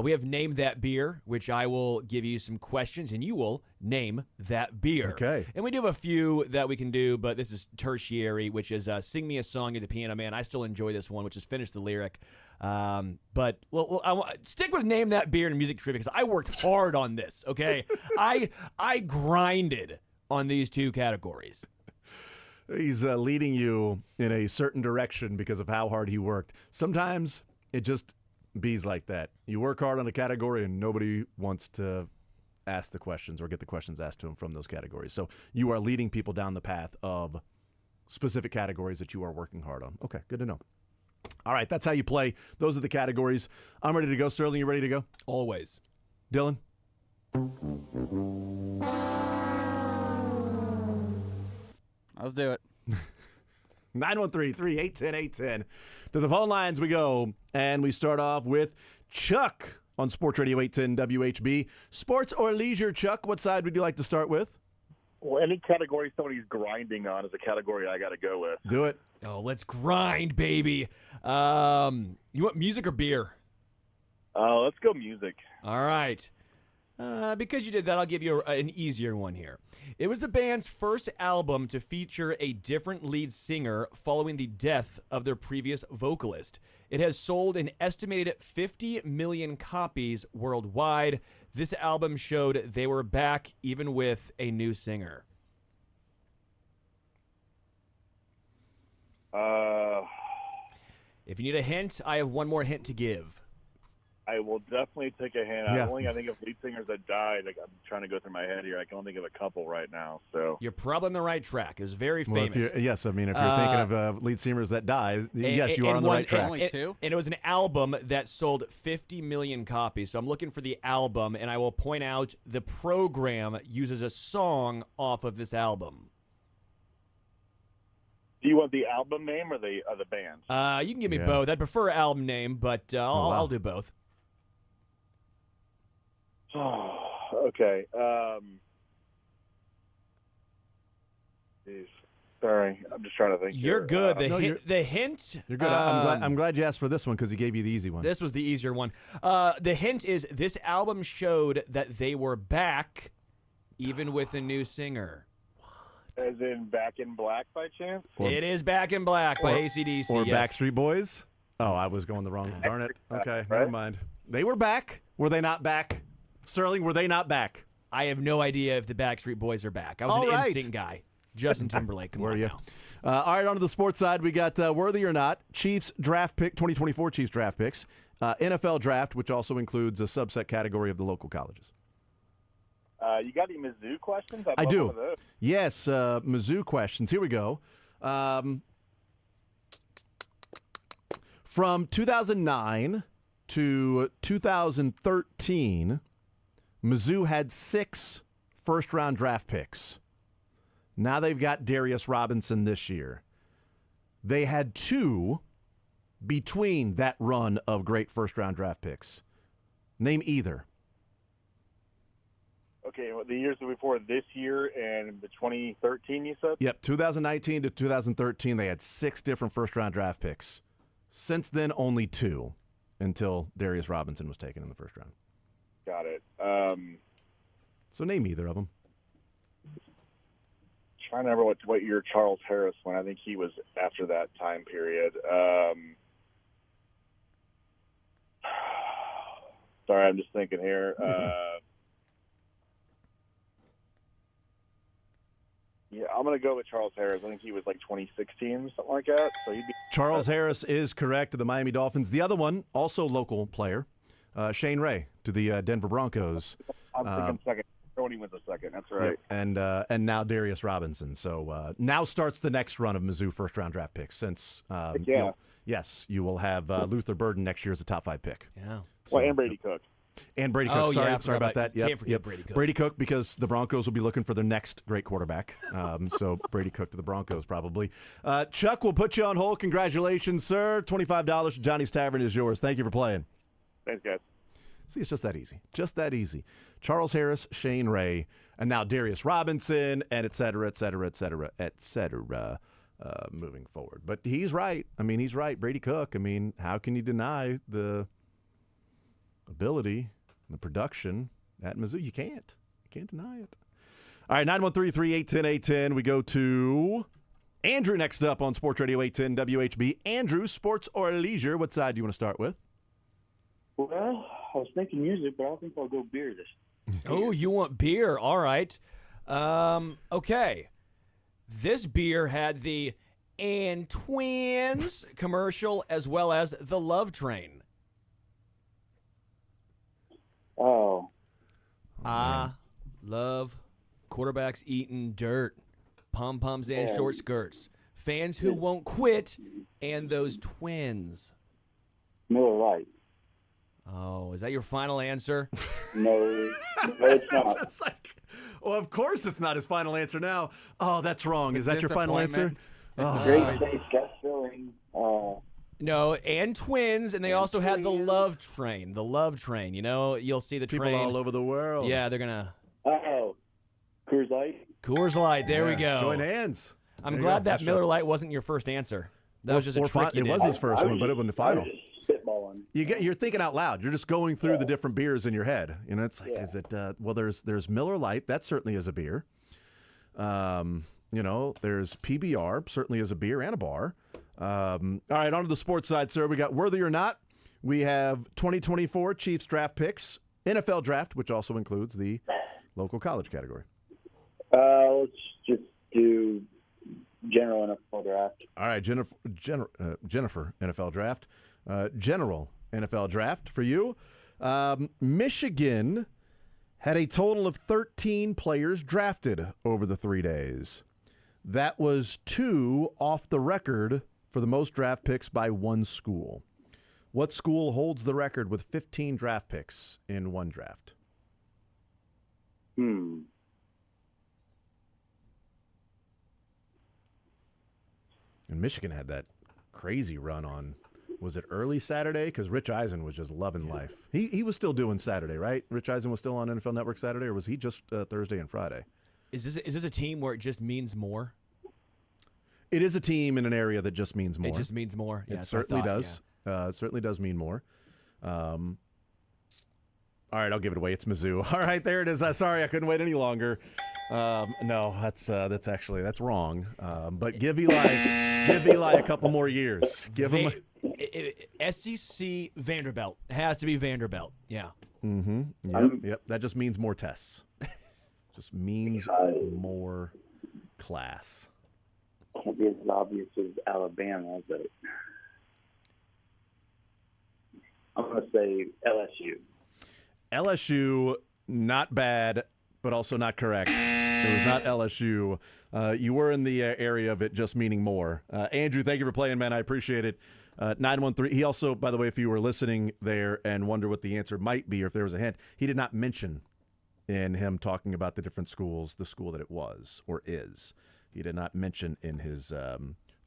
We have Name That Beer, which I will give you some questions, and you will name that beer.
Okay.
And we do have a few that we can do, but this is tertiary, which is Sing Me a Song, You're the Piano Man. I still enjoy this one, which is Finish the Lyric. But stick with Name That Beer and music trivia, because I worked hard on this, okay? I grinded on these two categories.
He's leading you in a certain direction because of how hard he worked. Sometimes it just bees like that. You work hard on a category and nobody wants to ask the questions or get the questions asked to them from those categories. So you are leading people down the path of specific categories that you are working hard on. Okay, good to know. All right, that's how you play. Those are the categories. I'm ready to go. Sterling, you ready to go?
Always.
Dylan?
Let's do it.
913-381-0810. To the phone lines we go, and we start off with Chuck on Sports Radio 810 WHB. Sports or leisure, Chuck, what side would you like to start with?
Well, any category somebody's grinding on is a category I got to go with.
Do it.
Oh, let's grind, baby. You want music or beer?
Let's go music.
All right. Because you did that, I'll give you an easier one here. It was the band's first album to feature a different lead singer following the death of their previous vocalist. It has sold an estimated 50 million copies worldwide. This album showed they were back even with a new singer. If you need a hint, I have one more hint to give.
I will definitely take a hint.
Yeah.
I think of lead singers that died. Like, I'm trying to go through my head here. I can only think of a couple right now. So
you're probably on the right track. It was very famous.
Yes, I mean, if you're thinking of lead singers that die, yes, you are on the right track.
Only two?
And it was an album that sold 50 million copies. So I'm looking for the album, and I will point out the program uses a song off of this album.
Do you want the album name or the band?
You can give me both. I'd prefer album name, but I'll do both.
Okay. Sorry, I'm just trying to think.
You're good. The hint.
You're good. I'm glad you asked for this one because he gave you the easy one.
This was the easier one. The hint is this album showed that they were back, even with a new singer.
As in Back in Black by chance?
It is Back in Black by AC/DC.
Or
yes.
Backstreet Boys? Oh, I was going the wrong. Darn it. Okay, never mind. They were back. Were they not back? Sterling, were they not back?
I have no idea if the Backstreet Boys are back. I was
All
an
right.
NSYNC guy. Justin Timberlake. Come on now.
All right, on to the sports side. We got Worthy or Not, Chiefs draft pick, 2024 Chiefs draft picks, NFL draft, which also includes a subset category of the local colleges.
You got any Mizzou questions?
I do. Yes, Mizzou questions. Here we go. From 2009 to 2013, Mizzou had 6 first-round draft picks. Now they've got Darius Robinson this year. They had 2 between that run of great first-round draft picks. Name either.
Okay, well, the years before this year and the 2013, you said?
Yep, 2019 to 2013, they had 6 different first-round draft picks. Since then, only 2 until Darius Robinson was taken in the first round.
Got it.
So name either of them.
Trying to remember what year Charles Harris went. I think he was after that time period. Sorry, I'm just thinking here. Yeah, I'm going to go with Charles Harris. I think he was like 2016, something like that. So he'd be
Charles Harris is correct to the Miami Dolphins. The other one, also local player, Shane Ray to the Denver Broncos.
I'm thinking second. Tony went the second. That's right.
Yep. And now Darius Robinson. So now starts the next run of Mizzou first-round draft picks. Since you will have Luther Burden next year as a top 5 pick.
Yeah.
So,
and Brady Cook.
And Brady Cook. Sorry about that.
Can't forget Brady Cook.
Brady Cook, because the Broncos will be looking for their next great quarterback. So Brady Cook to the Broncos probably. Chuck, we'll put you on hold. Congratulations, sir. $25 to Johnny's Tavern is yours. Thank you for playing.
Thanks, guys.
See, it's just that easy. Just that easy. Charles Harris, Shane Ray, and now Darius Robinson, and et cetera, et cetera, et cetera, et cetera, moving forward. But he's right. I mean, he's right. Brady Cook, I mean, how can you deny the ability, the production at Mizzou? You can't. You can't deny it. All right, 913-381-0810. We go to Andrew next up on Sports Radio 810 WHB. Andrew, sports or leisure, what side do you want to start with?
Well, I was thinking music, but I think I'll go beer this.
Oh, you want beer? All right. Okay. This beer had the And Twins commercial as well as the Love Train.
Oh.
I love quarterbacks eating dirt, pom-poms and short skirts, fans who won't quit, and those twins.
Miller Lite.
Oh, is that your final answer?
No, it's not.
Just like, well, of course it's not his final answer now. Oh, that's wrong. Is that your final answer?
Great taste, gut filling.
No, and twins, and they also had the Love Train. The Love Train. You know, you'll see the
People
train
all over the world.
Yeah, they're gonna.
Coors Light.
Coors Light. There we go.
Join hands.
I'm glad that Miller Lite wasn't your first answer. That was just a trick you
It
did.
was his first one, but it wasn't the final.
Spitballing.
You're thinking out loud. You're just going through the different beers in your head. You know, it's like, is it? Well, there's Miller Lite. That certainly is a beer. You know, there's PBR. Certainly is a beer and a bar. All right, on to the sports side, sir. We got Worthy or Not. We have 2024 Chiefs draft picks, NFL draft, which also includes the local college category.
Let's just do general NFL draft.
All right, Jennifer NFL draft. General NFL draft for you. Michigan had a total of 13 players drafted over the 3 days. That was 2 off the record for the most draft picks by one school. What school holds the record with 15 draft picks in one draft?
And
Michigan had that crazy run on, was it early Saturday? Because Rich Eisen was just loving life. He was still doing Saturday, right? Rich Eisen was still on NFL Network Saturday, or was he just Thursday and Friday?
Is this a team where it just means more?
It is a team in an area that just means more.
It just means more. Yeah,
it certainly does. Yeah. It certainly does mean more. All right, I'll give it away. It's Mizzou. All right, there it is. Sorry, I couldn't wait any longer. No, that's wrong. But give Eli a couple more years. Give him
SEC Vanderbilt. It has to be Vanderbilt. Yeah.
Mm-hmm. Yep. That just means more tests. Just means more class.
Can't be as obvious as Alabama, but I'm going to say LSU.
LSU, not bad, but also not correct. It was not LSU. You were in the area of it just meaning more. Andrew, thank you for playing, man. I appreciate it. 913. He also, by the way, if you were listening there and wonder what the answer might be or if there was a hint, he did not mention in him talking about the different schools, the school that it was or is. He did not mention in his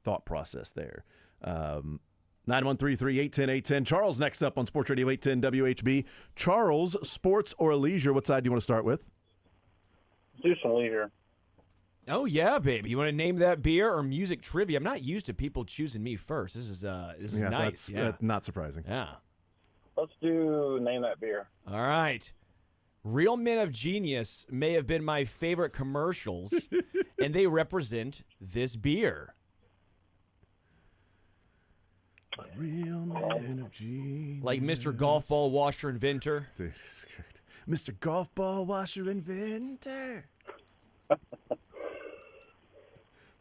thought process there. 913-381-810. Charles next up on Sports Radio 810 WHB. Charles, sports or leisure? What side do you want to start with?
Do some leisure.
Oh, yeah, baby. You want to name that beer or music trivia? I'm not used to people choosing me first. This is nice.
That's not surprising.
Yeah.
Let's do name that beer.
All right. Real Men of Genius may have been my favorite commercials, and they represent this beer.
Real Men of Genius.
Like Mr. Golf Ball Washer Inventor.
Dude, this is great. Mr. Golf Ball Washer Inventor.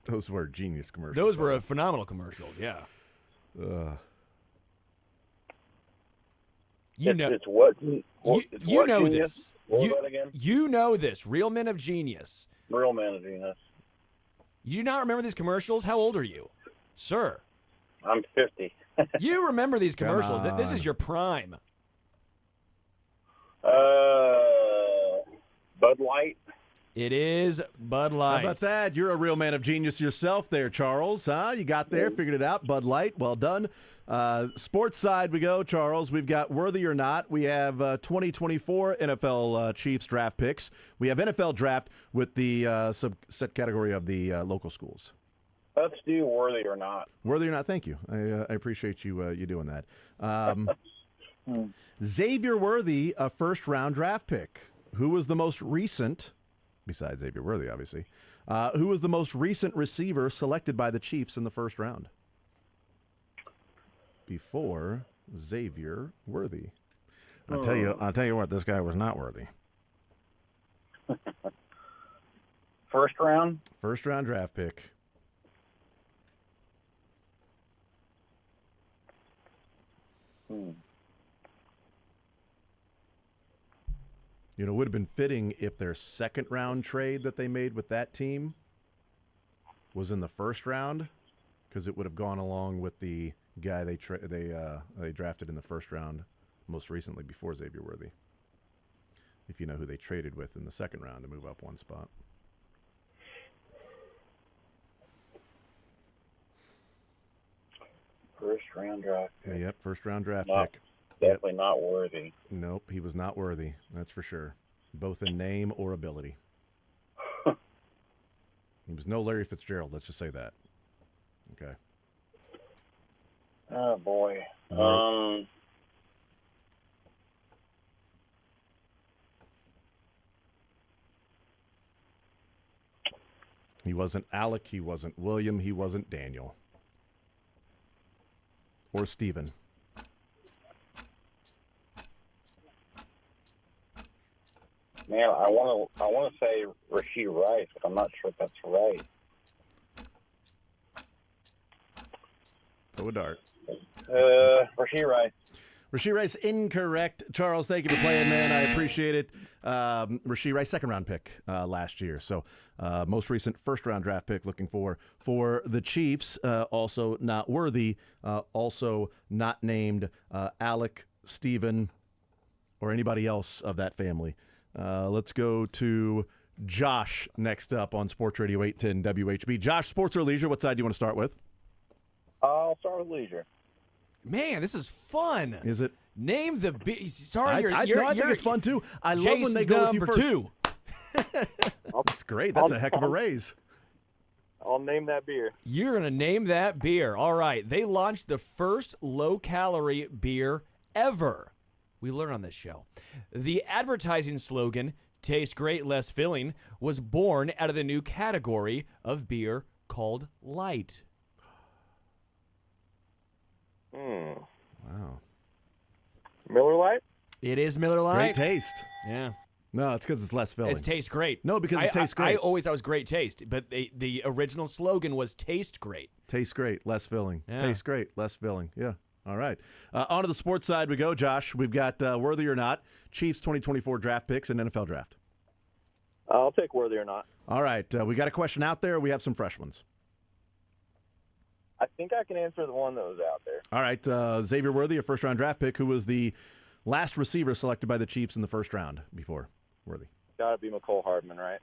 Those were genius commercials.
Those were phenomenal commercials, yeah. You know this. You know this. Real Men of Genius.
Real Men of Genius.
You do not remember these commercials? How old are you, sir?
I'm 50.
You remember these commercials. This is your prime.
Bud Light.
It is Bud Light.
How about that? You're a real man of genius yourself there, Charles. Huh? You got there, figured it out. Bud Light, well done. Sports side we go, Charles. We've got worthy or not. We have 2024 NFL Chiefs draft picks. We have NFL draft with the subset category of the local schools.
Let's do worthy or not.
Worthy or not, thank you. I appreciate you doing that. Xavier Worthy, a first-round draft pick. Who was the most recent, besides Xavier Worthy, obviously, who was the most recent receiver selected by the Chiefs in the first round? Before Xavier Worthy. I'll tell you what, this guy was not worthy.
First round?
First round draft pick. You know, it would have been fitting if their second round trade that they made with that team was in the first round, because it would have gone along with the guy they drafted in the first round most recently before Xavier Worthy. If you know who they traded with in the second round to move up one spot.
First round draft pick.
Yep, first round draft pick.
Definitely not worthy.
Nope, he was not worthy. That's for sure. Both in name or ability. He was no Larry Fitzgerald. Let's just say that. Okay.
Oh boy.
He wasn't Alec. He wasn't William. He wasn't Daniel. Or Stephen.
Man, I want to say Rashee Rice, but I'm not sure if that's right.
Throw a dart.
Rashee Rice.
Rashee Rice, incorrect. Charles, thank you for playing, man. I appreciate it. Rashee Rice, second-round pick last year. So most recent first-round draft pick looking for the Chiefs. Also not worthy. Also not named Alec, Stephen, or anybody else of that family. Let's go to Josh next up on Sports Radio 810 WHB. Josh, sports or leisure, what side do you want to start with?
I'll start with leisure.
Man, this is fun.
Is it?
Name the sorry,
I think it's fun too. I love when they go with you first.
Two.
That's great. That's a heck of a raise.
I'll name that beer.
You're going to name that beer. All right. They launched the first low-calorie beer ever. We learn on this show. The advertising slogan, "Taste great, less filling," was born out of the new category of beer called light.
Wow.
Miller Lite?
It is Miller Lite.
Great taste.
Yeah.
No, it's because it's less filling.
It tastes great.
No, because it tastes great.
I always thought it was great taste, but the original slogan was "Taste great."
Tastes great, less filling.
Yeah.
Tastes great, less filling. Yeah. All right. On to the sports side we go, Josh. We've got Worthy or Not, Chiefs 2024 draft picks, and NFL draft.
I'll take Worthy or Not.
All right. We got a question out there. We have some fresh ones.
I think I can answer the one that was out there.
All right. Xavier Worthy, a first-round draft pick, who was the last receiver selected by the Chiefs in the first round before Worthy.
Got to be McCole Hardman, right?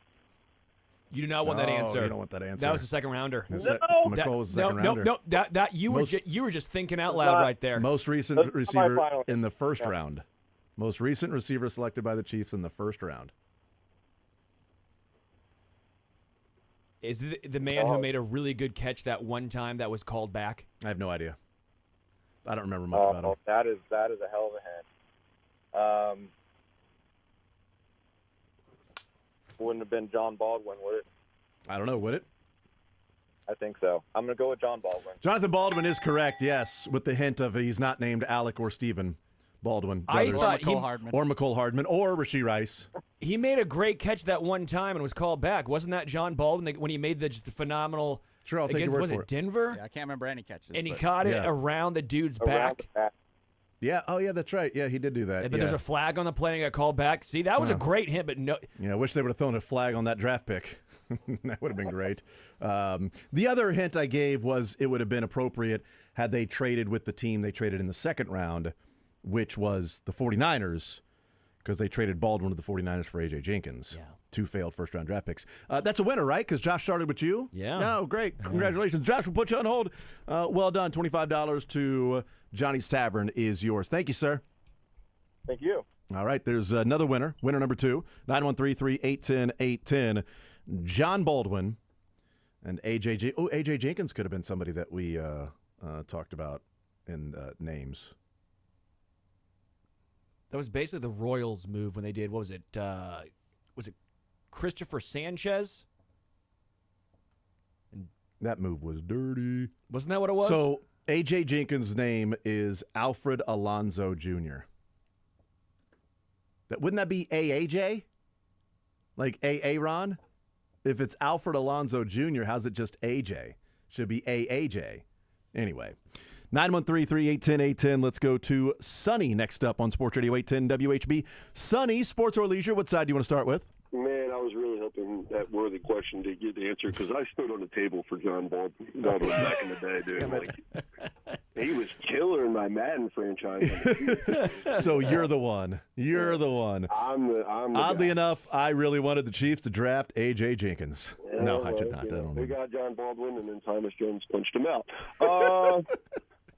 You do not want that answer.
You don't want that answer.
That was the second rounder.
McCole was the second rounder.
No. That you were just thinking out loud right there.
Most recent receiver in the first round. Most recent receiver selected by the Chiefs in the first round.
Is the man who made a really good catch that one time that was called back?
I have no idea. I don't remember much about him.
That is a hell of a hint. Wouldn't have been John Baldwin, would it?
I don't know, would it?
I think so. I'm going to go with John Baldwin.
Jonathan Baldwin is correct, yes, with the hint of he's not named Alec or Stephen Baldwin. Brothers.
I thought
or McCole Hardman or Rashee Rice.
He made a great catch that one time and was called back. Wasn't that John Baldwin when he made the phenomenal?
Sure, I'll take your word
was
for
it Denver?
Yeah, I can't remember any catches.
And he caught it around the dude's back.
Yeah. Oh, yeah. That's right. Yeah, he did do that.
But there's a flag on the play and got called back. See, that was a great hint, but no.
Yeah, I wish they would have thrown a flag on that draft pick. That would have been great. The other hint I gave was it would have been appropriate had they traded with the team they traded in the second round, which was the 49ers, because they traded Baldwin to the 49ers for A.J. Jenkins.
Yeah.
2 failed first-round draft picks. That's a winner, right? Because Josh started with you?
Yeah.
No, great. Congratulations. Josh, we'll put you on hold. Well done. $25 to Johnny's Tavern is yours. Thank you, sir.
Thank you.
All right, there's another winner. Winner number 2, 913-381-810-810. John Baldwin and A.J. A.J. Jenkins could have been somebody that we talked about in names.
That was basically the Royals move when they did, what was it? Was it Christopher Sanchez? And
that move was dirty.
Wasn't that what it was?
So A.J. Jenkins' name is Alfred Alonzo Jr. Wouldn't that be AAJ? Like Aaron? If it's Alfred Alonzo Jr., how's it just AJ? Should be AAJ. Anyway, 913-381-810-810. Let's go to Sonny next up on Sports Radio 810 WHB. Sonny, sports or leisure, what side do you want to start with?
Man, I was really hoping that Worthy question to get the answer because I stood on the table for John Baldwin back in the day, dude. Like, he was killer in my Madden franchise.
So you're the one. You're the one.
I'm the
Oddly
guy.
enough, I really wanted the Chiefs to draft A.J. Jenkins. No, I did not.
They got John Baldwin, and then Thomas Jones punched him out.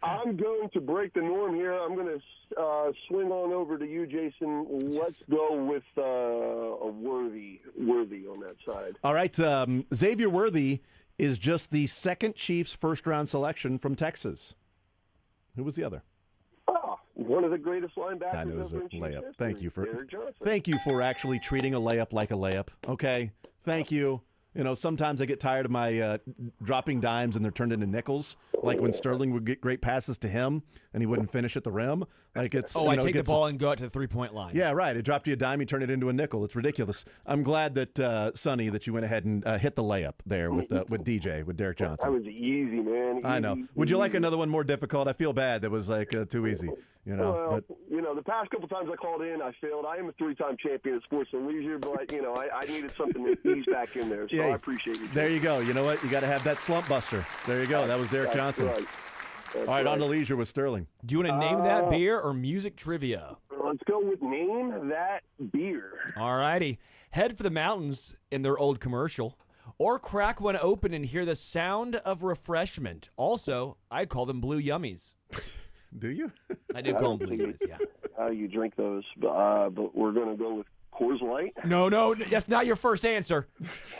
I'm going to break the norm here. I'm going to swing on over to you, Jason. Let's go with a Worthy on that side.
All right. Xavier Worthy is just the second Chiefs first-round selection from Texas. Who was the other?
One of the greatest linebackers.
I know it was a
ever in Chiefs
layup.
history,
Thank you for actually treating a layup like a layup. Okay. Thank you. You know, sometimes I get tired of my dropping dimes and they're turned into nickels. Like when Sterling would get great passes to him and he wouldn't finish at the rim. Like it's.
I take the ball and go out to the 3-point line.
Yeah, right. It dropped you a dime, you turn it into a nickel. It's ridiculous. I'm glad that Sonny, that you went ahead and hit the layup there with DJ, with Derek Johnson.
That was easy, man.
I know. Would you like another one more difficult? I feel bad. That was like too easy. You know.
Well, the past couple times I called in, I failed. I am a 3-time champion at Sports and Leisure, but I needed something to ease back in there. So I appreciate you.
There you go. You know what? You got to have that slump buster. There you go. That was Derek Johnson.
Right.
All right, on to leisure with Sterling.
Do you want to name that beer or music trivia?
Let's go with name that beer.
All righty. Head for the mountains in their old commercial, or crack one open and hear the sound of refreshment. Also, I call them Blue Yummies.
Do you?
I do call them Blue Yummies, yeah.
How you drink those, but we're going to go with Coors Light?
No, that's not your first answer.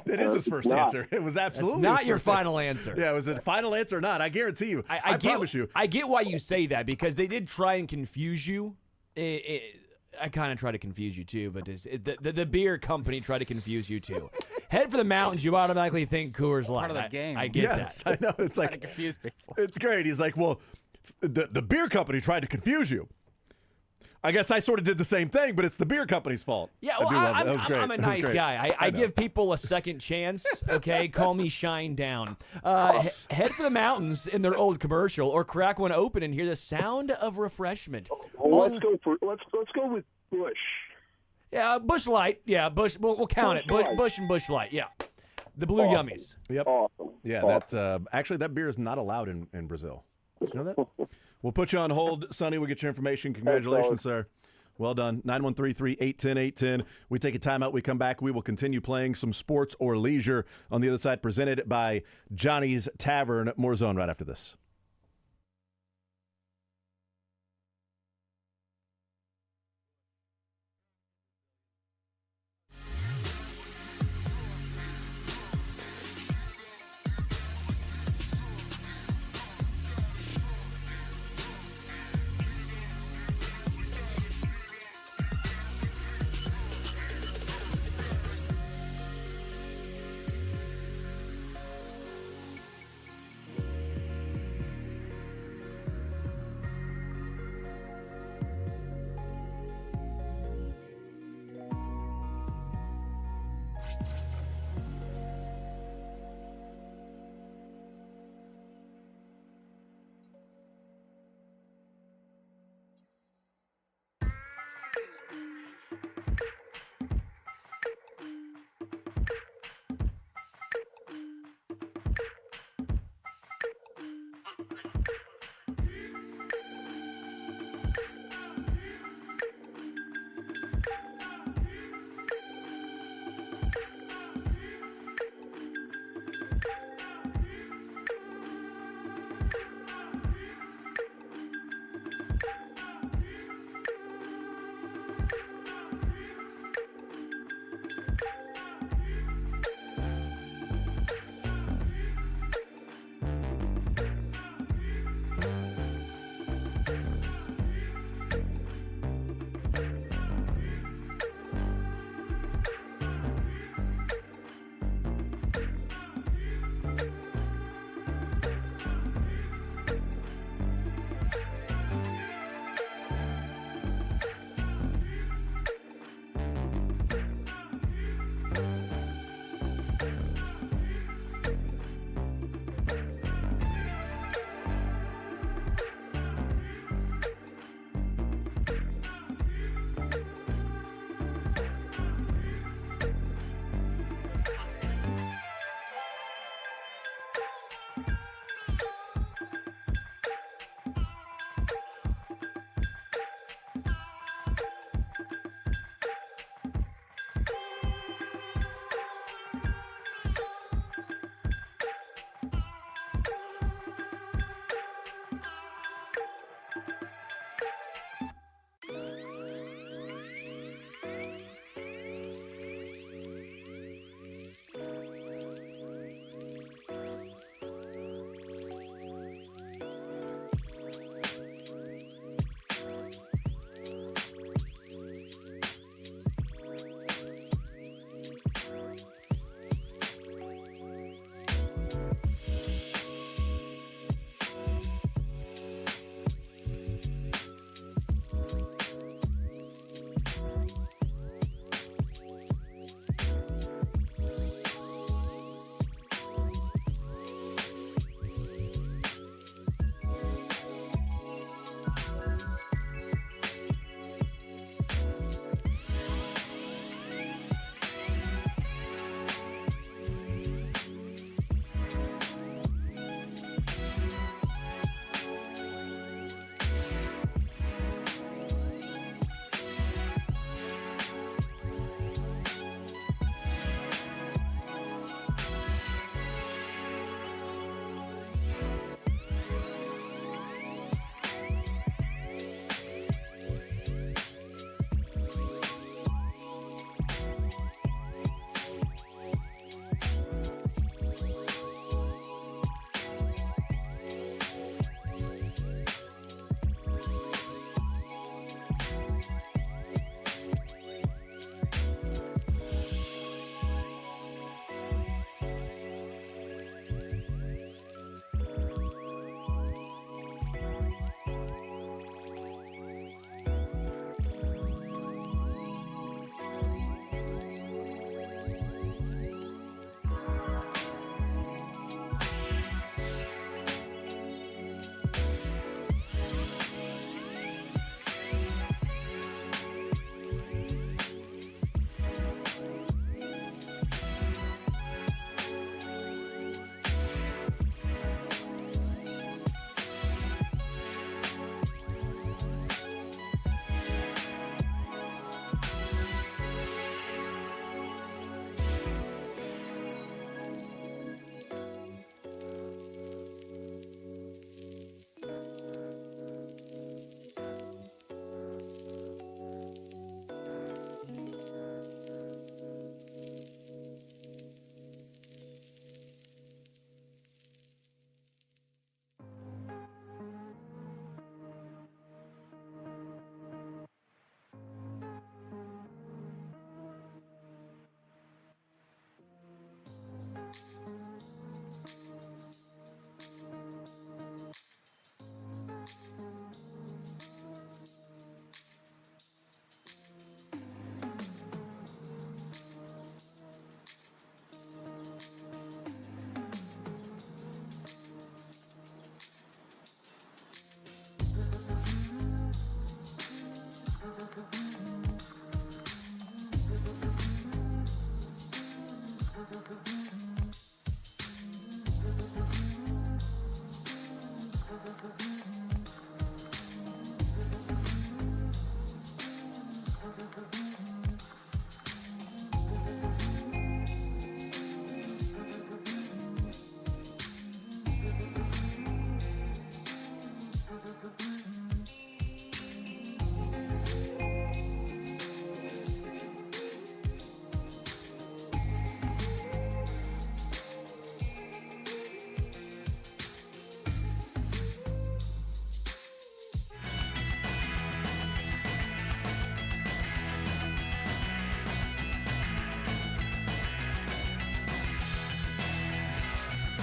It is his first answer. It was absolutely
that's not
his
your
first
final answer.
Yeah, was it final answer or not? I guarantee you. I promise you.
I get why you say that, because they did try and confuse you. I kind of try to confuse you too, but the beer company tried to confuse you too. Head for the mountains, you automatically think Coors Light.
Part of the game.
I get that.
I know. It's like,
to confuse people.
It's great. He's like, well, the beer company tried to confuse you. I guess I sort of did the same thing, but it's the beer company's fault.
Yeah, well,
that was great.
I'm a nice guy. I give people a second chance, okay? Call me Shine Down. Head for the mountains in their old commercial, or crack one open and hear the sound of refreshment.
Let's go with Bush.
Yeah, Bush Light. Yeah, Bush. We'll count it. Bush and Bush Light. Yeah, the blue yummies.
Yep.
Awesome.
Yeah,
awesome.
Actually that beer is not allowed in Brazil. Did you know that? We'll put you on hold, Sonny. We'll get your information. Congratulations, sir. Well done. 913-381-0810. We take a timeout. We come back. We will continue playing some sports or leisure on the other side, presented by Johnny's Tavern. More Zone right after this.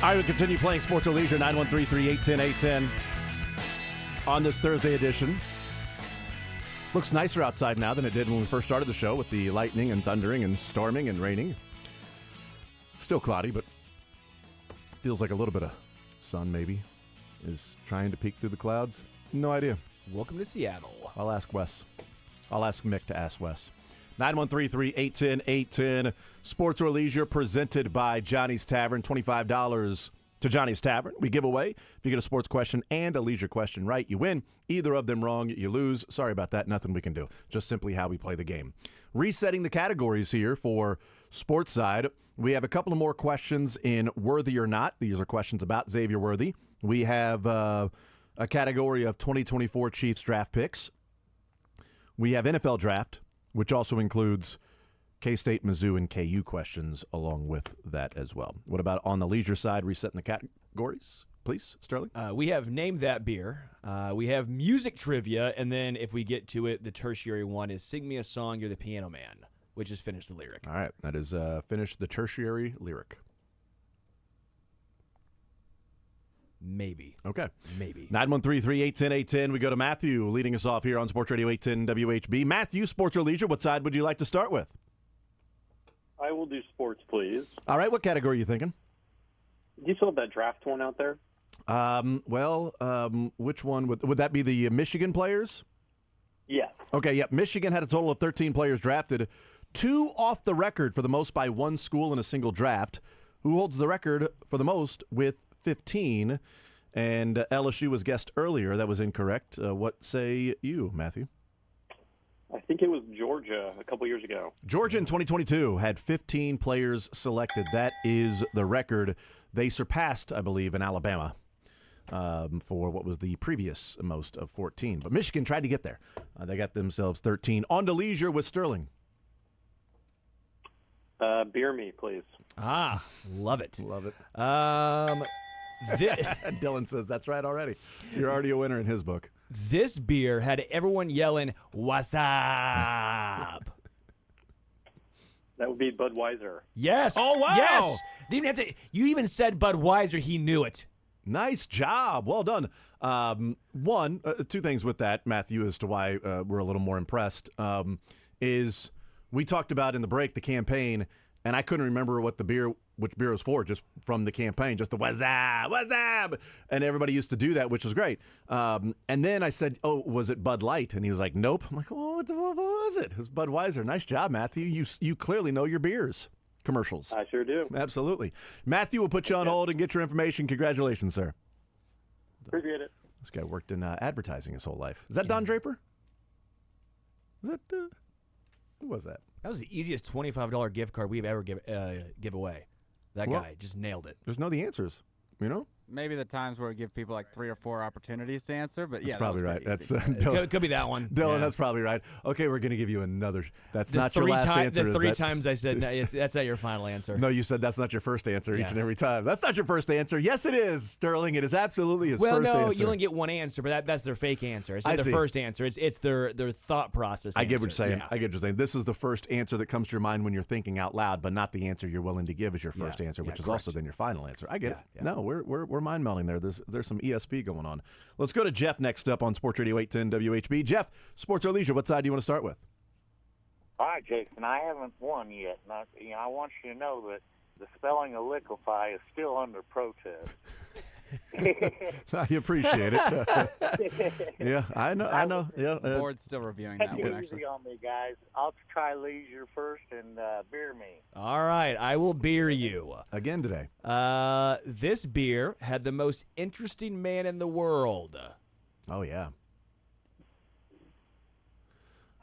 All right, we continue playing Sports or Leisure, 913-381-810-810 on this Thursday edition. Looks nicer outside now than it did when we first started the show with the lightning and thundering and storming and raining. Still cloudy, but feels like a little bit of sun maybe is trying to peek through the clouds. No idea.
Welcome to Seattle.
I'll ask Wes. I'll ask Mick to ask Wes. 913-381-810. Sports or Leisure presented by Johnny's Tavern. $25 to Johnny's Tavern. We give away. If you get a sports question and a leisure question right, you win. Either of them wrong, you lose. Sorry about that. Nothing we can do. Just simply how we play the game. Resetting the categories here for sports side. We have a couple of more questions in Worthy or Not. These are questions about Xavier Worthy. We have a category of 2024 Chiefs draft picks. We have NFL draft, which also includes K-State, Mizzou, and KU questions along with that as well. What about on the leisure side, resetting the categories, please, Sterling?
We have Name That Beer. We have music trivia, and then if we get to it, the tertiary one is Sing Me a Song, You're the Piano Man, which is Finish the Lyric.
All right, that is Finish the Tertiary Lyric.
Maybe.
Okay.
Maybe.
913-381-810. We go to Matthew leading us off here on Sports Radio 810 WHB. Matthew, Sports or Leisure, what side would you like to start with?
I will do sports, please.
All right, what category are you thinking?
Do you still have that draft one out there?
Which one? Would that be the Michigan players?
Yes.
Okay, yep. Michigan had a total of 13 players drafted. 2 off the record for the most by one school in a single draft. Who holds the record for the most with 15? And LSU was guessed earlier. That was incorrect. What say you, Matthew?
I think it was Georgia a couple years ago.
Georgia in 2022 had 15 players selected. That is the record. They surpassed, I believe, in Alabama for what was the previous most of 14. But Michigan tried to get there. They got themselves 13. On to leisure with Sterling.
Beer me, please.
Ah, love it.
Love it.
Dylan
says that's right already. You're already a winner in his book.
This beer had everyone yelling, "What's up?"
That would be Budweiser.
Yes.
Oh, wow.
Yes. Didn't have to. You even said Budweiser. He knew it.
Nice job. Well done. Two things with that, Matthew, as to why we're a little more impressed, is we talked about in the break the campaign, and I couldn't remember which beer was for, just from the campaign, just the what's up, and everybody used to do that, which was great. And then I said, "Oh, was it Bud Light?" And he was like, "Nope." I'm like, "Oh, what was it?" It was Budweiser. Nice job, Matthew. You clearly know your beers. Commercials.
I sure do.
Absolutely. Matthew will put you on hold and get your information. Congratulations, sir.
Appreciate it.
This guy worked in advertising his whole life. Is that Don Draper? Is that who was that?
That was the easiest $25 gift card we've ever give away. That guy just nailed it.
Just know the answers, you know?
Maybe the times where we give people like 3 or 4 opportunities to answer, but yeah,
that's probably right. That's
could be that one.
Dylan,
yeah.
That's probably right. Okay, we're going to give you another. That's not your last answer.
The 3 times I said that's not your final answer.
No, you said that's not your first answer each and every time. That's not your first answer. Yes, it is, Sterling. It is absolutely his first answer.
Well, no, you only get one answer, but that's their fake answer. It's not their first answer. It's their thought process.
I get what you're saying.
Yeah.
I get what you're saying. This is the first answer that comes to your mind when you're thinking out loud, but not the answer you're willing to give as your first answer, which is also then your final answer. I get it.
Yeah.
No, we're mind melding there. There's some ESP going on. Let's go to Jeff next up on Sports Radio 810 WHB. Jeff, Sports or Leisure, what side do you want to start with?
All right, Jason, I haven't won yet. And I want you to know that the spelling of liquefy is still under protest.
I appreciate it. Yeah, I know. Yeah,
board's still reviewing that one, actually.
Easy on me, guys. I'll try leisure first and beer me.
All right, I will beer you
again today.
This beer had the most interesting man in the world.
Oh yeah.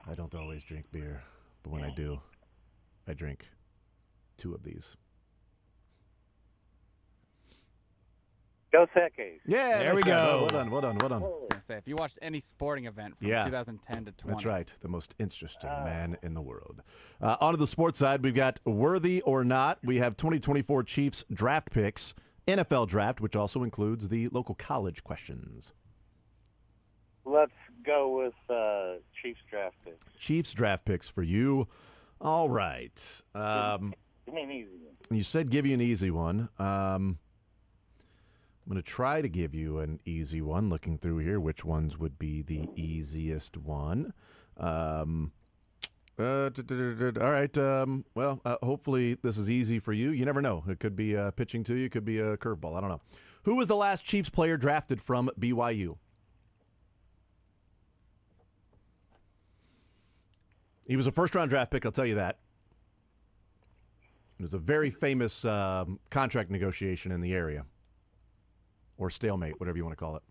I don't always drink beer, but when I do, I drink 2 of these.
Go Seckies.
Yeah,
there we go.
Well done.
I was gonna say, if you watched any sporting event from 2010 to 20.
That's right. The most interesting man in the world. On to the sports side, we've got Worthy or Not. We have 2024 Chiefs draft picks, NFL draft, which also includes the local college questions.
Let's go with Chiefs draft picks.
Chiefs draft picks for you. All right.
Give me an easy one.
You said give you an easy one. I'm going to try to give you an easy one. Looking through here, which ones would be the easiest one? All right. Well, hopefully this is easy for you. You never know. It could be pitching to you. It could be a curveball. I don't know. Who was the last Chiefs player drafted from BYU? He was a first-round draft pick, I'll tell you that. It was a very famous contract negotiation in the area. Or stalemate, whatever you want to call it.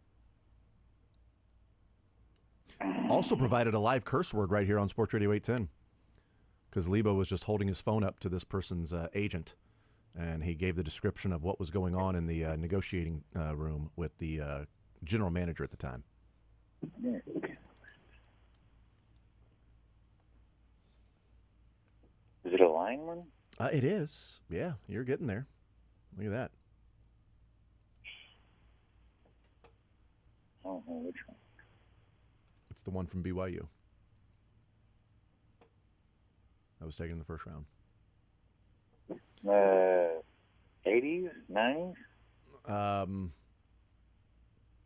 Also provided a live curse word right here on Sports Radio 810. Because Lebo was just holding his phone up to this person's agent. And he gave the description of what was going on in the negotiating room with the general manager at the time.
Is it a lineman?
It is. Yeah, you're getting there. Look at that.
I don't know which one.
It's the one from BYU. That was taken in the first round.
80s, 90s?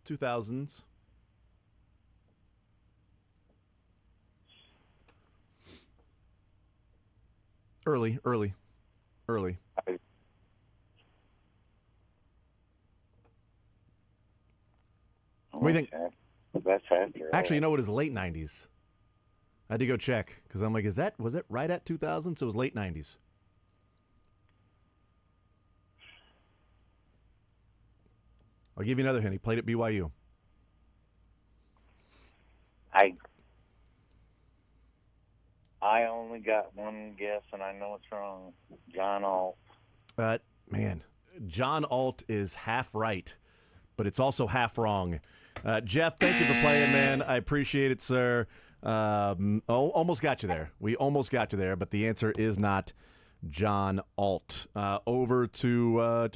2000s. Early. What do you think?
That's after.
Actually, you know what? It was late 90s. I had to go check because I'm like, was it right at 2000? So it was late 90s. I'll give you another hint. He played at BYU.
I only got one guess, and I know it's wrong. John Alt.
Man, John Alt is half right, but it's also half wrong. Jeff, thank you for playing, man. I appreciate it, sir. Almost got you there. We almost got you there, but the answer is not John Alt. Over to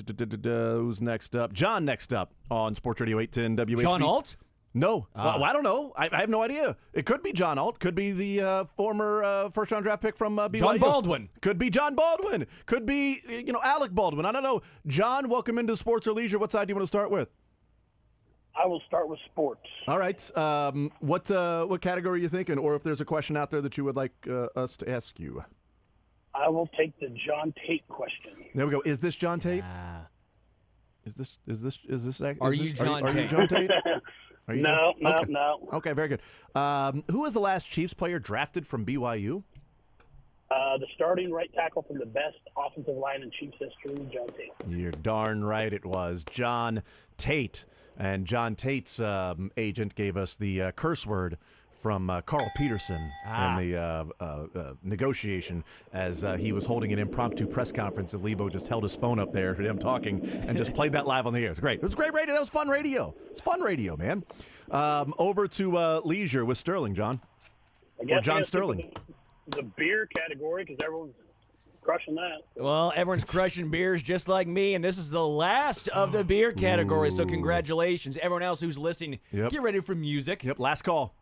who's next up? John next up on Sports Radio 810 WHB.
John Alt?
No. Well, I don't know. I have no idea. It could be John Alt. Could be the former first-round draft pick from BYU.
John Baldwin.
Could be John Baldwin. Could be, Alec Baldwin. I don't know. John, welcome into Sports or Leisure. What side do you want to start with?
I will start with sports.
All right. What category are you thinking? Or if there's a question out there that you would like us to ask you?
I will take the John Tate question.
There we go. Is this John Tate? Is this
Are you John
Tate?
No.
Okay, very good. Who was the last Chiefs player drafted from BYU?
The starting right tackle from the best offensive line in Chiefs history, John Tate.
You're darn right it was John Tate. And John Tate's agent gave us the curse word from Carl Peterson in the negotiation as he was holding an impromptu press conference, and Lebo just held his phone up there to him talking and just played that live on the air. It was great. It was great radio. That was fun radio. It's fun radio, man. Over to Leisure with Sterling, John. Or John Sterling.
The beer category, because everyone's crushing that.
Well, everyone's crushing beers just like me, and this is the last of the beer category, so congratulations. Everyone else who's listening, get ready for music.
Yep, last call.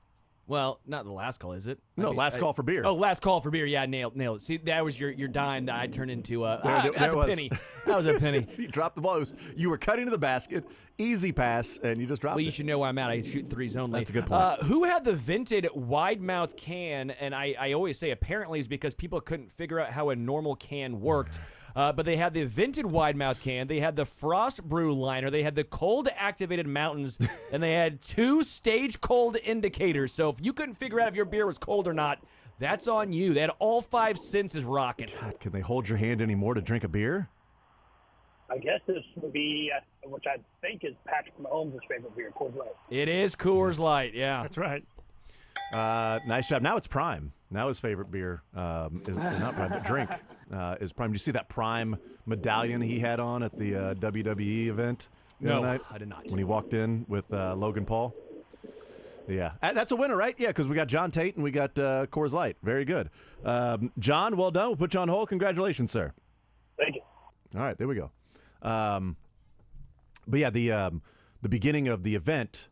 Well, not the last call, is it?
No, last call for beer.
Oh, last call for beer. Yeah, nailed it. See, that was your dime that I turned into that's a penny. That was a penny.
You dropped the ball. You were cutting to the basket, easy pass, and you just dropped it.
Well, you should know where I'm at. I shoot threes only.
That's a good point.
Who had the vented wide mouth can? And I always say apparently is because people couldn't figure out how a normal can worked. But they had the vented wide mouth can, they had the frost brew liner, they had the cold activated mountains, and they had 2 stage cold indicators. So if you couldn't figure out if your beer was cold or not, that's on you. They had all 5 senses rocking.
God, can they hold your hand anymore to drink a beer?
I guess this would be, which I think is Patrick Mahomes' favorite beer, Coors Light.
It is Coors Light, yeah.
That's right. Nice job. Now it's Prime. Now his favorite beer is not Prime, but drink is Prime. Did you see that Prime medallion he had on at the WWE event the other night?
I did not.
When he walked in with Logan Paul. Yeah, that's a winner, right? Yeah, because we got John Tate and we got Coors Light. Very good. John, well done. We'll put you on hold. Congratulations, sir.
Thank you.
All right, there we go. But yeah, the beginning of the event,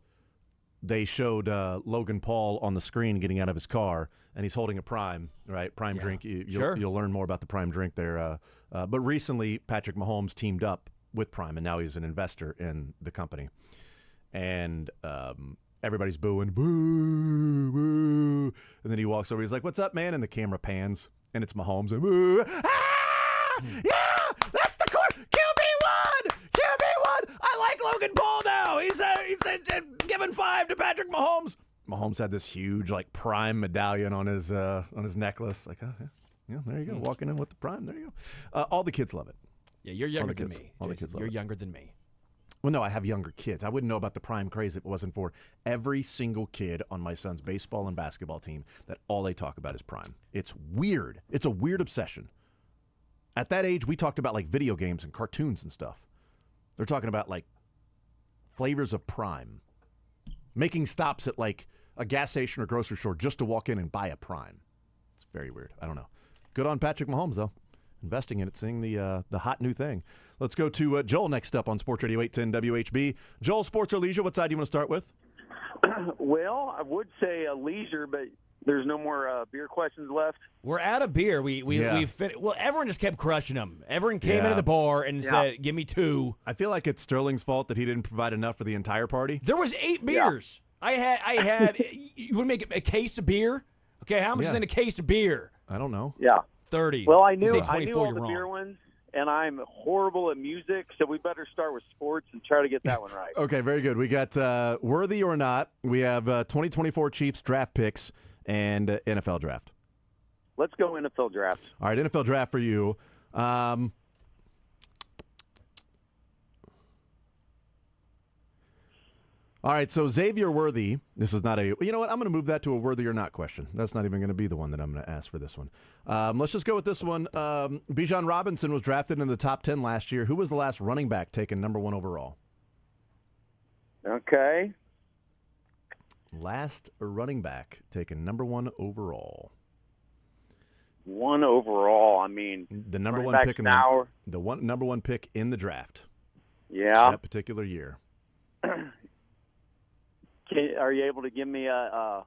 they showed Logan Paul on the screen getting out of his car, and he's holding a Prime, right? Prime drink. You'll learn more about the Prime drink there. But recently, Patrick Mahomes teamed up with Prime, and now he's an investor in the company. And everybody's booing, boo, boo. And then he walks over. He's like, "What's up, man?" And the camera pans, and it's Mahomes. And boo. Ah! Yeah, that's the court. QB1. QB1. I like Logan Paul now. He's giving 5 to Patrick Mahomes. Mahomes had this huge Prime medallion on his necklace. Like, oh, yeah, there you go. Walking in with the Prime. There you go. All the kids love it.
Yeah, you're younger than me.
All the kids love
You're
it.
younger than me.
Well, no, I have younger kids. I wouldn't know about the Prime craze if it wasn't for every single kid on my son's baseball and basketball team that all they talk about is Prime. It's weird. It's a weird obsession. At that age, we talked about video games and cartoons and stuff. They're talking about flavors of Prime. Making stops at a gas station or grocery store just to walk in and buy a Prime. It's very weird. I don't know. Good on Patrick Mahomes, though. Investing in it, seeing the hot new thing. Let's go to Joel next up on Sports Radio 810 WHB. Joel, sports or leisure? What side do you want to start with?
Well, I would say leisure, but there's no more beer questions left.
We're out of beer. Well, everyone just kept crushing them. Everyone came into the bar and said, "Give me 2."
I feel like it's Sterling's fault that he didn't provide enough for the entire party.
There was 8 beers. Yeah. I had. You want to make a case of beer? Okay, how much is in a case of beer?
I don't know.
Yeah.
30.
Well, I
You
knew
say
all
24,
the
you're
beer
wrong.
ones, and I'm horrible at music, so we better start with sports and try to get that one right.
Okay, very good. We got worthy or not. We have 2024 Chiefs draft picks and NFL draft.
Let's go NFL draft.
All right, NFL draft for you. All right, so Xavier Worthy, this is not a, you know what, I'm going to move that to a worthy or not question. That's not even going to be the one that I'm going to ask for this one. Let's just go with this one. Bijan Robinson was drafted in the top 10 last year. Who was the last running back taken number 1 overall?
Okay.
Last running back taken number 1 overall.
1 overall, I mean.
The number
running
1
backs
pick in
now.
the number 1 pick in the draft.
Yeah.
That particular year.
Are you able to give me a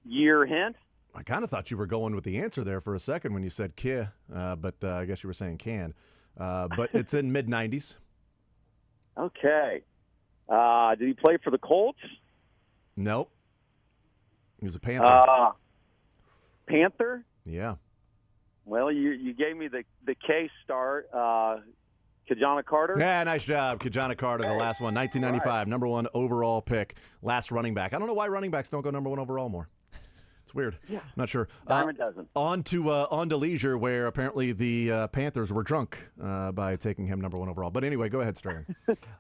year hint?
I kind of thought you were going with the answer there for a second when you said "ki," but I guess you were saying "can." But it's in mid-90s.
Okay. Did he play for the Colts?
Nope. He was a Panther.
Panther?
Yeah.
Well, you gave me the K start. Kajana Carter?
Yeah, nice job. Kajana Carter, the last one, 1995, number 1 overall pick, last running back. I don't know why running backs don't go number 1 overall more. It's weird.
Yeah.
Not sure.
Diamond doesn't.
On to leisure, where apparently the Panthers were drunk by taking him number 1 overall. But anyway, go ahead, Sterling.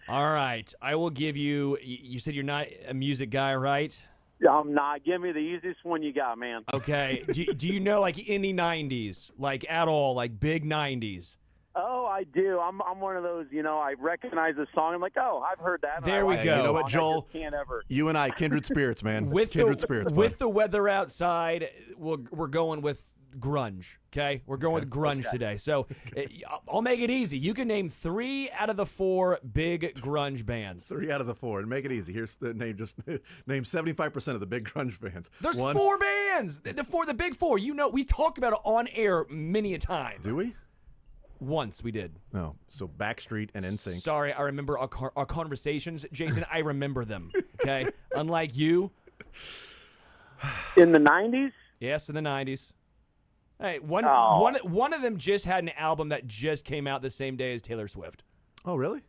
All right. I will give you, you said you're not a music guy, right?
I'm not. Give me the easiest one you got, man.
Okay. do you know any 90s, at all, big 90s?
Oh, I do. I'm one of those, I recognize the song. I'm like, oh, I've heard that.
There we go.
You know what, Joel?
Can't ever.
You and I, kindred spirits, man.
Kindred
spirits.
With the weather outside, we're going with grunge, okay? We're going with grunge today. So I'll make it easy. You can name 3 out of the 4 big grunge bands.
3 out of the 4. And make it easy. Here's the name. Just name 75% of the big grunge bands.
There's 4 bands. The big 4. We talked about it on air many a time.
Do we?
Once we did.
Oh, so Backstreet and NSYNC.
Sorry, I remember our conversations. Jason, I remember them, okay? Unlike you.
In the 90s?
Yes, in the 90s. Hey, one of them just had an album that just came out the same day as Taylor Swift.
Oh, really?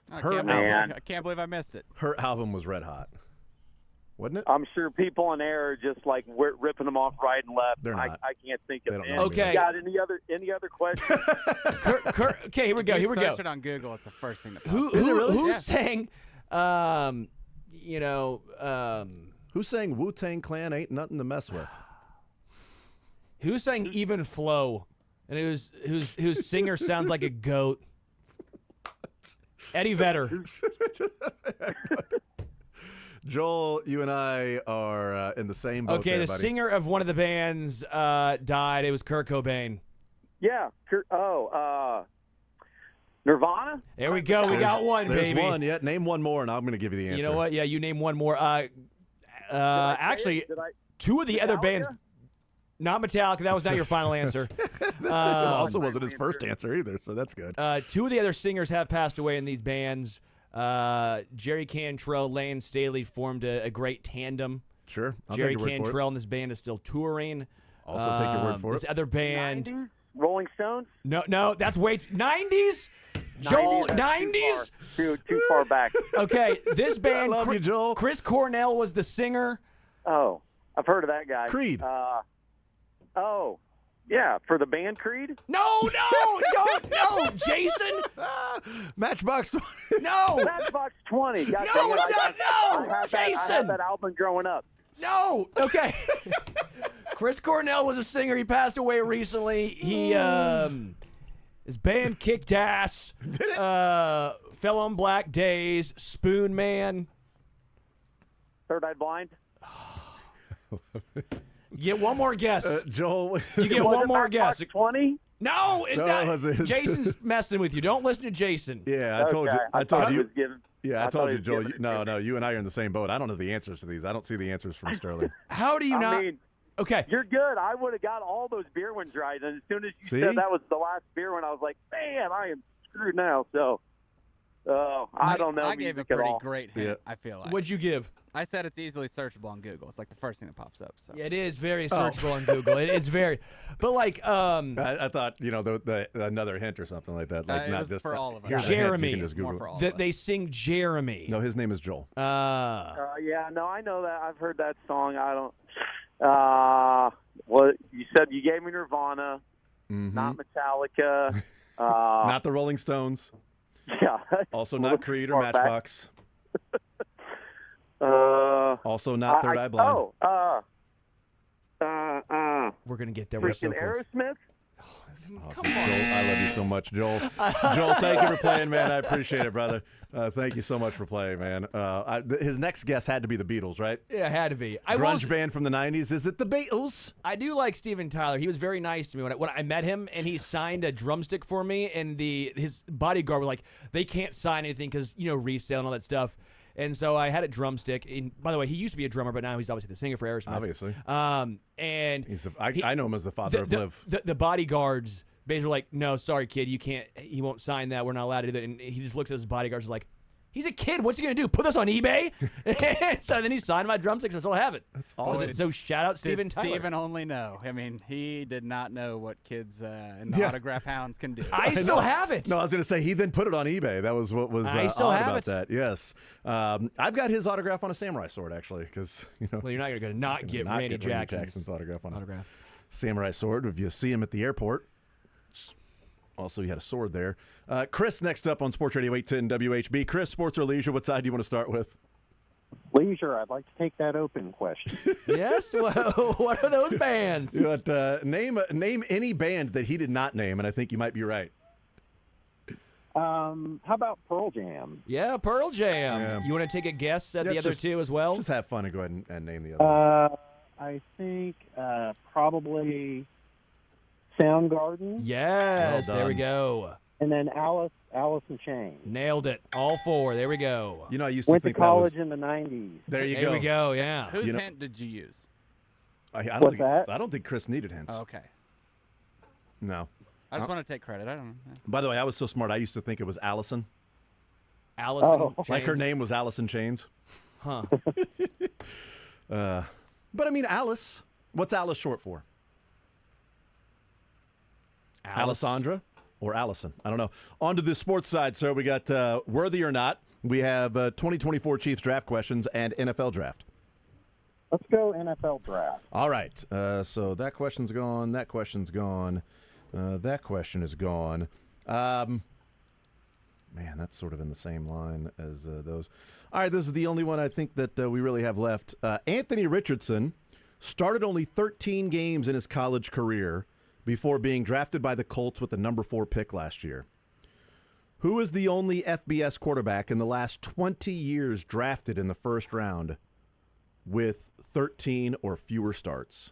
I can't believe I missed it.
Her album was red hot. Wasn't it?
I'm sure people on air are just ripping them off right and left.
They're not.
I can't think of any.
Okay.
You got any other questions?
Okay, here we go.
Search it on Google. It's the first thing that pops up.
Who sang?
Who sang Wu-Tang Clan Ain't Nothing to Mess With?
Who sang Even Flow? And whose singer sounds like a goat? Eddie Vedder.
Joel, you and I are in the same boat.
Okay,
there,
the
buddy.
singer of one of the bands died. It was Kurt Cobain.
Yeah. Nirvana?
There we go. We got one,
There's
baby.
one. Yeah, name one more, and I'm going to give you the answer.
You know what? Yeah, you name one more. Actually, 2 of the other bands. Not Metallica. That was not your final answer.
Also wasn't his first answer either, so that's good.
Two of the other singers have passed away in these bands. Jerry Cantrell, Lane Staley formed a great tandem.
Sure.
Jerry Cantrell and this band is still touring.
Also take your word for
this
it.
other band.
90s? Rolling Stones?
No, that's way 90s? Joel, 90s?
Too far back.
Okay, this band.
I love you, Joel.
Chris Cornell was the singer.
Oh, I've heard of that guy.
Creed.
Yeah, for the band Creed?
No, Jason.
Matchbox 20.
No.
Matchbox 20. God
No,
dang it.
no,
I
Jason.
had that album growing up.
No. Okay. Chris Cornell was a singer. He passed away recently. He his band kicked ass.
Did it?
Fell on Black Days. Spoon Man.
Third Eye Blind?
You get one more guess.
Joel.
You get one more guess.
20?
No, it's not.
it's-
Jason's messing with you. Don't listen to Jason.
Yeah, I told you. I
thought
told
he
you.
was giving-
Yeah, I
I
told
thought
you,
he was
Joel.
giving it
No, you and I are in the same boat. I don't know the answers to these. I don't see the answers from Sterling.
How do you
I
not?
mean,
Okay.
you're good. I would have got all those beer ones right. And as soon as you
See?
said that was the last beer one, I was like, man, I am screwed now. So, I don't know
I gave a
music at
pretty
all.
great hint,
Yeah.
I feel like.
What'd you give?
I said it's easily searchable on Google. It's like the first thing that pops up. So.
Yeah, it is very searchable on Google. It's very, but like,
I thought the another hint or something like that. Like
it
not
was
just
for all of us.
here's a hint, you
Jeremy.
can just Google
More for
it.
all of
that
us.
they sing Jeremy.
No, his name is Joel.
Yeah, no, I know that. I've heard that song. I don't. Well, you said you gave me Nirvana, not Metallica.
Not the Rolling Stones.
Yeah.
Also
Well,
not Creed or
far back.
Matchbox. Also not Third Eye Blind.
We're gonna get there. We're so
Freaking
close.
Aerosmith?
Come on. Joel, I love you so much, Joel. Joel, thank you for playing, man. I appreciate it, brother. Thank you so much for playing, man. His next guess had to be the Beatles, right?
Yeah, it had to be.
Grunge band from the 90s. Is it the Beatles?
I do like Steven Tyler. He was very nice to me when I met him, and he signed a drumstick for me. And his bodyguard was like, "They can't sign anything because resale and all that stuff." And so I had a drumstick. And by the way, he used to be a drummer, but now he's obviously the singer for Aerosmith.
Obviously.
And
I know him as the father of Liv.
The bodyguards basically were like, "No, sorry, kid, you can't. He won't sign that. We're not allowed to do that." And he just looks at his bodyguards like, "He's a kid. What's he gonna do? Put this on eBay?" So then he signed my drumsticks. So I still have it.
That's awesome.
So shout out Steven
Did
Tyler.
Steven only know? I mean, he did not know what kids and the autograph hounds can do.
I still have it.
No, I was going to say he then put it on eBay. That was what was
I still
odd
have
about
it.
that. Yes, I've got his autograph on a samurai sword actually, because
Well, you're not going to not get Randy Jackson's
autograph on a samurai sword. If you see him at the airport. Also, he had a sword there. Chris, next up on Sports Radio 810 WHB. Chris, sports or leisure? What side do you want to start with?
Leisure. I'd like to take that open question.
Yes? Well, what are those bands?
Name any band that he did not name, and I think you might be right.
How about Pearl Jam?
Yeah, Pearl Jam.
Yeah.
You want to take a guess at the other
just-
two as well?
Just have fun and go ahead and name the others.
I think probably Soundgarden.
Yes,
Well
there we
done.
go.
And then Alice in Chains.
Nailed it. All four. There we go.
I used to
Went to
think
college
that was.
in the 90s.
There you
There
go.
we go, yeah.
Whose hint did you use?
I don't
What's
think,
that?
I don't think Chris needed hints.
Oh, okay.
No.
I just want to take credit. I don't know.
By the way, I was so smart. I used to think it was Allison.
Allison
Like her
Chains.
name was Allison Chains.
Huh.
But I mean, Alice. What's Alice short for? Alessandra or Allison? I don't know. On to the sports side, sir. We got Worthy or Not. We have 2024 Chiefs draft questions and NFL draft.
Let's go NFL draft.
All right. So that question's gone. That question's gone. That question is gone. Man, that's sort of in the same line as those. All right, this is the only one I think that we really have left. Anthony Richardson started only 13 games in his college career before being drafted by the Colts with the number 4 pick last year. Who is the only FBS quarterback in the last 20 years drafted in the first round with 13 or fewer starts?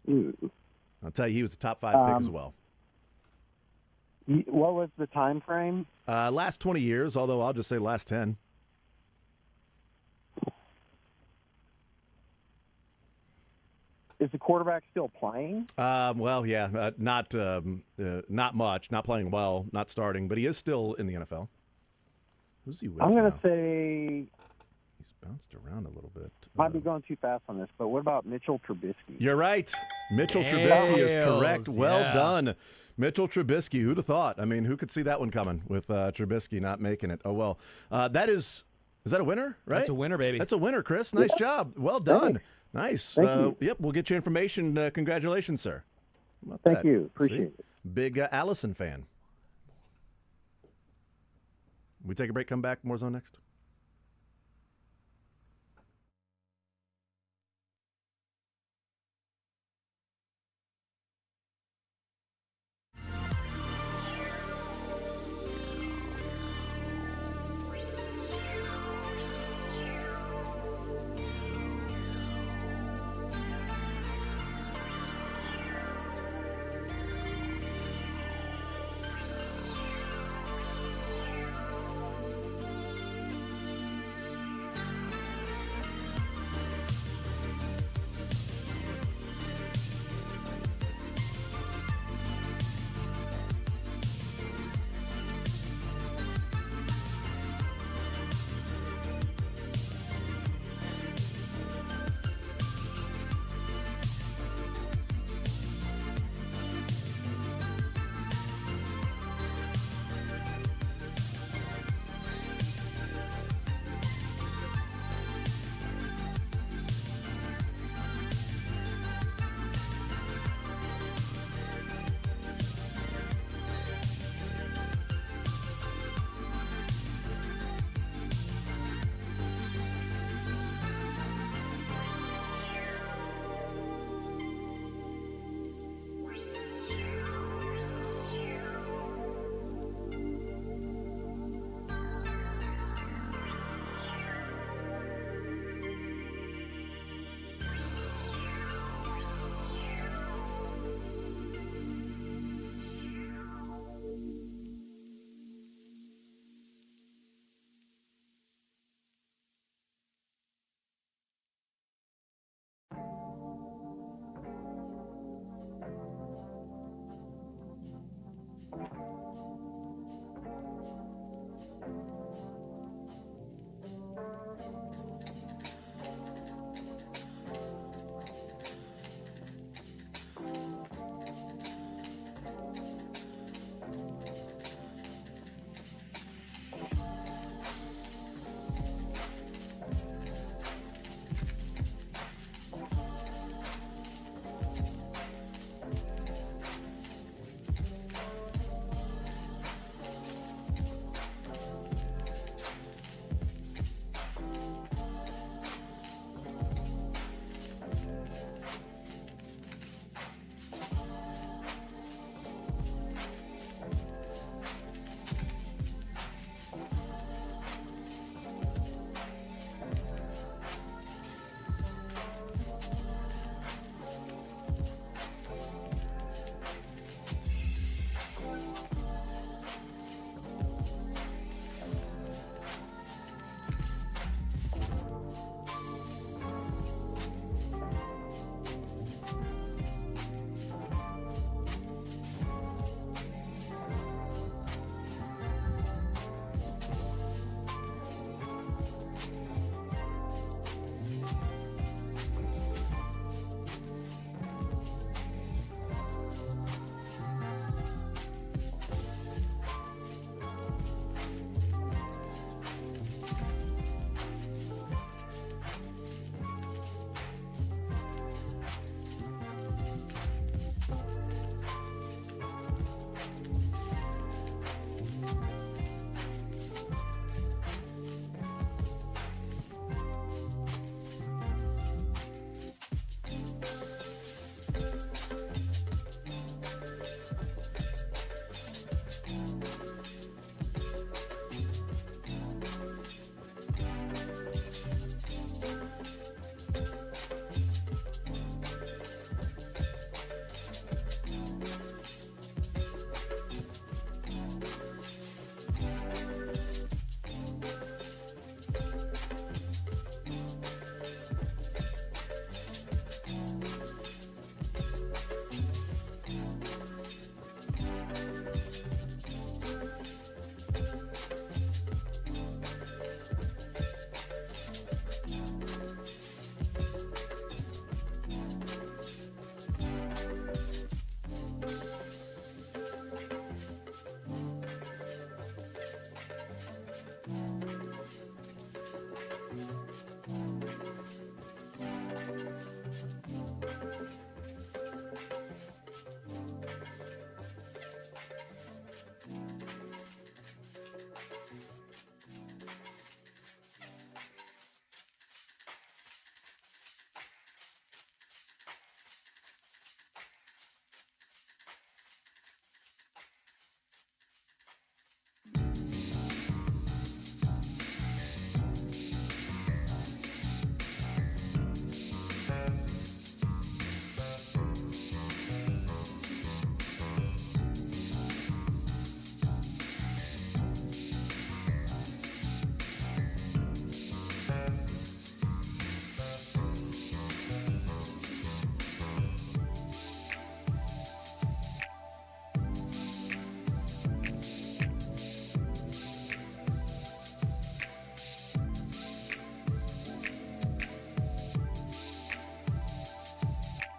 Ooh.
I'll tell you, he was a top 5 pick as well.
What was the time frame?
Last 20 years, although I'll just say last 10.
Is the quarterback still playing?
Well, yeah, not much, not playing well, not starting, but he is still in the NFL. Who's he with
I'm going
now?
to say
he's bounced around a little bit.
Might be going too fast on this, but what about Mitchell Trubisky?
You're right. Mitchell Trubisky is correct. Well done. Mitchell Trubisky. Who'd have thought? I mean, who could see that one coming with Trubisky not making it? Oh, well. Is that a winner, right?
That's a winner, baby.
That's a winner, Chris. Nice job. Well done. Nice.
Thank you.
Yep, we'll get you information. Congratulations, sir. How about
Thank
that?
you. Appreciate it.
Big Allison fan. We take a break, come back. More Zone next.